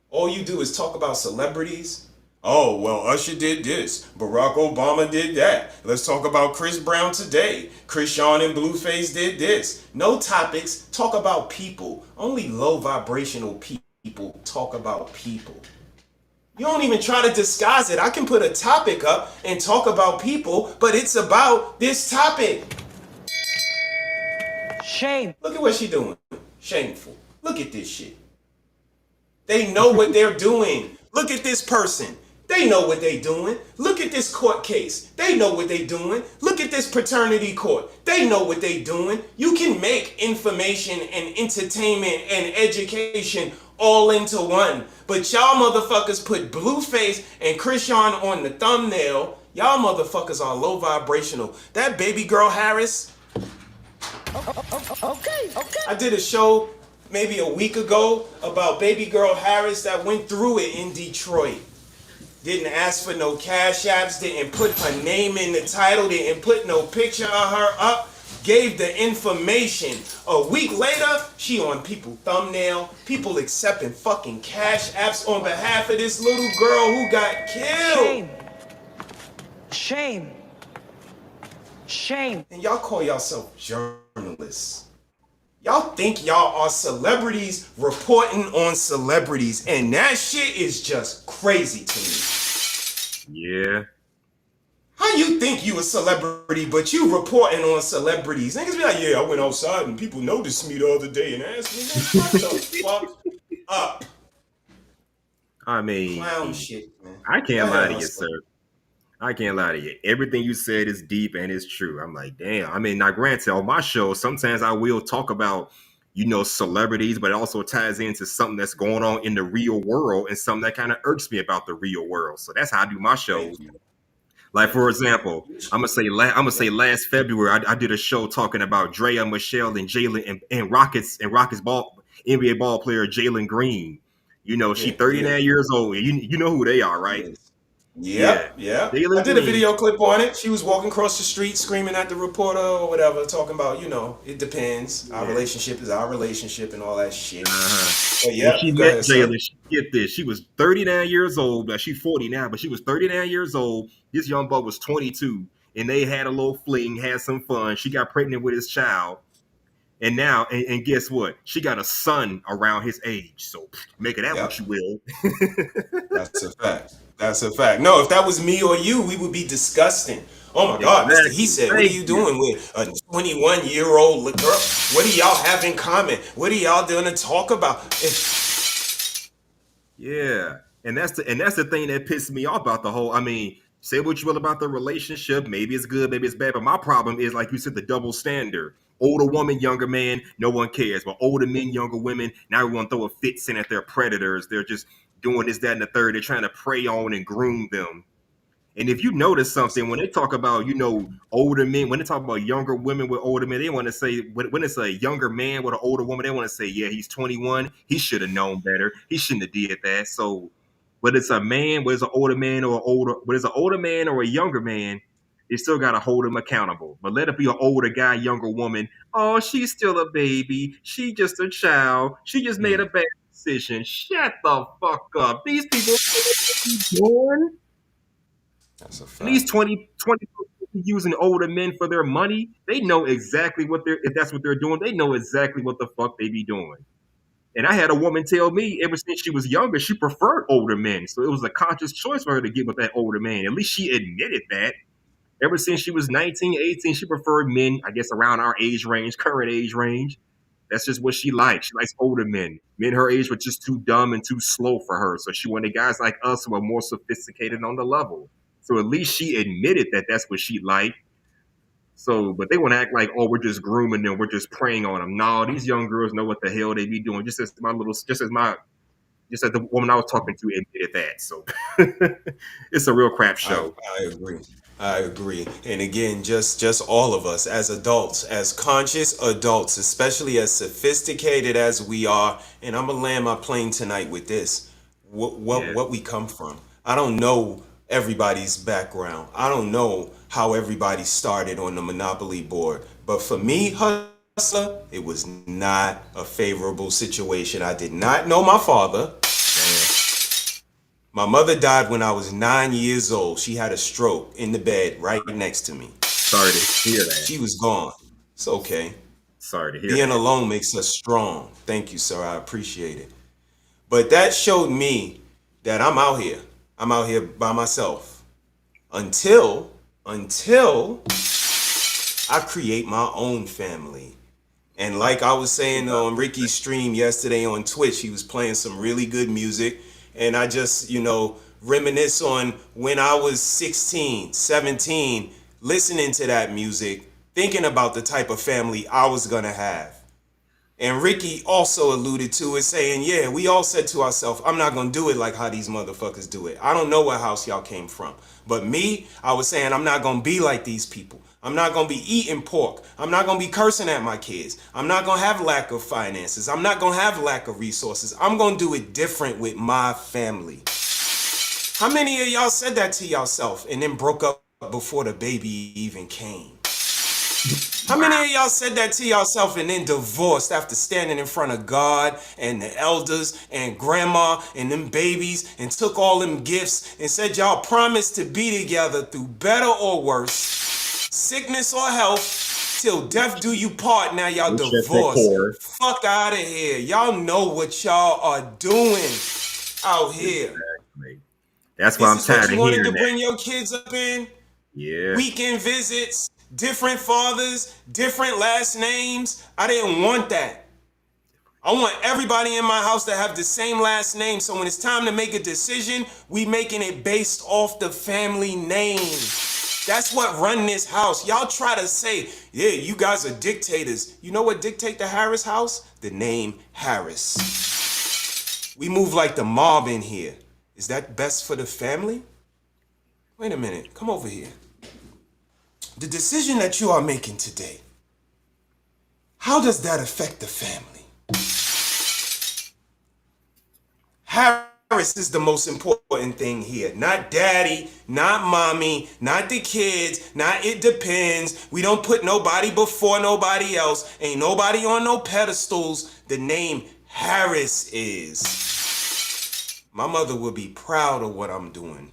All you do is talk about celebrities. Oh, well, Usher did this. Barack Obama did that. Let's talk about Chris Brown today. Krishan and Blueface did this. No topics. Talk about people. Only low vibrational people talk about people. You don't even try to disguise it. I can put a topic up and talk about people, but it's about this topic. Shame. Look at what she doing. Shameful. Look at this shit. They know what they're doing. Look at this person. They know what they doing. Look at this court case. They know what they doing. Look at this paternity court. They know what they doing. You can make information and entertainment and education all into one. But y'all motherfuckers put Blueface and Krishan on the thumbnail. Y'all motherfuckers are low vibrational. That baby girl Harris. Okay. I did a show maybe a week ago about baby girl Harris that went through it in Detroit. Didn't ask for no cash apps, didn't put her name in the title, didn't put no picture of her up. gave the information. A week later, she on people thumbnail, people accepting fucking cash apps on behalf of this little girl who got killed. Shame. Shame. And y'all call yourself journalists. Y'all think y'all are celebrities reporting on celebrities, and that shit is just crazy to me. Yeah. How you think you a celebrity, but you reporting on celebrities? Niggas be like, yeah, I went outside and people noticed me the other day and asked me, shut the fuck up. I mean, Clown shit, man. I can't lie to you, sir. I can't lie to you. Everything you said is deep and it's true. I'm like, damn. I mean, now granted, on my show, sometimes I will talk about, celebrities, but it also ties into something that's going on in the real world and something that kind of irks me about the real world. So that's how I do my shows. Like, for example, I'm gonna say last February, I did a show talking about Drea, Michelle, and Jalen and Rockets NBA ball player Jalen Green. She 39 years old. You know who they are, right? Yeah. I did a video clip on it. She was walking across the street screaming at the reporter or whatever, talking about, it depends. Our relationship is our relationship and all that shit. But yeah, she met Jalen. Get this. She was 39 years old. She's 40 now, but she was 39 years old. This young buck was 22. And they had a little fling, had some fun. She got pregnant with his child. And now, and guess what? She got a son around his age. So make it out what you will. That's a fact. That's a fact. No, if that was me or you, we would be disgusting. Oh my God, Mr. He said, what are you doing with a 21-year-old girl? What do y'all have in common? What are y'all doing to talk about? Yeah. And that's the thing that pissed me off about the whole, say what you will about the relationship. Maybe it's good, maybe it's bad. But my problem is, like you said, the double standard. Older woman, younger man, no one cares. But older men, younger women, now everyone throw a fit in at their predators. They're just doing this, that, and the third. They're trying to prey on and groom them. And if you notice something, when they talk about, older men, when they talk about younger women with older men, they want to say, when it's a younger man with an older woman, they want to say, yeah, he's 21. He should have known better. He shouldn't have did that. So whether it's a man, whether it's an older man or an older man or a younger man, you still got to hold him accountable. But let it be an older guy, younger woman. Oh, she's still a baby. She just a child. She just made a bad decision. Shut the fuck up. These people know what they're doing. That's a fact. And these 20 using older men for their money, they know exactly if that's what they're doing, they know exactly what the fuck they be doing. And I had a woman tell me ever since she was younger, she preferred older men. So it was a conscious choice for her to get with that older man. At least she admitted that. Ever since she was 19, 18, she preferred men, I guess, around our age range, current age range. That's just what she likes. She likes older men. Men her age were just too dumb and too slow for her. So she wanted guys like us who are more sophisticated on the level. So at least she admitted that that's what she liked. So, but they want to act like, oh, we're just grooming them. We're just preying on them. No, these young girls know what the hell they be doing. Just as the woman I was talking to admitted that. So it's a real crap show. I agree. And again, just all of us as adults, as conscious adults, especially as sophisticated as we are. And I'm going to land my plane tonight with this. What we come from. I don't know everybody's background. I don't know how everybody started on the Monopoly board. But for me, hustler, it was not a favorable situation. I did not know my father. My mother died when I was 9 years old. She had a stroke in the bed right next to me. Sorry to hear that. She was gone. It's okay. Sorry to hear Being that. alone makes us strong. Thank you, sir. I appreciate it. But that showed me that I'm out here. I'm out here by myself. Until I create my own family. And like I was saying on Ricky's stream yesterday on Twitch, he was playing some really good music. And I just, reminisce on when I was 16, 17, listening to that music, thinking about the type of family I was going to have. And Ricky also alluded to it, saying, yeah, we all said to ourselves, I'm not going to do it like how these motherfuckers do it. I don't know what house y'all came from. But me, I was saying, I'm not going to be like these people. I'm not going to be eating pork. I'm not going to be cursing at my kids. I'm not going to have lack of finances. I'm not going to have lack of resources. I'm going to do it different with my family. How many of y'all said that to yourself and then broke up before the baby even came? How many of y'all said that to yourself and then divorced after standing in front of God and the elders and grandma and them babies and took all them gifts and said y'all promised to be together through better or worse, sickness or health, till death do you part? Now y'all It's just that divorced. core. Fuck out of here. Y'all know what y'all are doing out here. Exactly. That's why I'm This is what tired you of wanted hearing to that. bring your kids up in? Yeah. Weekend visits, different fathers, different last names. I didn't want that. I want everybody in my house to have the same last name. So when it's time to make a decision, we making it based off the family name. That's what run this house. Y'all try to say, yeah, you guys are dictators. You know what dictate the Harris house? The name Harris. We move like the mob in here. Is that best for the family? Wait a minute. Come over here. The decision that you are making today, how does that affect the family? Harris is the most important thing here. Not daddy, not mommy, not the kids, not it depends. We don't put nobody before nobody else. Ain't nobody on no pedestals. The name Harris is. My mother will be proud of what I'm doing.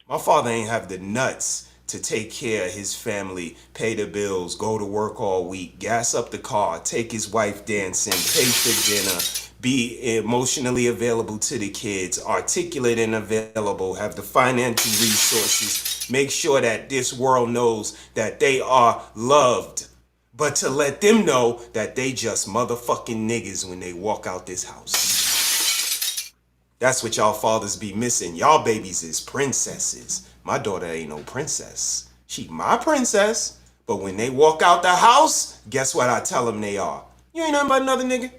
My father ain't have the nuts to take care of his family, pay the bills, go to work all week, gas up the car, take his wife dancing, pay for dinner, be emotionally available to the kids, articulate and available, have the financial resources, make sure that this world knows that they are loved, but to let them know that they just motherfucking niggas when they walk out this house. That's what y'all fathers be missing. Y'all babies is princesses. My daughter ain't no princess. She my princess. But when they walk out the house, guess what I tell them they are? You ain't nothing but another nigga.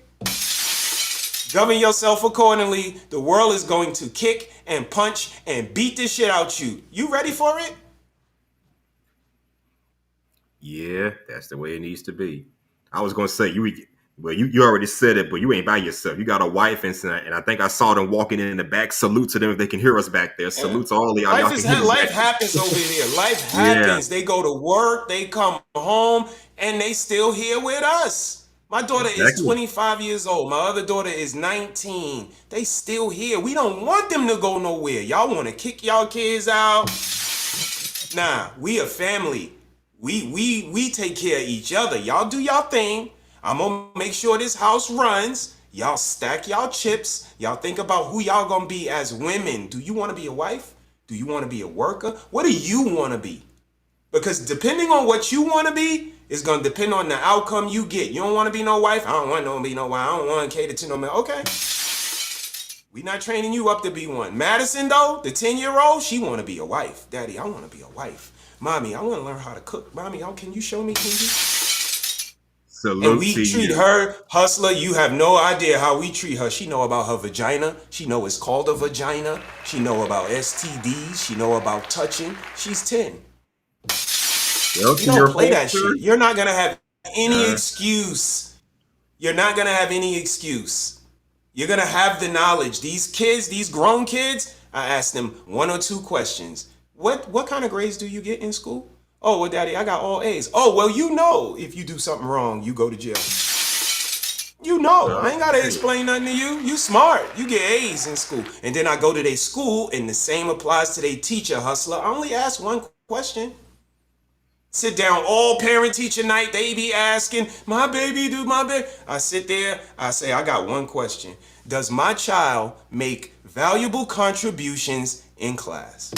Govern yourself accordingly. The world is going to kick and punch and beat the shit out you. You ready for it? Yeah, that's the way it needs to be. I was gonna say you already said it, but you ain't by yourself. You got a wife and son, and I think I saw them walking in the back. Salute to them if they can hear us back there. Salute to all of y'all. Y'all can hear me Life back happens over here. Life there. happens. They go to work, they come home, and they still here with us. My daughter is Exactly. 25 years old. My other daughter is 19. They still here. We don't want them to go nowhere. Y'all want to kick y'all kids out? Nah, we a family. We take care of each other. Y'all do y'all thing. I'm gonna make sure this house runs. Y'all stack y'all chips. Y'all think about who y'all gonna be as women. Do you want to be a wife? Do you want to be a worker? What do you want to be? Because depending on what you want to be is gonna depend on the outcome you get. You don't want to be no wife? I don't want to be no wife. I don't want to cater to no man. Okay. We not training you up to be one. Madison though, the 10-year-old, she want to be a wife. Daddy, I want to be a wife. Mommy, I want to learn how to cook. Mommy, can you show me? Can you? Salute And we to treat you. her, hustler, you have no idea how we treat her. She know about her vagina. She know it's called a vagina. She know about STDs. She know about touching. She's 10. Well, You to your don't play point, that sir, shit. You're not going to have any excuse. You're not going to have any excuse. You're going to have the knowledge. These kids, these grown kids, I asked them 1 or 2 questions. What kind of grades do you get in school? Oh, well, Daddy, I got all A's. Oh, well, you know if you do something wrong, you go to jail. You know. I ain't got to explain nothing to you. You smart. You get A's in school. And then I go to their school, and the same applies to their teacher, hustler. I only ask one question. Sit down all parent-teacher night. They be asking, my baby, do my baby. I sit there. I say, I got one question. Does my child make valuable contributions in class?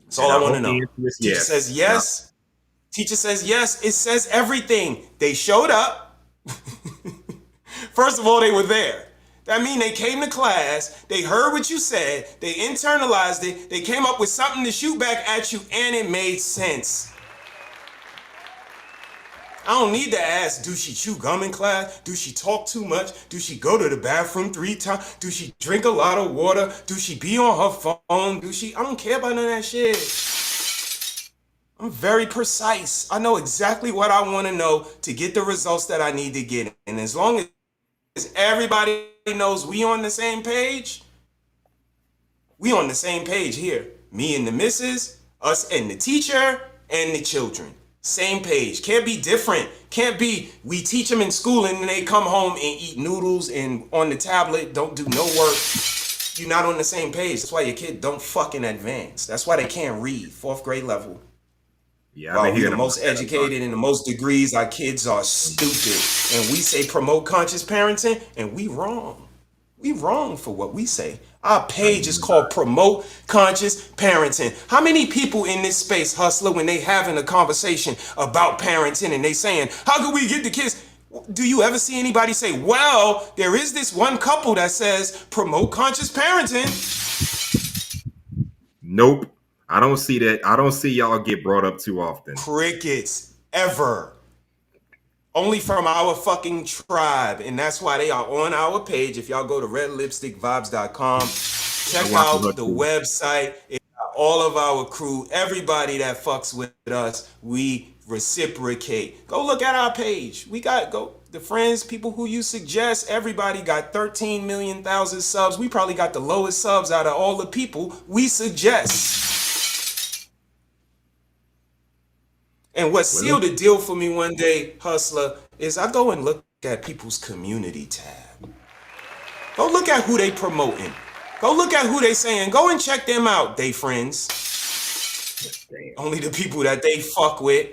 That's all I want to know. Teacher says yes. Teacher says yes. It says everything. They showed up. First of all, they were there. That means they came to class, they heard what you said, they internalized it, they came up with something to shoot back at you, and it made sense. I don't need to ask, do she chew gum in class? Do she talk too much? Do she go to the bathroom 3 times? Do she drink a lot of water? Do she be on her phone? I don't care about none of that shit. I'm very precise. I know exactly what I want to know to get the results that I need to get. And as long as everybody knows we on the same page, we on the same page here. Me and the missus, us and the teacher, and the children. Same page. Can't be different. Can't be we teach them in school and then they come home and eat noodles and on the tablet, don't do no work. You're not on the same page. That's why your kid don't fucking advance. That's why they can't read. 4th grade level. Yeah, While we the most educated and the most degrees, our kids are stupid. And we say promote conscious parenting, and we wrong. We wrong for what we say. Our page is called Promote Conscious Parenting. How many people in this space, Hustler, when they having a conversation about parenting and they saying, how can we get the kids? Do you ever see anybody say, well, there is this one couple that says promote conscious parenting? Nope. I don't see that. I don't see y'all get brought up too often. Crickets. Ever. Only from our fucking tribe. And that's why they are on our page. If y'all go to redlipstickvibes.com, check out the website. It got all of our crew, everybody that fucks with us, we reciprocate. Go look at our page. We got the friends, people who you suggest. Everybody got 13 million thousand subs. We probably got the lowest subs out of all the people we suggest. And what sealed the deal for me one day, Hustler, is I go and look at people's community tab. Go look at who they promoting. Go look at who they saying. Go and check them out, they friends. Only the people that they fuck with.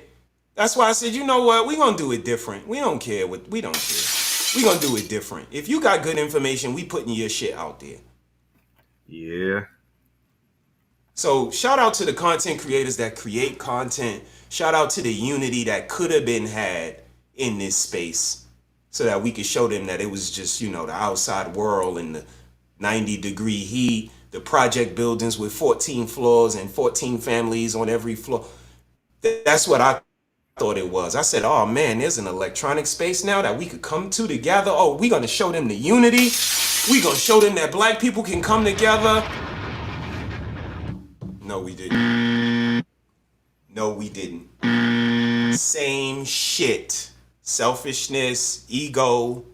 That's why I said, you know what? We gonna do it different. We don't care. We don't care. We gonna do it different. If you got good information, we putting your shit out there. Yeah. So shout out to the content creators that create content. Shout out to the unity that could have been had in this space so that we could show them that it was just, the outside world and the 90-degree heat, the project buildings with 14 floors and 14 families on every floor. That's what I thought it was. I said, oh man, there's an electronic space now that we could come to together. Oh, we're going to show them the unity. We're going to show them that black people can come together. No, we didn't. No, we didn't. Same shit. Selfishness, ego.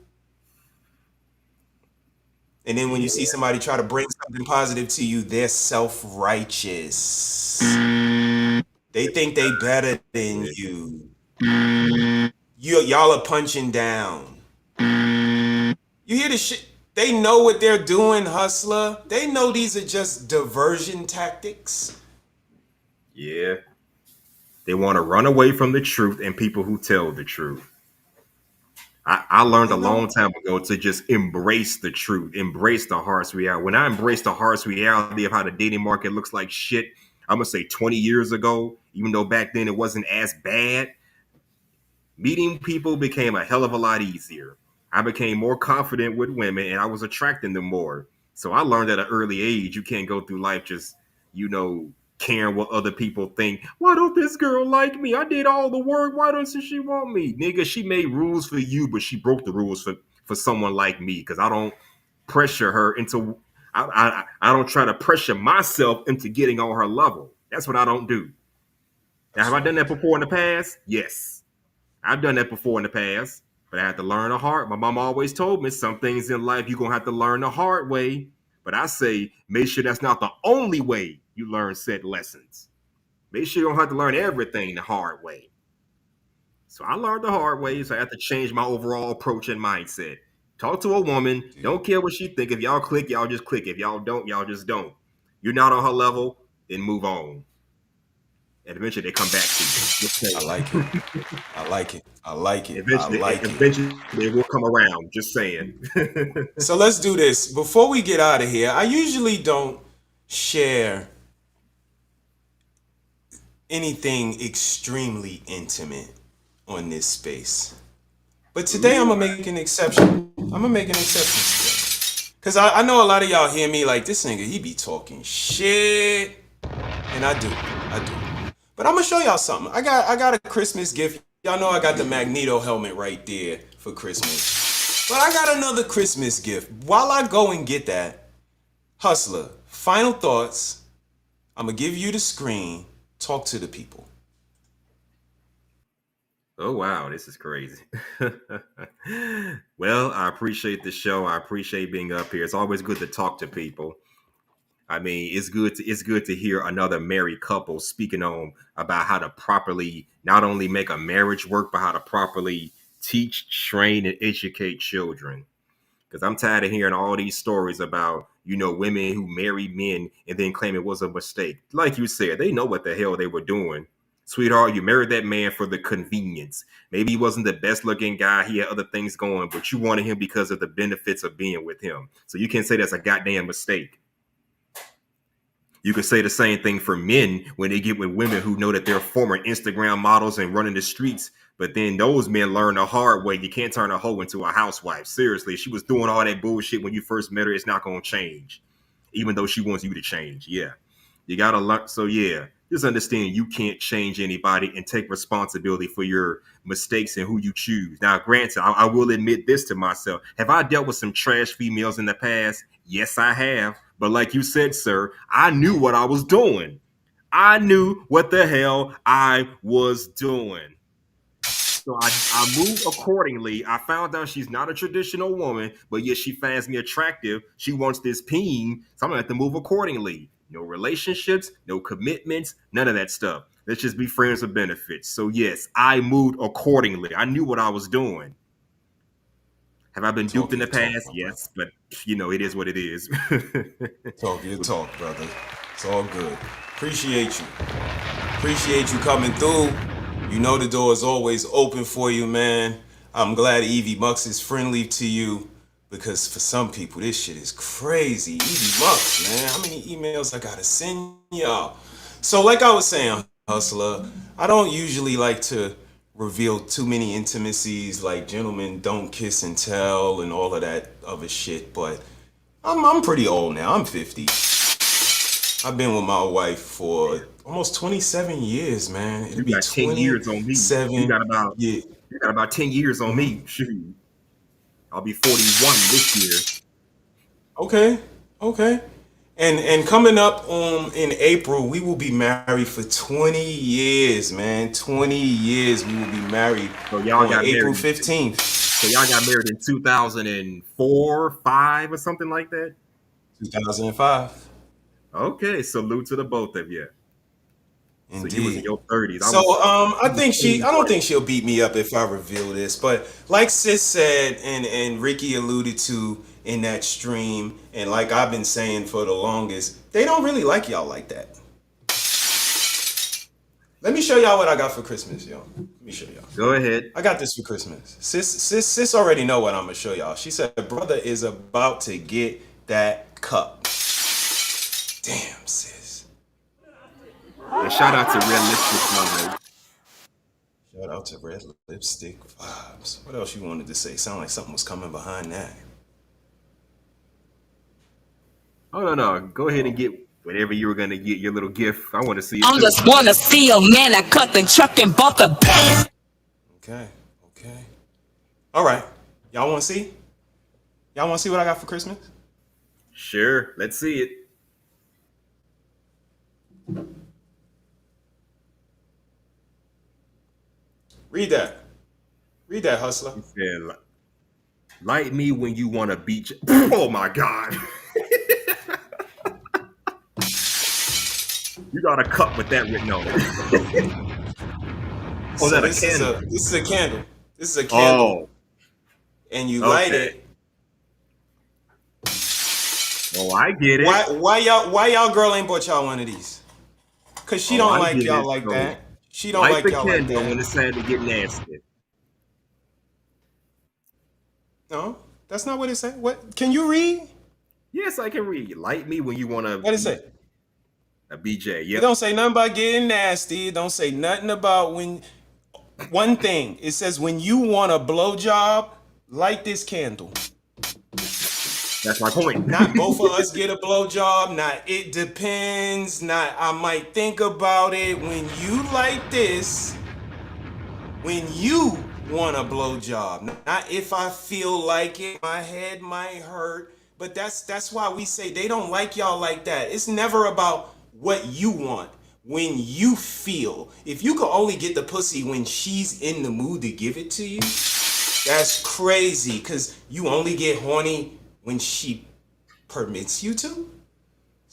And then when you see somebody try to bring something positive to you, they're self-righteous. They think they better than you. Y'all are punching down. You hear the shit? They know what they're doing, Hustler. They know these are just diversion tactics. Yeah. They want to run away from the truth and people who tell the truth. I learned a long time ago to just embrace the truth, embrace the harsh reality. When I embraced the harsh reality of how the dating market looks like shit, I'm going to say 20 years ago, even though back then it wasn't as bad, meeting people became a hell of a lot easier. I became more confident with women and I was attracting them more. So I learned at an early age, you can't go through life just, caring what other people think. Why don't this girl like me? I did all the work. Why doesn't she want me? Nigga, she made rules for you, but she broke the rules for someone like me because I don't pressure her into, I don't try to pressure myself into getting on her level. That's what I don't do. Now, have I done that before in the past? Yes. I've done that before in the past, but I had to learn the hard. My mom always told me some things in life you're going to have to learn the hard way. But I say, make sure that's not the only way you learn said lessons. Make sure you don't have to learn everything the hard way. So I learned the hard way, so I have to change my overall approach and mindset. Talk to a woman. Don't care what she think. If y'all click, y'all just click. If y'all don't, y'all just don't. You're not on her level, then move on. And eventually they come back to you. I like it. I like it. I like it. Eventually they will come around. Just saying. So let's do this. Before we get out of here, I usually don't share anything extremely intimate on this space. But today I'm going to make an exception. I'm going to make an exception today. Because I know a lot of y'all hear me like, this nigga, he be talking shit. And I do. But I'm going to show y'all something. I got a Christmas gift. Y'all know I got the Magneto helmet right there for Christmas. But I got another Christmas gift. While I go and get that, Hustler, final thoughts. I'm going to give you the screen. Talk to the people. Oh, wow. This is crazy. Well, I appreciate the show. I appreciate being up here. It's always good to talk to people. I mean, it's good to hear another married couple speaking on about how to properly not only make a marriage work, but how to properly teach, train, and educate children. Because I'm tired of hearing all these stories about, women who marry men and then claim it was a mistake. Like you said, they know what the hell they were doing. Sweetheart, you married that man for the convenience. Maybe he wasn't the best looking guy. He had other things going, but you wanted him because of the benefits of being with him. So you can't say that's a goddamn mistake. You could say the same thing for men when they get with women who know that they're former Instagram models and running the streets. But then those men learn the hard way. You can't turn a hoe into a housewife. Seriously, she was doing all that bullshit when you first met her. It's not going to change, even though she wants you to change. Yeah. You got to learn. So, yeah, just understand you can't change anybody and take responsibility for your mistakes and who you choose. Now, granted, I will admit this to myself. Have I dealt with some trash females in the past? Yes, I have. But like you said, sir, I knew what I was doing. I knew what the hell I was doing. So I moved accordingly. I found out she's not a traditional woman, but yet she finds me attractive. She wants this peen, so I'm gonna have to move accordingly. No relationships, no commitments, none of that stuff. Let's just be friends with benefits. So yes, I moved accordingly. I knew what I was doing. Have I been duped in the past? Yes, but it is what it is. Talk your talk, brother. It's all good. Appreciate you. Appreciate you coming through. You know the door is always open for you, man. I'm glad Evie Mux is friendly to you because for some people, this shit is crazy. Evie Mux, man. How many emails I gotta send y'all? So like I was saying, Hustler, I don't usually like to reveal too many intimacies, like gentlemen don't kiss and tell and all of that other shit, but I'm pretty old now. I'm 50. I've been with my wife for almost 27 years, man. It'll You be got 10 years on me. 27. You got about 10 years on me. Shoot. I'll be 41 this year. Okay. And coming up in April, we will be married for 20 years, man. 20 years we will be married So y'all on got April married. 15th. So y'all got married in 2004, 5 or something like that? 2005. Okay, salute to the both of you. Indeed. So you was in your 30s. So I don't think she'll beat me up if I reveal this, but like Sis said and Ricky alluded to in that stream, and like I've been saying for the longest, they don't really like y'all like that. Let me show y'all what I got for Christmas, yo. Let me show y'all. Go ahead. I got this for Christmas. Sis already know what I'm gonna show y'all. She said, brother is about to get that cup. Damn, sis. And shout out to Red Lipstick Vibes. Shout out to Red Lipstick Vibes. What else you wanted to say? Sound like something was coming behind that. Oh, no. Go ahead and get whatever you were going to get, your little gift. I want to see it. I just want to see a man that cut the truck and bump the bass. Okay. All right. Y'all want to see? Y'all want to see what I got for Christmas? Sure. Let's see it. Read that. Read that, Hustler. He said, light me when you want to beat you. Oh, my God. You got a cup with that written on it. Oh, So that a this candle? is a candle. This is a candle. Oh. And you light it. Oh, I get it. Why y'all girl ain't bought y'all one of these? Cause she don't like y'all like that. She don't like y'all like that. When it's time to get nasty. No, that's not what it said. What? Can you read? Yes, I can read. Light me when you want to. What it say? A BJ. Yeah. It don't say nothing about getting nasty. It don't say nothing about when. One thing it says when you want a blowjob, light this candle. That's my point. Not both of us get a blowjob. Not it depends. Not I might think about it. When you like this, when you want a blowjob, not if I feel like it. My head might hurt, but that's why we say they don't like y'all like that. It's never about what you want. When you feel, if you can only get the pussy when she's in the mood to give it to you, that's crazy. Cause you only get horny when she permits you to.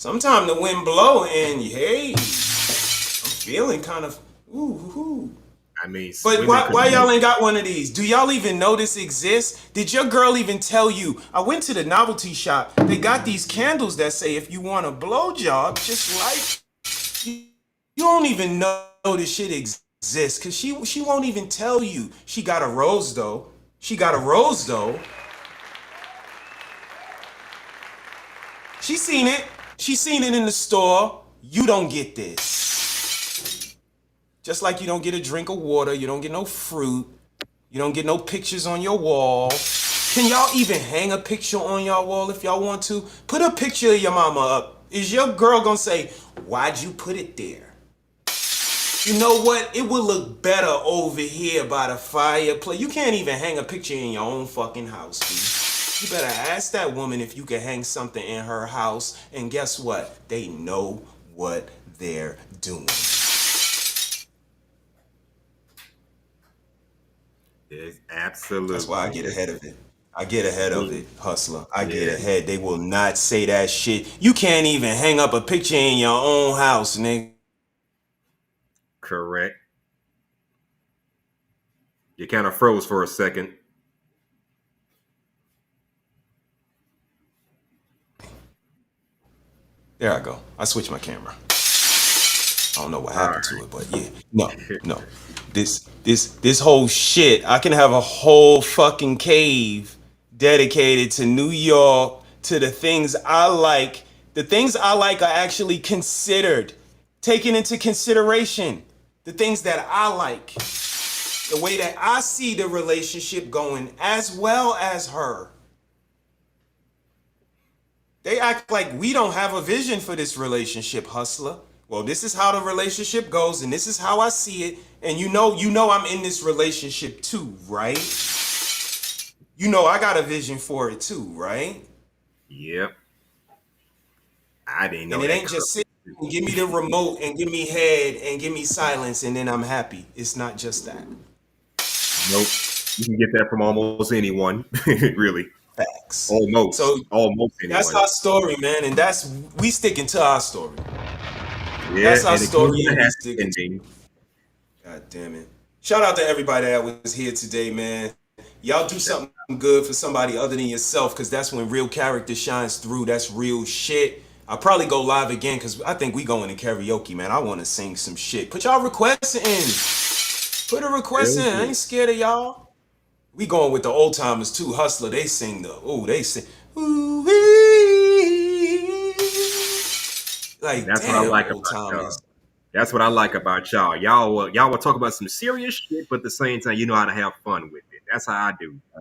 Sometimes the wind blow and hey, I'm feeling kind of ooh. I mean, But why y'all ain't got one of these? Do y'all even know this exists? Did your girl even tell you? I went to the novelty shop. They got these candles that say if you want a blowjob, just like you don't even know this shit exists, cause she won't even tell you. She got a rose though. She got a rose though. She seen it. She seen it in the store. You don't get this. Just like you don't get a drink of water, you don't get no fruit, you don't get no pictures on your wall. Can y'all even hang a picture on y'all wall if y'all want to? Put a picture of your mama up. Is your girl gonna say, why'd you put it there? You know what? It will look better over here by the fireplace. You can't even hang a picture in your own fucking house, dude. You better ask that woman if you can hang something in her house. And guess what? They know what they're doing. Yes, absolutely. That's why I get ahead of it. I get ahead of it, hustler. I get ahead. They will not say that shit. You can't even hang up a picture in your own house, nigga. Correct. You kind of froze for a second. There I go. I switched my camera. I don't know what happened to it, but yeah. No. This whole shit, I can have a whole fucking cave dedicated to New York, to the things I like. The things I like are actually considered, taken into consideration. The things that I like. The way that I see the relationship going, as well as her. They act like we don't have a vision for this relationship, hustler. Well, this is how the relationship goes, and this is how I see it. And you know I'm in this relationship too, right? You know I got a vision for it too, right? Yep. I didn't know. And it ain't just sit and give me the remote and give me head and give me silence and then I'm happy. It's not just that. Nope. You can get that from almost anyone, really. Facts. Almost. So almost anyone. That's our story, man, and we sticking to our story. Yeah, that's our story. And God damn it! Shout out to everybody that was here today, man. Y'all do something good for somebody other than yourself, because that's when real character shines through. That's real shit. I'll probably go live again because I think we going to karaoke, man. I want to sing some shit. Put y'all requests in. Put a request in. I ain't scared of y'all. We going with the old timers too. Hustler, they sing they sing. Ooh-wee. Like, that's damn, what I like old about timers. y'all. That's what I like about y'all. Y'all will talk about some serious shit, but at the same time, you know how to have fun with it. That's how I do. I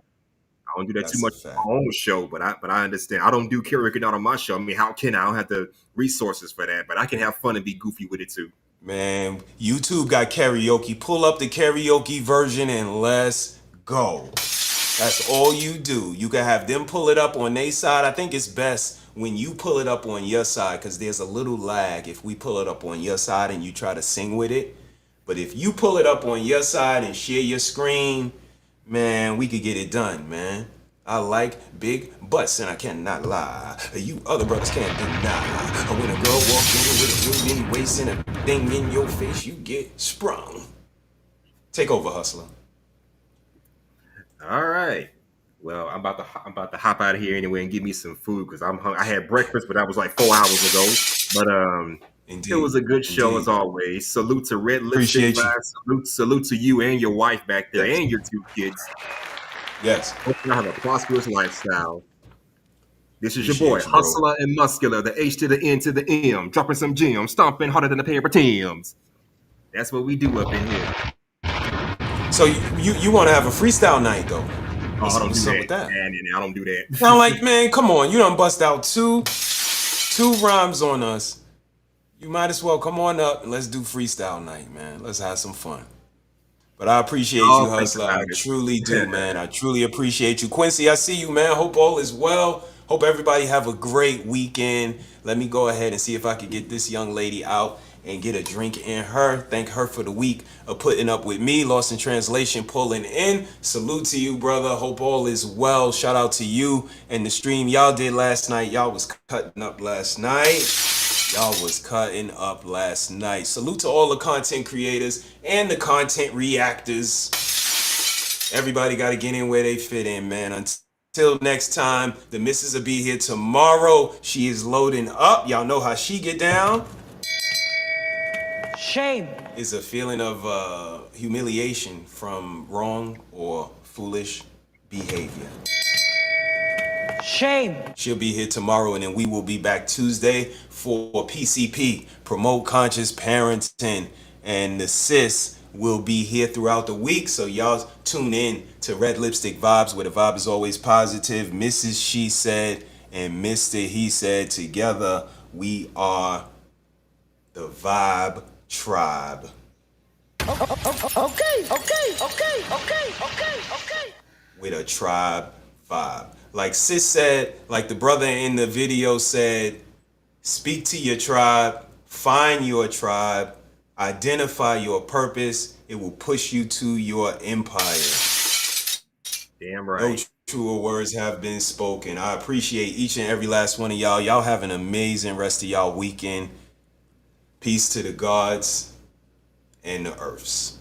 don't do that too much on my own show, but I understand. I don't do karaoke out on my show. I mean, how can I don't have the resources for that, but I can have fun and be goofy with it too. Man, YouTube got karaoke. Pull up the karaoke version and let's go. That's all you do. You can have them pull it up on their side. I think it's best when you pull it up on your side because there's a little lag if we pull it up on your side and you try to sing with it. But if you pull it up on your side and share your screen, man, we could get it done, man. I like big butts and I cannot lie. You other brothers can't deny. When a girl walk in with a real mini waist and a thing in your face, you get sprung. Take over, hustler. All right. Well, I'm about to hop out of here anyway and get me some food because I'm hungry. I had breakfast, but that was like 4 hours ago. But it was a good show as always. Salute to Red Lipstick Vibe. Salute to you and your wife back there and your 2 kids. Yes. Hope you have a prosperous lifestyle. This is your boy, you, Hustler and Muscular, the H to the N to the M, dropping some gems, stomping harder than a pair of Timbs. That's what we do up in here. So you want to have a freestyle night though? Oh, I don't do that. I don't do that. Sound like, man, come on, you done bust out two rhymes on us. You might as well come on up and let's do freestyle night, man. Let's have some fun. But I appreciate you, Hustler. I truly do, man. I truly appreciate you. Quincy, I see you, man. Hope all is well. Hope everybody have a great weekend. Let me go ahead and see if I can get this young lady out and get a drink in her. Thank her for the week of putting up with me. Lost in Translation pulling in. Salute to you, brother. Hope all is well. Shout out to you and the stream y'all did last night. Y'all was cutting up last night. Y'all was cutting up last night. Salute to all the content creators and the content reactors. Everybody got to get in where they fit in, man. Until next time, the missus will be here tomorrow. She is loading up. Y'all know how she get down. Shame. It's a feeling of humiliation from wrong or foolish behavior. Shame. She'll be here tomorrow, and then we will be back Tuesday for PCP, Promote Conscious Parenting. And the sis will be here throughout the week, so y'all tune in to Red Lipstick Vibes, where the vibe is always positive. Mrs. She Said and Mr. He Said, together we are the Vibe Tribe. Okay. With a tribe vibe. Like sis said, like the brother in the video said, speak to your tribe, find your tribe, identify your purpose. It will push you to your empire. Damn right. No truer words have been spoken. I appreciate each and every last one of y'all. Y'all have an amazing rest of y'all weekend. Peace to the gods and the earths.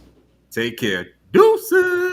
Take care. Deuces.